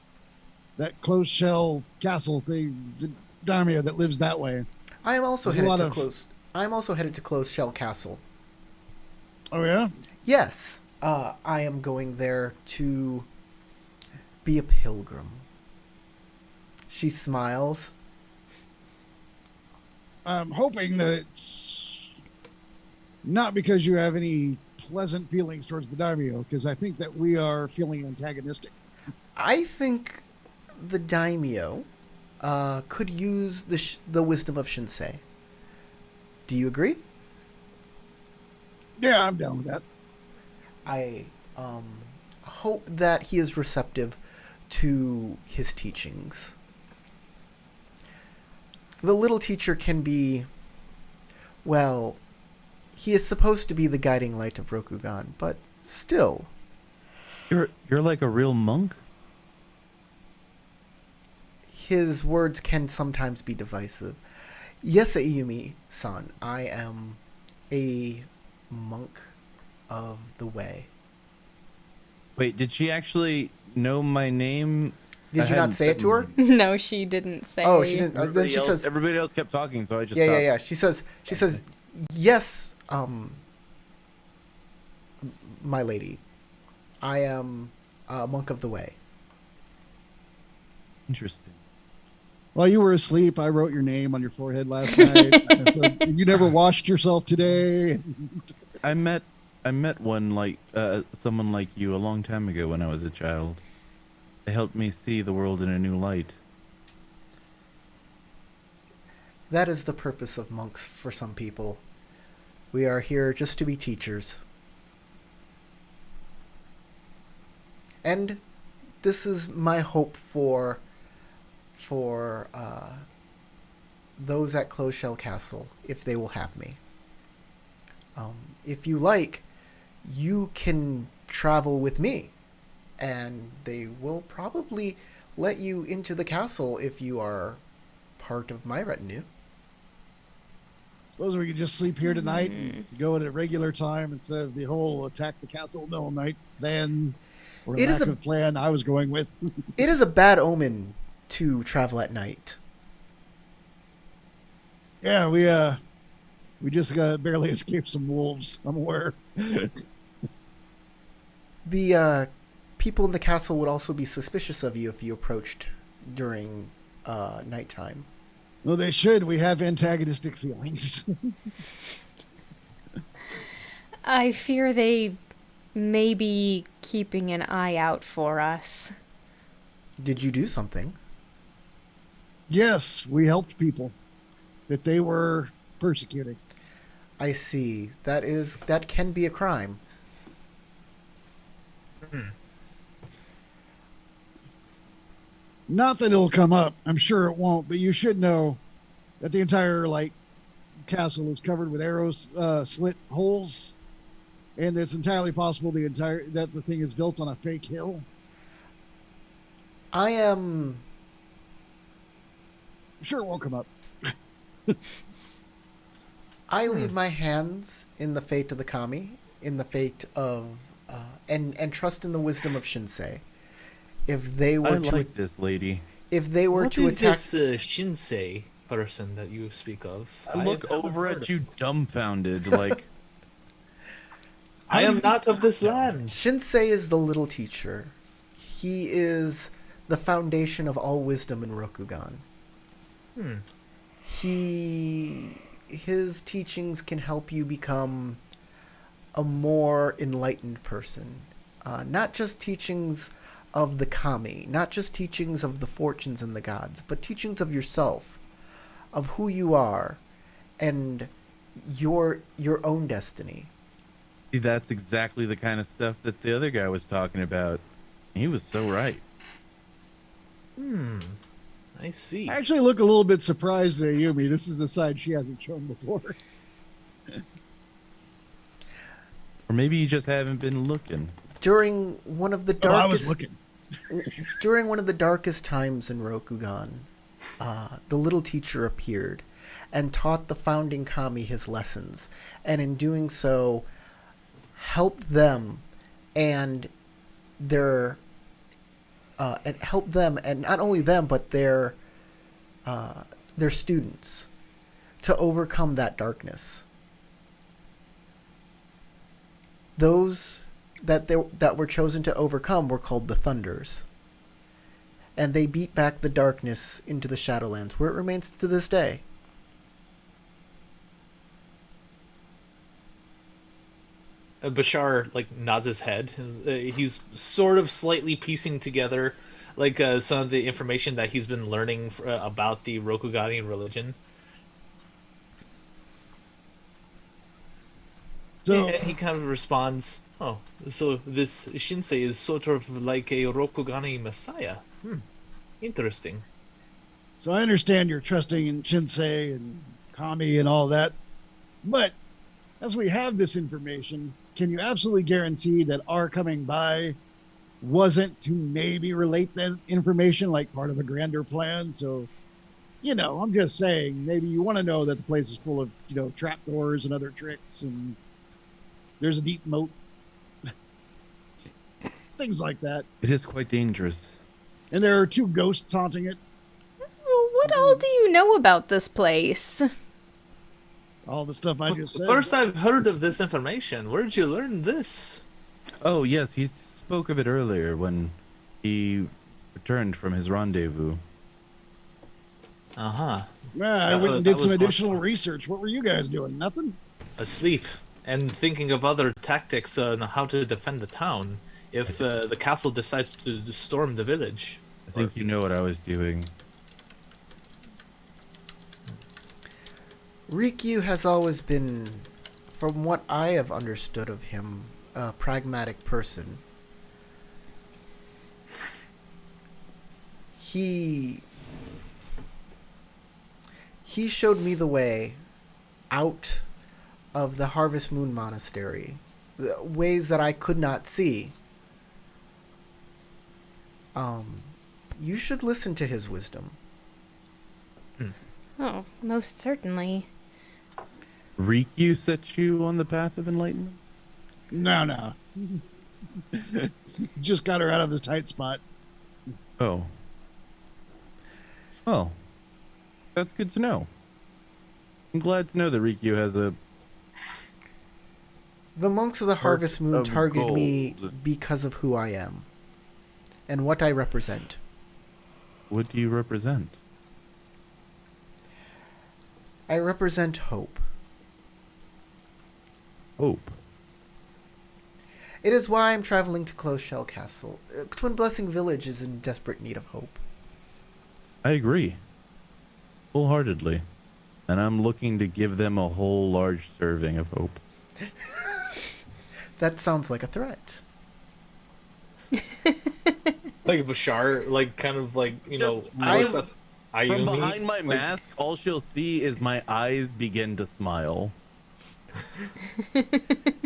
closed shell castle thing, the daimyo that lives that way. I am also There's a headed lot to of- close. I am also headed to Closed Shell Castle. Oh, yeah? Yes, I am going there to be a pilgrim. She smiles. I'm hoping that it's not because you have any pleasant feelings towards the daimyo, because I think that we are feeling antagonistic. I think the daimyo could use the wisdom of Shinsei. Do you agree? Yeah, I'm down with that. I hope that he is receptive to his teachings. The little teacher can be, well, he is supposed to be the guiding light of Rokugan, but still. You're like a real monk? His words can sometimes be divisive. Yes, Ayumi-san, I am a monk of the way. Wait, did she actually know my name? Did I you not hadn't say it said to her? No, she didn't say. Oh, she didn't. Then Everybody she else, says, everybody else kept talking, so I just yeah, stopped. yeah, yeah. She says, yes, my lady, I am a monk of the way. Interesting. While you were asleep, I wrote your name on your forehead last night. So you never washed yourself today. I met one like someone like you a long time ago when I was a child. They helped me see the world in a new light. That is the purpose of monks for some people. We are here just to be teachers. And this is my hope for those at Closed Shell Castle, if they will have me. If you like, you can travel with me, and they will probably let you into the castle if you are part of my retinue. Suppose we could just sleep here tonight and go at a regular time instead of the whole attack the castle middle night plan or It is lack a- of plan I was going with. It is a bad omen to travel at night. Yeah, we just barely escaped some wolves, I'm aware. The people in the castle would also be suspicious of you if you approached during nighttime. No, they should. We have antagonistic feelings. I fear they may be keeping an eye out for us. Did you do something? Yes, we helped people that they were persecuting. I see. That can be a crime. Not that it'll come up. I'm sure it won't, but you should know that the entire castle is covered with arrows slit holes, and it's entirely possible that the thing is built on a fake hill. I'm Sure, it won't come up. I leave my hands in the fate of the kami, in the fate of and trust in the wisdom of Shinsei. If they were I like this lady. if they were What to is attack this Shinsei person that you speak of? I look haven't over heard at you dumbfounded, like, I am not of this land. Shinsei is the little teacher. He is the foundation of all wisdom in Rokugan. His teachings can help you become a more enlightened person. Not just teachings of the kami, not just teachings of the fortunes and the gods, but teachings of yourself, of who you are, and your own destiny. See, that's exactly the kind of stuff that the other guy was talking about. He was so right. I see. I actually look a little bit surprised at Ayumi. This is a side she hasn't shown before. Or maybe you just haven't been looking. During one of the Oh, I was darkest looking. during one of the darkest times in Rokugan, the little teacher appeared and taught the founding kami his lessons, and in doing so, helped them and and not only them but their students to overcome that darkness. Those that were chosen to overcome were called the Thunders, and they beat back the darkness into the Shadowlands, where it remains to this day. Bashar nods his head. He's sort of slightly piecing together some of the information that he's been learning about the Rokugani religion. So, And he kind of responds, "Oh, so this Shinsei is sort of like a Rokugani messiah. Interesting." so I understand you're trusting in Shinsei and Kami and all that, but as we have this information, can you absolutely guarantee that our coming by wasn't to maybe relate that information like part of a grander plan? So, I'm just saying, maybe you want to know that the place is full of, trapdoors and other tricks, and there's a deep moat. Things like that. It is quite dangerous. And there are 2 ghosts haunting it. What all do you know about this place? All the stuff I just said. First, I've heard of this information. Where did you learn this? Oh, yes, he spoke of it earlier when he returned from his rendezvous. Uh huh. Yeah, I That went was- and that did some was additional fun. research. What were you guys doing? Nothing? Asleep and thinking of other tactics on how to defend the town if the castle decides to storm the village. I think you know what I was doing. Rikyu has always been, from what I have understood of him, a pragmatic person. He showed me the way out of the Harvest Moon Monastery, the ways that I could not see. You should listen to his wisdom. Oh, most certainly. Rikyu set you on the path of enlightenment? No. Just got her out of his tight spot. Oh. Well, that's good to know. I'm glad to know that Rikyu has a... The monks of the Heart Harvest Moon of target me gold. because of who I am and what I represent. What do you represent? I represent hope. Hope. It is why I'm traveling to Closed Shell Castle. Twin Blessing Village is in desperate need of hope. I agree. Wholeheartedly. And I'm looking to give them a whole large serving of hope. That sounds like a threat. Bashar, Just- looks at Ayumi. From behind my mask, all she'll see is my eyes begin to smile.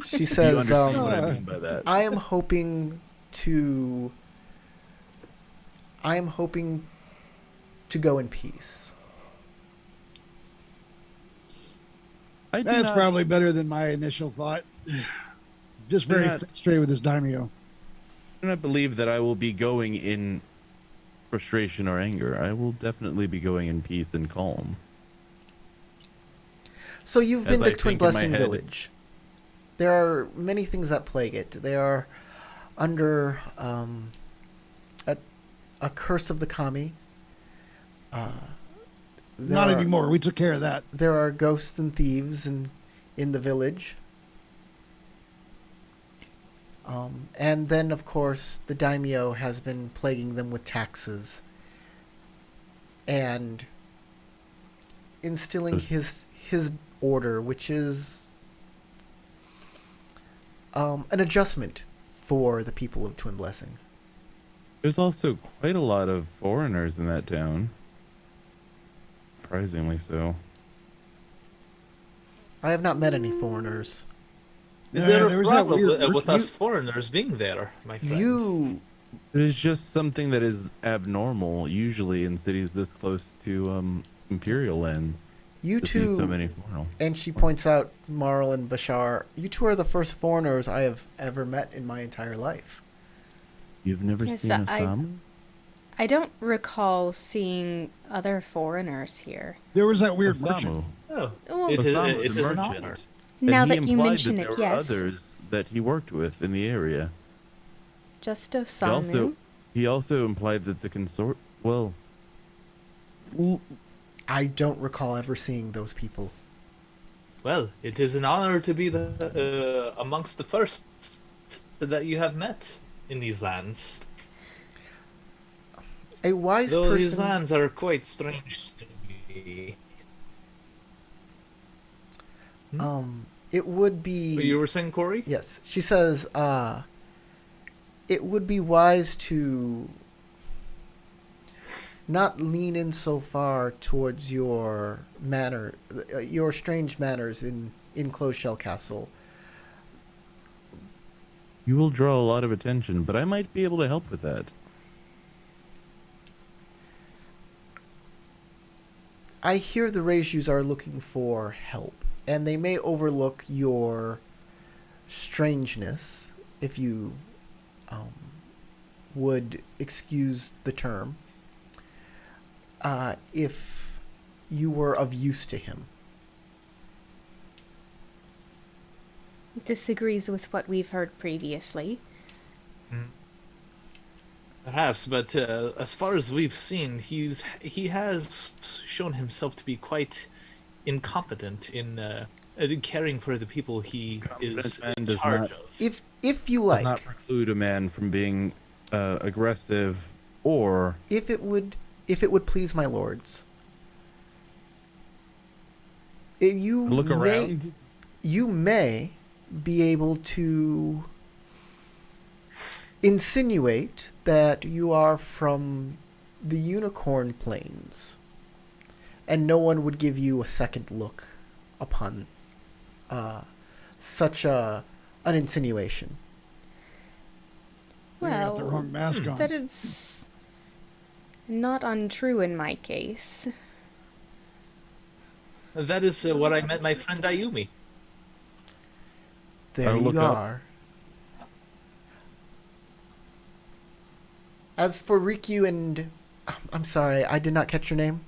She You says, understand what I mean by that? I am hoping to go in peace. I do That's not- probably better than my initial thought. Just very not- frustrated with this daimyo. I do not believe that I will be going in frustration or anger. I will definitely be going in peace and calm. So you've As been I to Twin think in my Blessing head. Village. There are many things that plague it. They are under a curse of the kami. Not anymore. We took care of that. There are ghosts and thieves in the village. And then, of course, the daimyo has been plaguing them with taxes and instilling his order, which is an adjustment for the people of Twin Blessing. There's also quite a lot of foreigners in that town. Surprisingly so. I have not met any foreigners. Is Yeah, there there a was that problem weird with person- us foreigners being there, my friend? It is just something that is abnormal, usually in cities this close to imperial lands. You To see two, so many foreigners. and she points out Marl and Bashar, you two are the first foreigners I have ever met in my entire life. You've never Yes, seen a Samu? I don't recall seeing other foreigners here. There was that weird Osamu. merchant. Oh, Well, it is, Osamu, it the is an merchant. honor. And now he that you implied mention that it, there were yes. others that he worked with in the area. Just He Osamu. also implied that the consort. Well, I don't recall ever seeing those people. Well, it is an honor to be the amongst the first that you have met in these lands. A wise Though these person. lands are quite strange to me. It would be. What you were saying, Corey? Yes, she says. It would be wise to not lean in so far towards your your strange manners in Closed Shell Castle. you will draw a lot of attention, but I might be able to help with that. I hear the Reijus are looking for help, and they may overlook your strangeness, if you would excuse the term, if you were of use to him. Disagrees with what we've heard previously. Perhaps, but as far as we've seen, he has shown himself to be quite incompetent in caring for the people he Competent is man in does charge not- of. If you Does like, not preclude a man from being aggressive or if it would please my lords, you look may, around. you may be able to insinuate that you are from the Unicorn Plains, and no one would give you a second look upon such an insinuation. They got the Well, wrong mask on. that is not untrue in my case. That is what I met my friend Ayumi. There I'll look you up. are. As for Rikyu and... I'm sorry, I did not catch your name.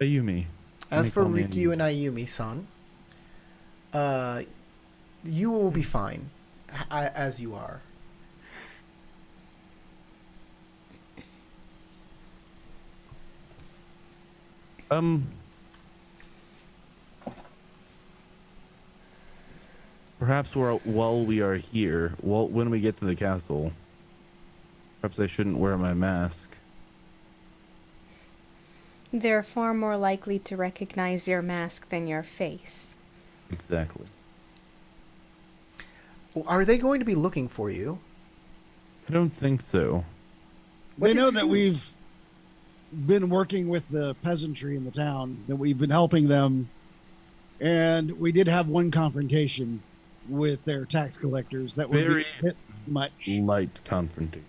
Ayumi. As They for call me Rikyu and Ayumi-san, you will be fine, as you are. Perhaps while we are here, when we get to the castle, perhaps I shouldn't wear my mask. They're far more likely to recognize your mask than your face. Exactly. Are they going to be looking for you? I don't think so. What They did know you that do? we've been working with the peasantry in the town, that we've been helping them, and we did have one confrontation with their tax collectors that would Very- be a bit much. Light confrontation.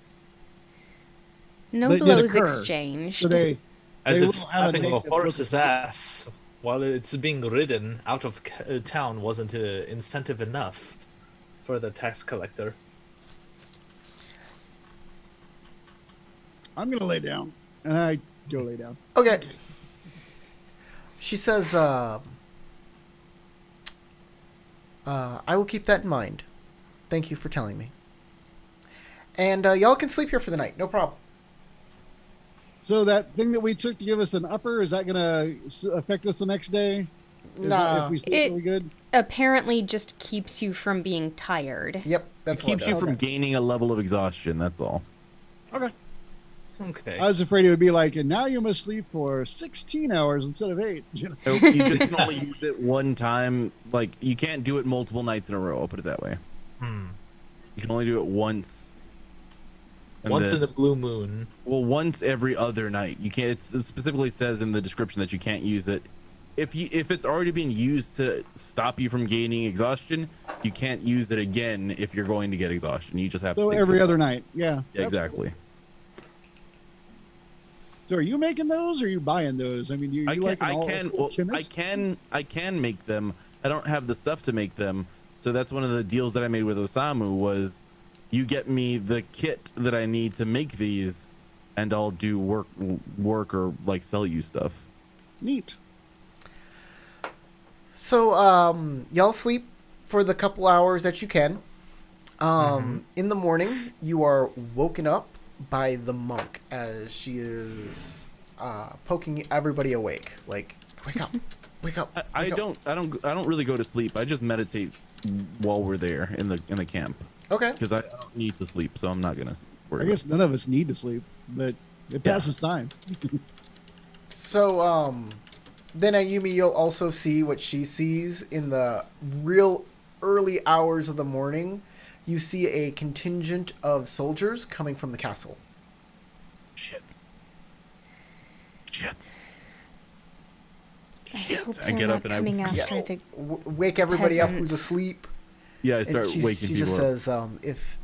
No But did blows occur. exchanged. So they As They if will have a slapping a negative horse's look. ass while it's being ridden out of town wasn't incentive enough for the tax collector. I'm gonna lay down, and I go lay down. Okay. She says, I will keep that in mind. Thank you for telling me. And y'all can sleep here for the night, no problem. So that thing that we took to give us an upper, is that going to affect us the next day? Nah. If we sleep It- really good? Apparently just keeps you from being tired. Yep, It that's keeps what you it from does. gaining a level of exhaustion. That's all. Okay. Okay. I was afraid it would be like, and now you must sleep for 16 hours instead of 8. You know? Nope, you just can only use it one time. Like you can't do it multiple nights in a row. I'll put it that way. Hmm. You can only do it once. And Once in then- the blue moon. well, once every other night. You can't. It specifically says in the description that you can't use it. If it's already been used to stop you from gaining exhaustion, you can't use it again if you're going to get exhaustion. You just have So to. every other night. Yeah. Yeah, exactly. So are you making those or are you buying those? I mean, you I can. like an I all can. Well, chemist? I can make them. I don't have the stuff to make them. So that's one of the deals that I made with Osamu was, you get me the kit that I need to make these, and I'll do work or like sell you stuff. Neat. So, y'all sleep for the couple hours that you can. In the morning, you are woken up by the monk as she is poking everybody awake. Like, wake up, wake up. I wake up." don't really go to sleep. I just meditate while we're there in the camp Okay. because I don't need to sleep, so I'm not gonna worry. I guess none of us need to sleep, but it Yeah. passes time. So, then Ayumi, you'll also see what she sees in the real early hours of the morning. You see a contingent of soldiers coming from the castle. Shit. I Shit. hope I they're get not up and coming I after the Wake everybody up who's Peasants. asleep. yeah I And start she waking people just up. says,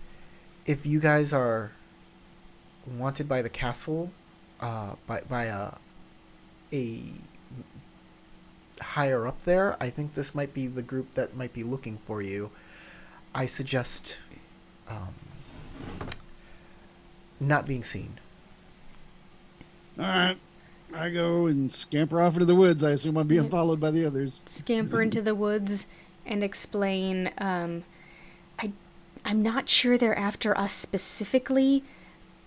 if you guys are wanted by the castle, by a higher up there, I think this might be the group that might be looking for you. I suggest not being seen. All right. I go and scamper off into the woods. I assume I'm being Yep. followed by the others. scamper into the woods and explain. I'm not sure they're after us specifically,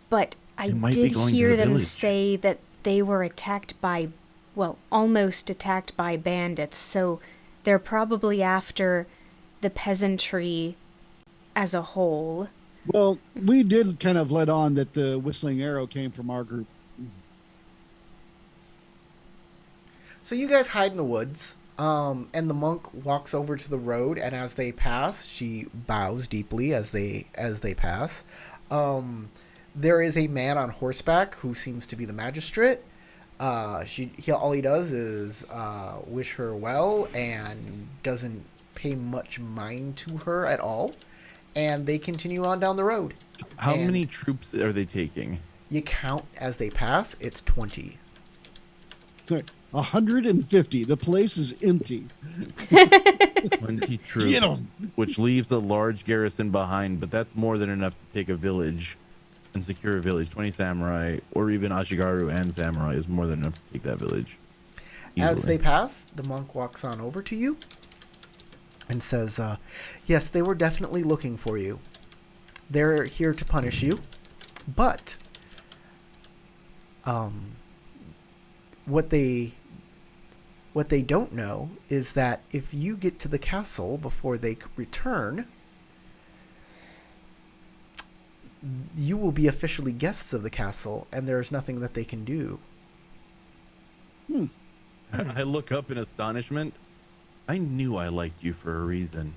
but I They might be did going to hear the them village. say that they were attacked by, well, almost attacked by bandits. So they're probably after the peasantry as a whole. Well, we did kind of let on that the whistling arrow came from our group. So you guys hide in the woods, and the monk walks over to the road, and as they pass, she bows deeply as they pass. There is a man on horseback who seems to be the magistrate. All he does is wish her well and doesn't pay much mind to her at all. And they continue on down the road. How and- many troops are they taking? You count as they pass, it's 20. Sorry, 150. The place is empty. 20 troops, Get 'em. which leaves a large garrison behind, but that's more than enough to take a village and secure a village. 20 samurai, or even Ashigaru and samurai, is more than enough to take that village. As Easily. they pass, the monk walks on over to you and says, yes, they were definitely looking for you. They're here to punish you, but what they don't know is that if you get to the castle before they return, you will be officially guests of the castle, and there's nothing that they can do. I look up in astonishment. I knew I liked you for a reason.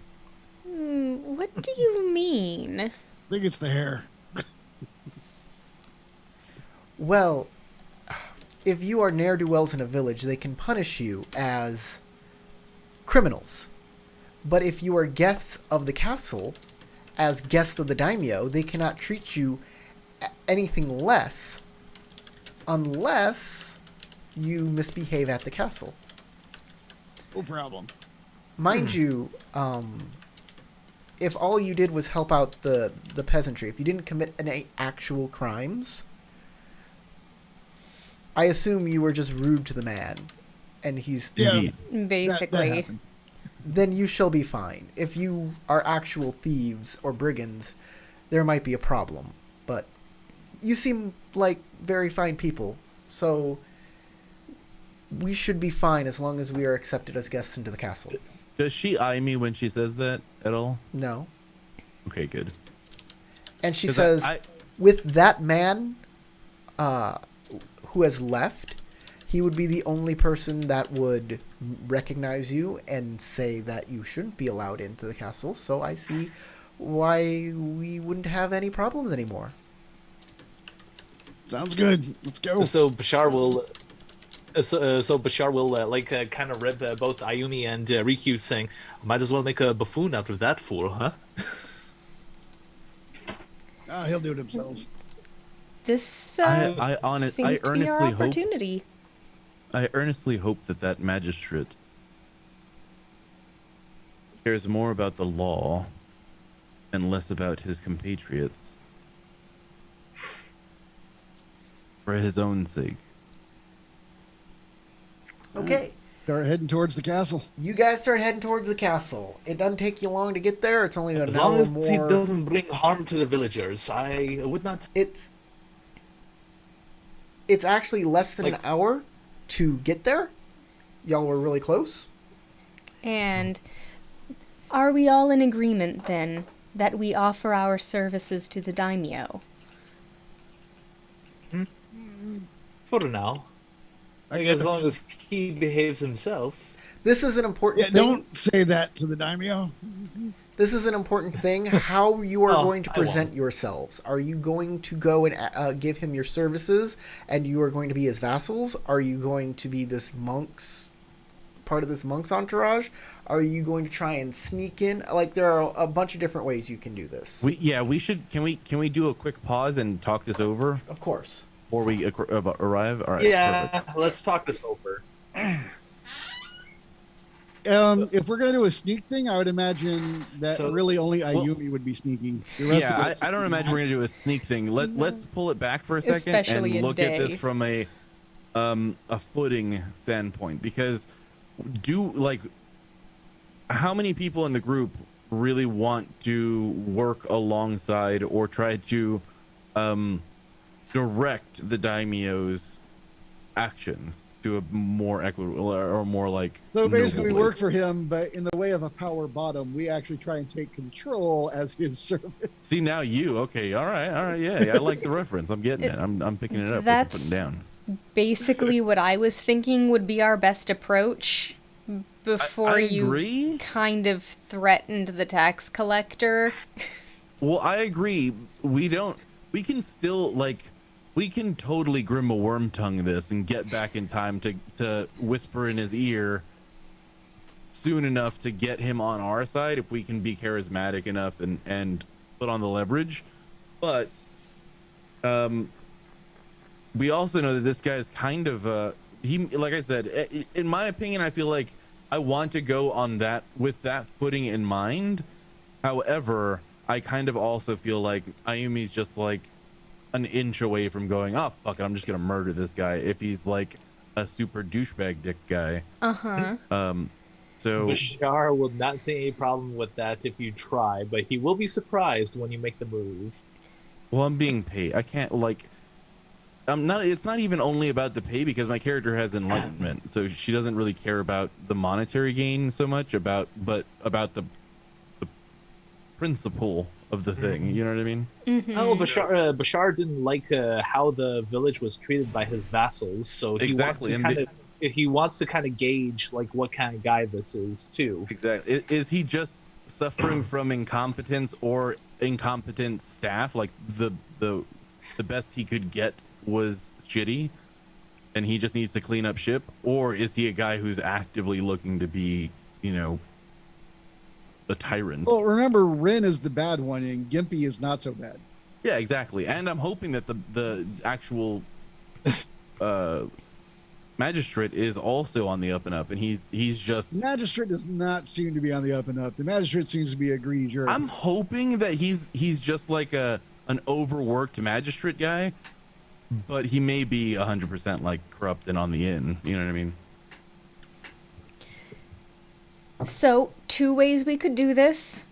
What do you mean? I think it's the hair. Well, if you are ne'er-do-wells in a village, they can punish you as criminals. But if you are guests of the castle, as guests of the daimyo, they cannot treat you anything less unless you misbehave at the castle. No problem. Mind you, if all you did was help out the peasantry, if you didn't commit any actual crimes, I assume you were just rude to the man, and he's Yeah. Indeed. That Basically. happened. then you shall be fine. If you are actual thieves or brigands, there might be a problem, but you seem like very fine people, so we should be fine as long as we are accepted as guests into the castle. Does she eye me when she says that at all? No. Okay, good. And she 'Cause says, with that man who has left, he would be the only person that would recognize you and say that you shouldn't be allowed into the castle, so I see why we wouldn't have any problems anymore. Sounds good. Let's go. So Bashar will. So Bashar will kind of rib both Ayumi and Riku, saying, "Might as well make a buffoon out of that fool, huh?" He'll do it himself. This I seems to be our earnestly hope. opportunity. I earnestly hope that magistrate cares more about the law and less about his compatriots for his own sake. Okay. Start heading towards the castle. You guys start heading towards the castle. It doesn't take you long to get there. It's only an As hour long as more. he doesn't bring harm to the villagers, I would not. It's actually less than an hour to get there. Y'all were really close. And are we all in agreement then that we offer our services to the daimyo? For now. As long as he behaves himself. This is an important Yeah, thing. don't say that to the daimyo. This is an important thing. How you are Oh, going to I present won't. yourselves. Are you going to go and give him your services and you are going to be his vassals? Are you going to be part of this monk's entourage? Are you going to try and sneak in? Like, there are a bunch of different ways you can do this. We should. Can we do a quick pause and talk this over Of course. before we arrive? All right. Yeah, Perfect. let's talk this over. If we're gonna do a sneak thing, I would imagine that So- really only well- Ayumi would be sneaking. The rest of Yeah, us, I don't imagine we're gonna do a sneak thing. Let's pull it back for a second Especially and in look at day. this from a footing standpoint, because how many people in the group really want to work alongside or try to direct the daimyo's actions to a more equitable or more like So basically, we noble work place? for him, but in the way of a power bottom, we actually try and take control as his servant. See, now you okay? All right, yeah. I like the reference. I'm getting it. I'm picking it up. That's- Putting it down. Basically, what I was thinking would be our best approach before I you agree. kind of threatened the tax collector. Well, I agree. We can still we can totally Grima Wormtongue this and get back in time to whisper in his ear soon enough to get him on our side if we can be charismatic enough and put on the leverage. But we also know that this guy is kind of he, like I said, in my opinion, I feel like I want to go on that with that footing in mind. However, I kind of also feel like Ayumi's just like an inch away from going, oh fuck it, I'm just gonna murder this guy if he's like a super douchebag dick guy. Uh-huh. So Bashar will not see any problem with that if you try, but he will be surprised when you make the move. well, I'm being paid. I can't I'm not. It's not even only about the pay because my character has enlightenment, so she doesn't really care about the monetary gain so much but about the principle of the thing. You know what I mean? Oh, Bashar didn't like how the village was treated by his vassals, so he Exactly, and wants to kind of gauge like what kind of guy this is too. Exactly. Is he just suffering from incompetence or incompetent staff? Like the best he could get was shitty, and he just needs to clean up ship, or is he a guy who's actively looking to be, a tyrant? Well, remember, Rin is the bad one, and Gimpy is not so bad. Yeah, exactly. And I'm hoping that the actual magistrate is also on the up and up, and he's just. Magistrate does not seem to be on the up and up. The magistrate seems to be a greedy jerk. I'm hoping that he's just like an overworked magistrate guy, but he may be 100% like corrupt and on the in. You know what I mean? So, two ways we could do this.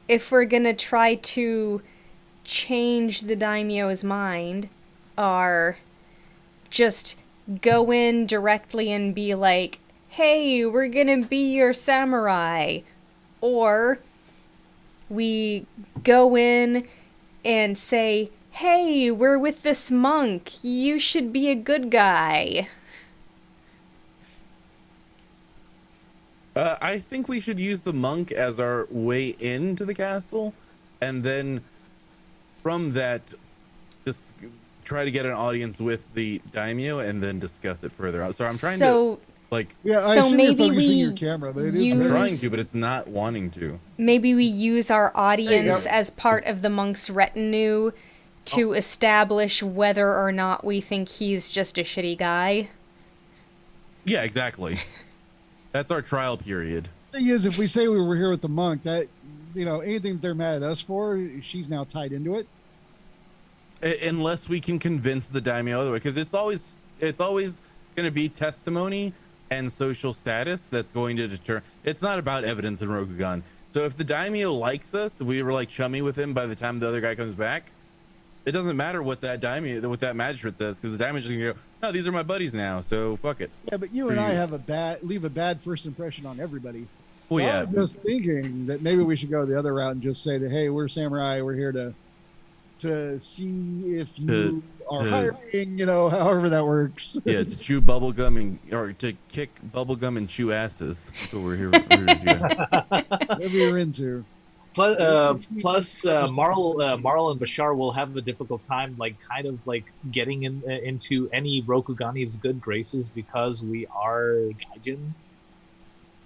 If we're gonna try to change the daimyo's mind, are just go in directly and be like, hey, we're gonna be your samurai. Or we go in and say, hey, we're with this monk. You should be a good guy. I think we should use the monk as our way into the castle, and then from that, just try to get an audience with the daimyo, and then discuss it further. So I'm trying to like. Yeah, I So assume you're maybe focusing we your camera, but it is use- I'm very- trying to, but it's not wanting to. maybe we use our audience go. as part of the monk's retinue to establish whether or not we think he's just a shitty guy. Yeah, exactly. That's our trial period. thing is, if we say we were here with the monk, that anything they're mad at us for, she's now tied into it. Unless we can convince the daimyo other way, because it's always going to be testimony and social status that's going to deter. It's not about evidence in Rokugan. So if the daimyo likes us, we were like chummy with him by the time the other guy comes back. It doesn't matter what that magistrate says, because the daimyo's just gonna go, no, these are my buddies now, so fuck it. Yeah, but you and I have leave a bad first impression on everybody. Well, So yeah. I'm just thinking that maybe we should go the other route and just say that, hey, we're samurai. We're here to see if you are hiring, however that works. Yeah, to chew bubblegum or to kick bubblegum and chew asses. That's what we're here to do. Whatever you're into. Plus, Marl and Bashar will have a difficult time, getting into any Rokugani's good graces because we are gaijin.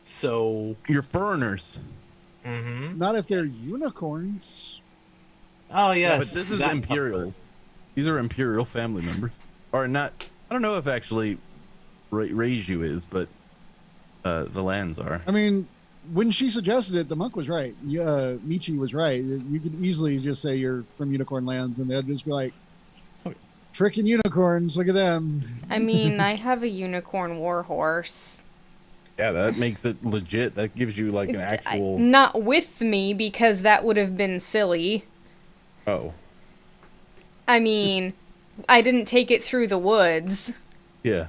So You're foreigners. Not if they're unicorns. Oh yes, Yeah, but this is that- Imperials. These are Imperial family members. Or not. I don't know if actually Reiju is, but the lands are. I mean, when she suggested it, the monk was right. Michi was right. You could easily just say you're from Unicorn Lands, and they'd just be like, freaking unicorns, look at them. I mean, I have a unicorn warhorse. Yeah, that makes it legit. That gives you like an actual. Not with me, because that would have been silly. Oh. I mean, I didn't take it through the woods. Yeah.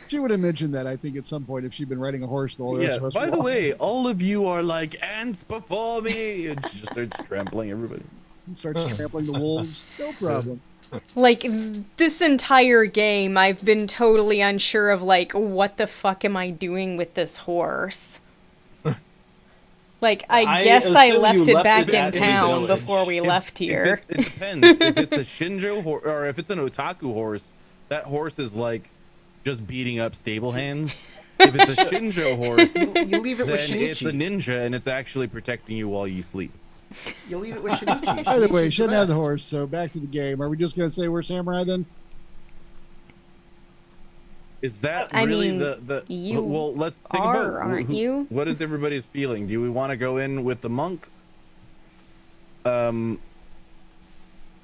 She would have mentioned that, I think, at some point if she'd been riding a horse the whole rest Yeah. of us. By were the walking. way, all of you are like ants before me. And she just starts trampling everybody. Starts trampling the wolves. No problem. Like, this entire game, I've been totally unsure of, like, what the fuck am I doing with this horse? Like, I guess I assume left you it left back it in at the town village. before we left here. It depends. If it's a Shinjo horse or if it's an otaku horse, that horse is like just beating up stable hands. If it's a Shinjo horse, You leave it then with it's a Shinichi. ninja and it's actually protecting you while you sleep. You leave it with Shinichi. Either way, Shinichi's shouldn't have the best. horse, so back to the game. Are we just going to say we're samurai then? Is that I really mean, the you well? Let's think are, about aren't you? What is everybody's feeling? Do we want to go in with the monk?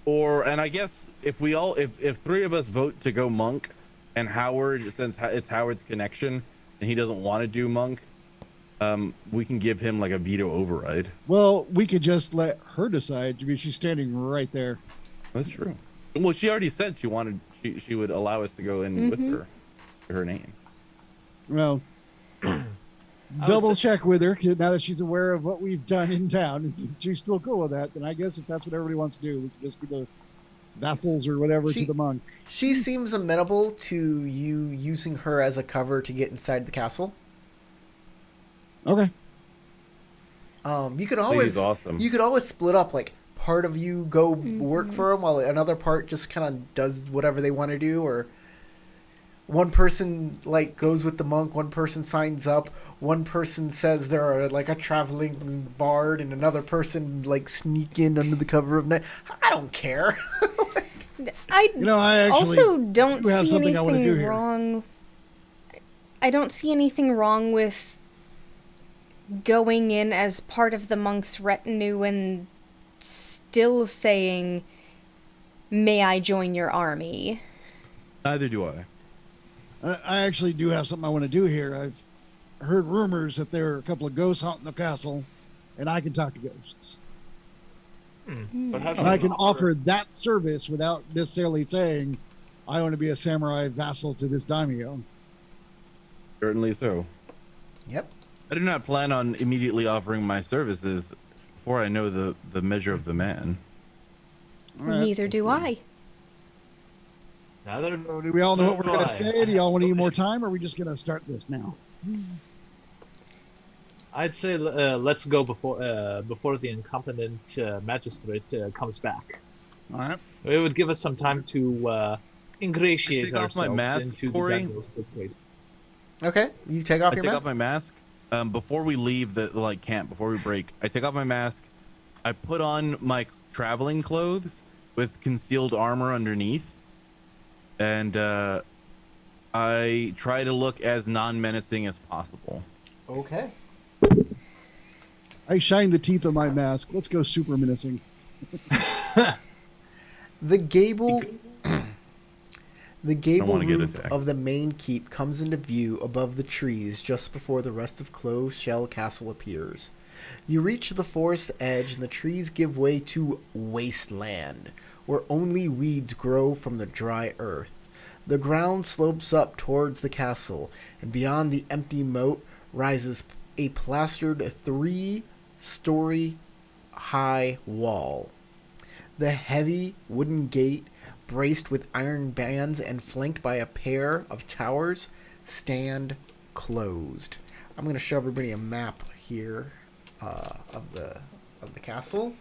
Or and I guess if three of us vote to go monk, and Howard, since it's Howard's connection and he doesn't want to do monk, we can give him like a veto override. Well, we could just let her decide. I mean, she's standing right there. That's true. Well, she already said she would allow us to go in with her name. Well, double check with her now that she's aware of what we've done in town. And if she's still cool with that, then I guess if that's what everybody wants to do, we could just be the vassals or whatever to the monk. She seems amenable to you using her as a cover to get inside the castle. Okay. You could always awesome. You could always split up, like part of you go work for them while another part just kind of does whatever they want to do, or one person like goes with the monk, one person signs up, one person says they're like a traveling bard, and another person like sneak in under the cover of night. I don't care. I I actually also don't do have see something I wanna do anything here. wrong. I don't see anything wrong with going in as part of the monk's retinue and still saying, "May I join your army?" Neither do I. I actually do have something I want to do here. I've heard rumors that there are a couple of ghosts haunting the castle, and I can talk to ghosts. Perhaps And I can offer that service without necessarily saying, I want to be a samurai vassal to this daimyo. Certainly so. Yep. I do not plan on immediately offering my services before I know the measure of the man. All right. Neither do I. Neither So do we all know what we're do going to I. say? Do y'all want to need more time, or are we just going to start this now? I'd say let's go before the incompetent magistrate comes back. All right. It would give us some time to ingratiate Take off my ourselves mask, into Corey? the good graces. Okay. You take off I your take mask. off my mask before we leave the like camp. Before we break, I take off my mask. I put on my traveling clothes with concealed armor underneath, and I try to look as non-menacing as possible. Okay. I shine the teeth of my mask. Let's go super menacing. The gable the gable wanna get roof attacked. of the main keep comes into view above the trees just before the rest of Clove Shell Castle appears. You reach the forest edge and the trees give way to wasteland, where only weeds grow from the dry earth. The ground slopes up towards the castle, and beyond the empty moat rises a plastered 3-story high wall. The heavy wooden gate, braced with iron bands and flanked by a pair of towers, stand closed. I'm going to show everybody a map here of the castle.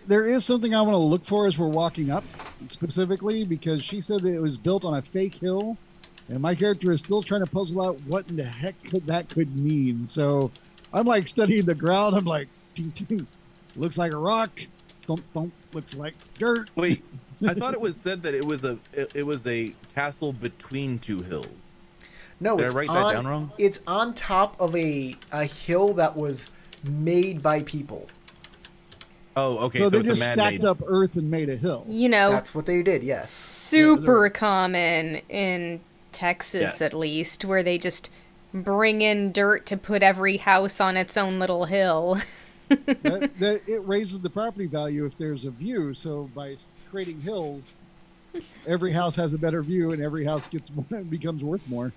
There is something I want to look for as we're walking up, specifically because she said that it was built on a fake hill, and my character is still trying to puzzle out what in the heck could mean. So I'm like studying the ground. I'm like, ting, ting. Looks like a rock. Thump, thump. Looks like dirt. Wait, I thought it was said that it was a castle between two hills. No, Did it's I write on, that down wrong? It's on top of a hill that was made by people. Oh, okay. So So, they it's just a stacked man-made. up earth and made a hill. You know, That's what they did, yes. super common in Texas, Yeah. at least, where they just bring in dirt to put every house on its own little hill. that it raises the property value if there's a view. So by creating hills, every house has a better view, and every house gets more, becomes worth more.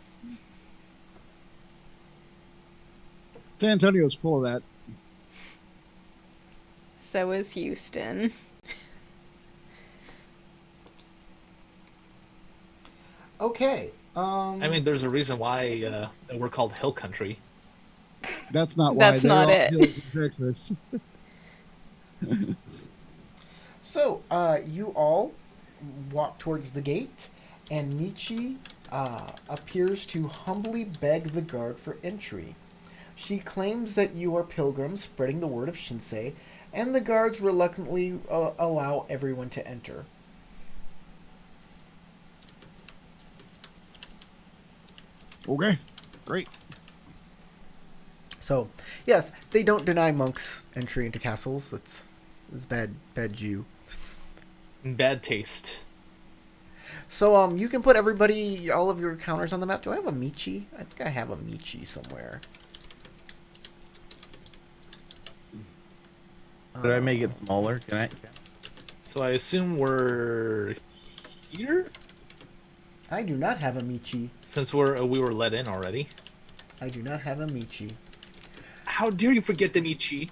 San Antonio's full of that. So is Houston. Okay. I mean, there's a reason why we're called Hill Country. That's not why. That's They're not all it. hills in Texas. So, you all walk towards the gate, and Michi appears to humbly beg the guard for entry. She claims that you are pilgrims spreading the word of Shinsei, and the guards reluctantly allow everyone to enter. Okay, great. So, yes, they don't deny monks entry into castles. It's bad Jew. Bad taste. So, you can put all of your counters on the map. Do I have a Michi? I think I have a Michi somewhere. Did I make it smaller? Can I? So I assume we're here I do not have a Michi. since we were let in already. I do not have a Michi. How dare you forget the Michi?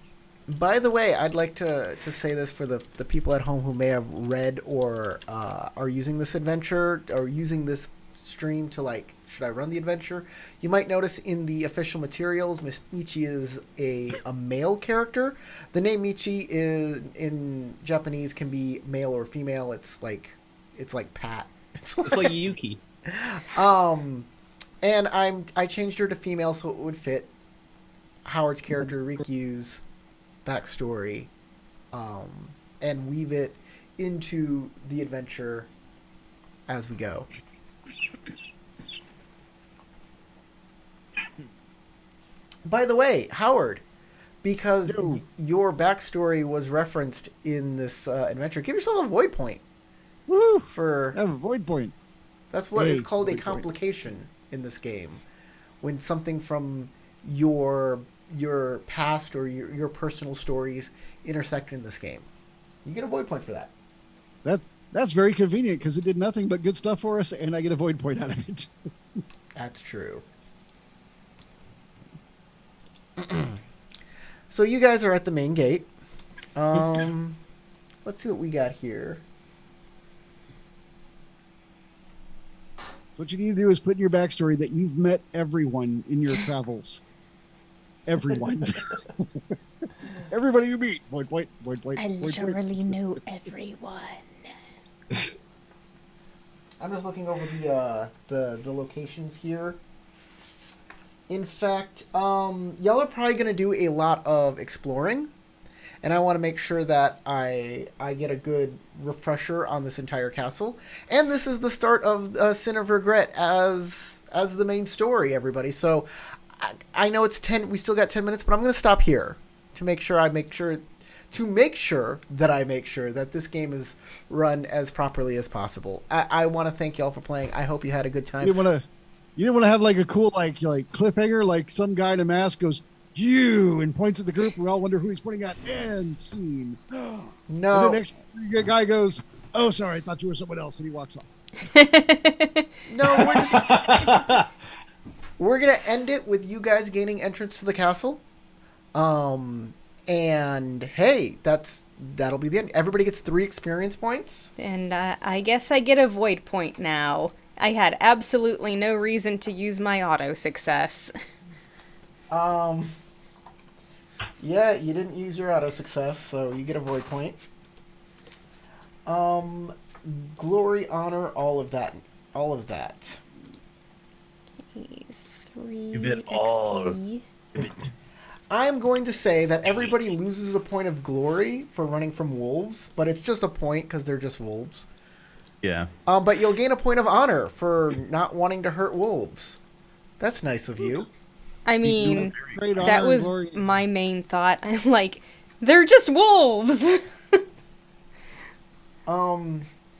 By the way, I'd like to say this for the people at home who may have read or are using this adventure or using this stream to like, should I run the adventure? You might notice in the official materials, Miss Michi is a male character. The name Michi is in Japanese can be male or female. It's like Pat. It's like Yuki. And I changed her to female so it would fit Howard's character Rikyu's backstory, and weave it into the adventure as we go. By the way, Howard, because Yo. your backstory was referenced in this adventure, give yourself a void point Woo! for I have a void point. that's what is Hey, called a void point. complication in this game, when something from your past or your personal stories intersect in this game. You get a void point for that. That's very convenient because it did nothing but good stuff for us, and I get a void point out of it. That's true. So you guys are at the main gate. Let's see what we got here. What you need to do is put in your backstory that you've met everyone in your travels. Everyone. Everybody you meet. Void point, void point, I void point. literally know everyone. I'm just looking over the locations here. In fact, y'all are probably going to do a lot of exploring, and I want to make sure that I get a good refresher on this entire castle. And this is the start of Sin of Regret as the main story, everybody. So I know it's 10. We still got 10 minutes, but I'm going to stop here to make sure that this game is run as properly as possible. I want to thank y'all for playing. I hope you had a good time. You didn't want to have like a cool like cliffhanger, like some guy in a mask goes, "You," and points at the group. We all wonder who he's pointing at. And scene. No. And the next guy goes, "Oh, sorry, I thought you were someone else," and he walks off. No, we're gonna end it with you guys gaining entrance to the castle. And hey, that'll be the end. Everybody gets 3 experience points. And I guess I get a void point now. I had absolutely no reason to use my auto success. Yeah, you didn't use your auto success, so you get a void point. Glory, honor, all of that. 3 Give it all. XP. I'm going to say that everybody loses a point of glory for running from wolves, but it's just a point because they're just wolves. Yeah. But you'll gain a point of honor for not wanting to hurt wolves. That's nice of you. I mean, Great that honor, was glory. my main thought. I'm like, they're just wolves.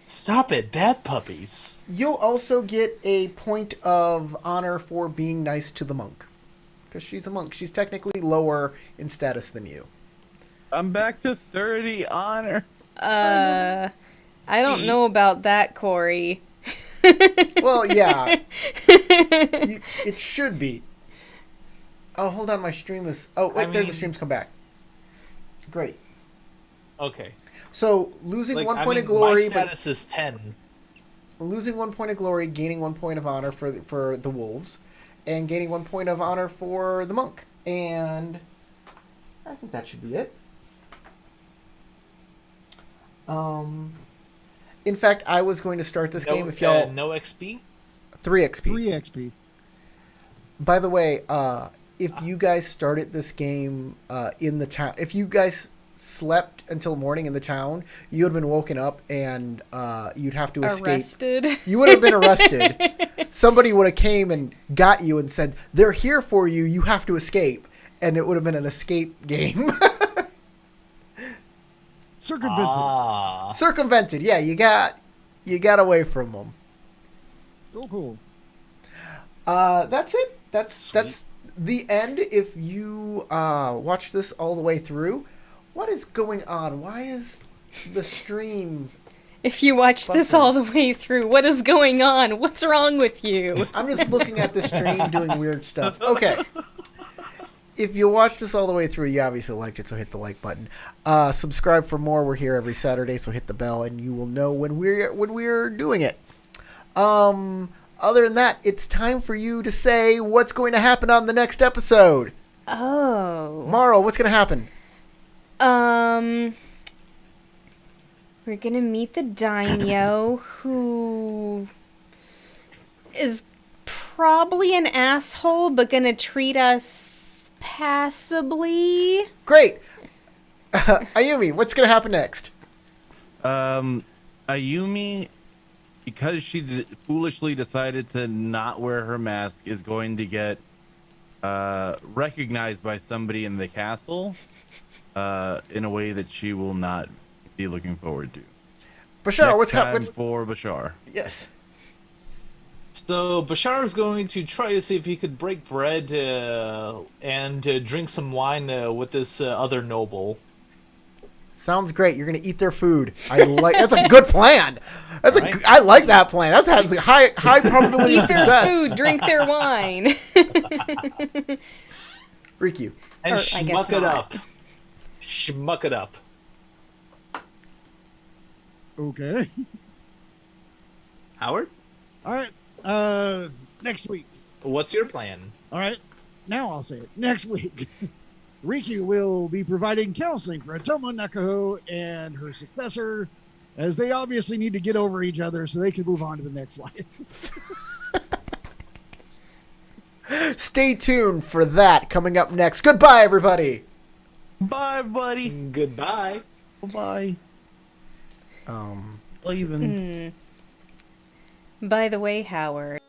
Stop it, bad puppies. You'll also get a point of honor for being nice to the monk. Because she's a monk. She's technically lower in status than you. I'm back to 30 honor. I don't know about that, Corey. Well, yeah. It should be. Oh, hold on. My stream is... Oh, wait. There the streams come back. Great. Okay. So, losing Like, 1 I point mean, of glory... my status is 10. Losing 1 point of glory, gaining 1 point of honor for the wolves, and gaining 1 point of honor for the monk. And I think that should be it. In fact, I was going to start this game if y'all... No XP? 3 XP. 3 XP. By the way, if you guys started this game in the town... If you guys slept until morning in the town, you would have been woken up and you'd have to escape. Arrested. You would have been arrested. Somebody would have came and got you and said, "They're here for you. You have to escape." And it would have been an escape game. Circumvented. Circumvented. Yeah, you got away from them. Oh, cool. That's it. That's Sweet. the end. If you watch this all the way through, what is going on? Why is the stream... If you watch this all the way through, what is going on? What's wrong with you? I'm just looking at the stream doing weird stuff. Okay. If you watched this all the way through, you obviously liked it, so hit the like button. Subscribe for more. We're here every Saturday, so hit the bell, and you will know when we're doing it. Other than that, it's time for you to say what's going to happen on the next episode. Oh. Marl, what's going to happen? We're gonna meet the daimyo, who is probably an asshole, but gonna treat us passably. Great. Ayumi, what's going to happen next? Ayumi, because she foolishly decided to not wear her mask, is going to get recognized by somebody in the castle in a way that she will not be looking forward to. Bashar, what's happening? for Bashar? Yes. So Bashar is going to try to see if he could break bread and drink some wine with this other noble. Sounds great. You're gonna eat their food. That's a good plan. Right. I like that plan. That has a high probability of Eat their success. food, drink their wine. Riku. And Or, I guess schmuck it not. up. Schmuck it up. Okay. Howard, All right. Next week. what's your plan? All right. Now I'll say it. Next week, Riku will be providing counseling for Atoma Nakaho and her successor, as they obviously need to get over each other so they can move on to the next life. Stay tuned for that coming up next. Goodbye, everybody. Bye, buddy. Goodbye. Bye. Leaving. By the way, Howard.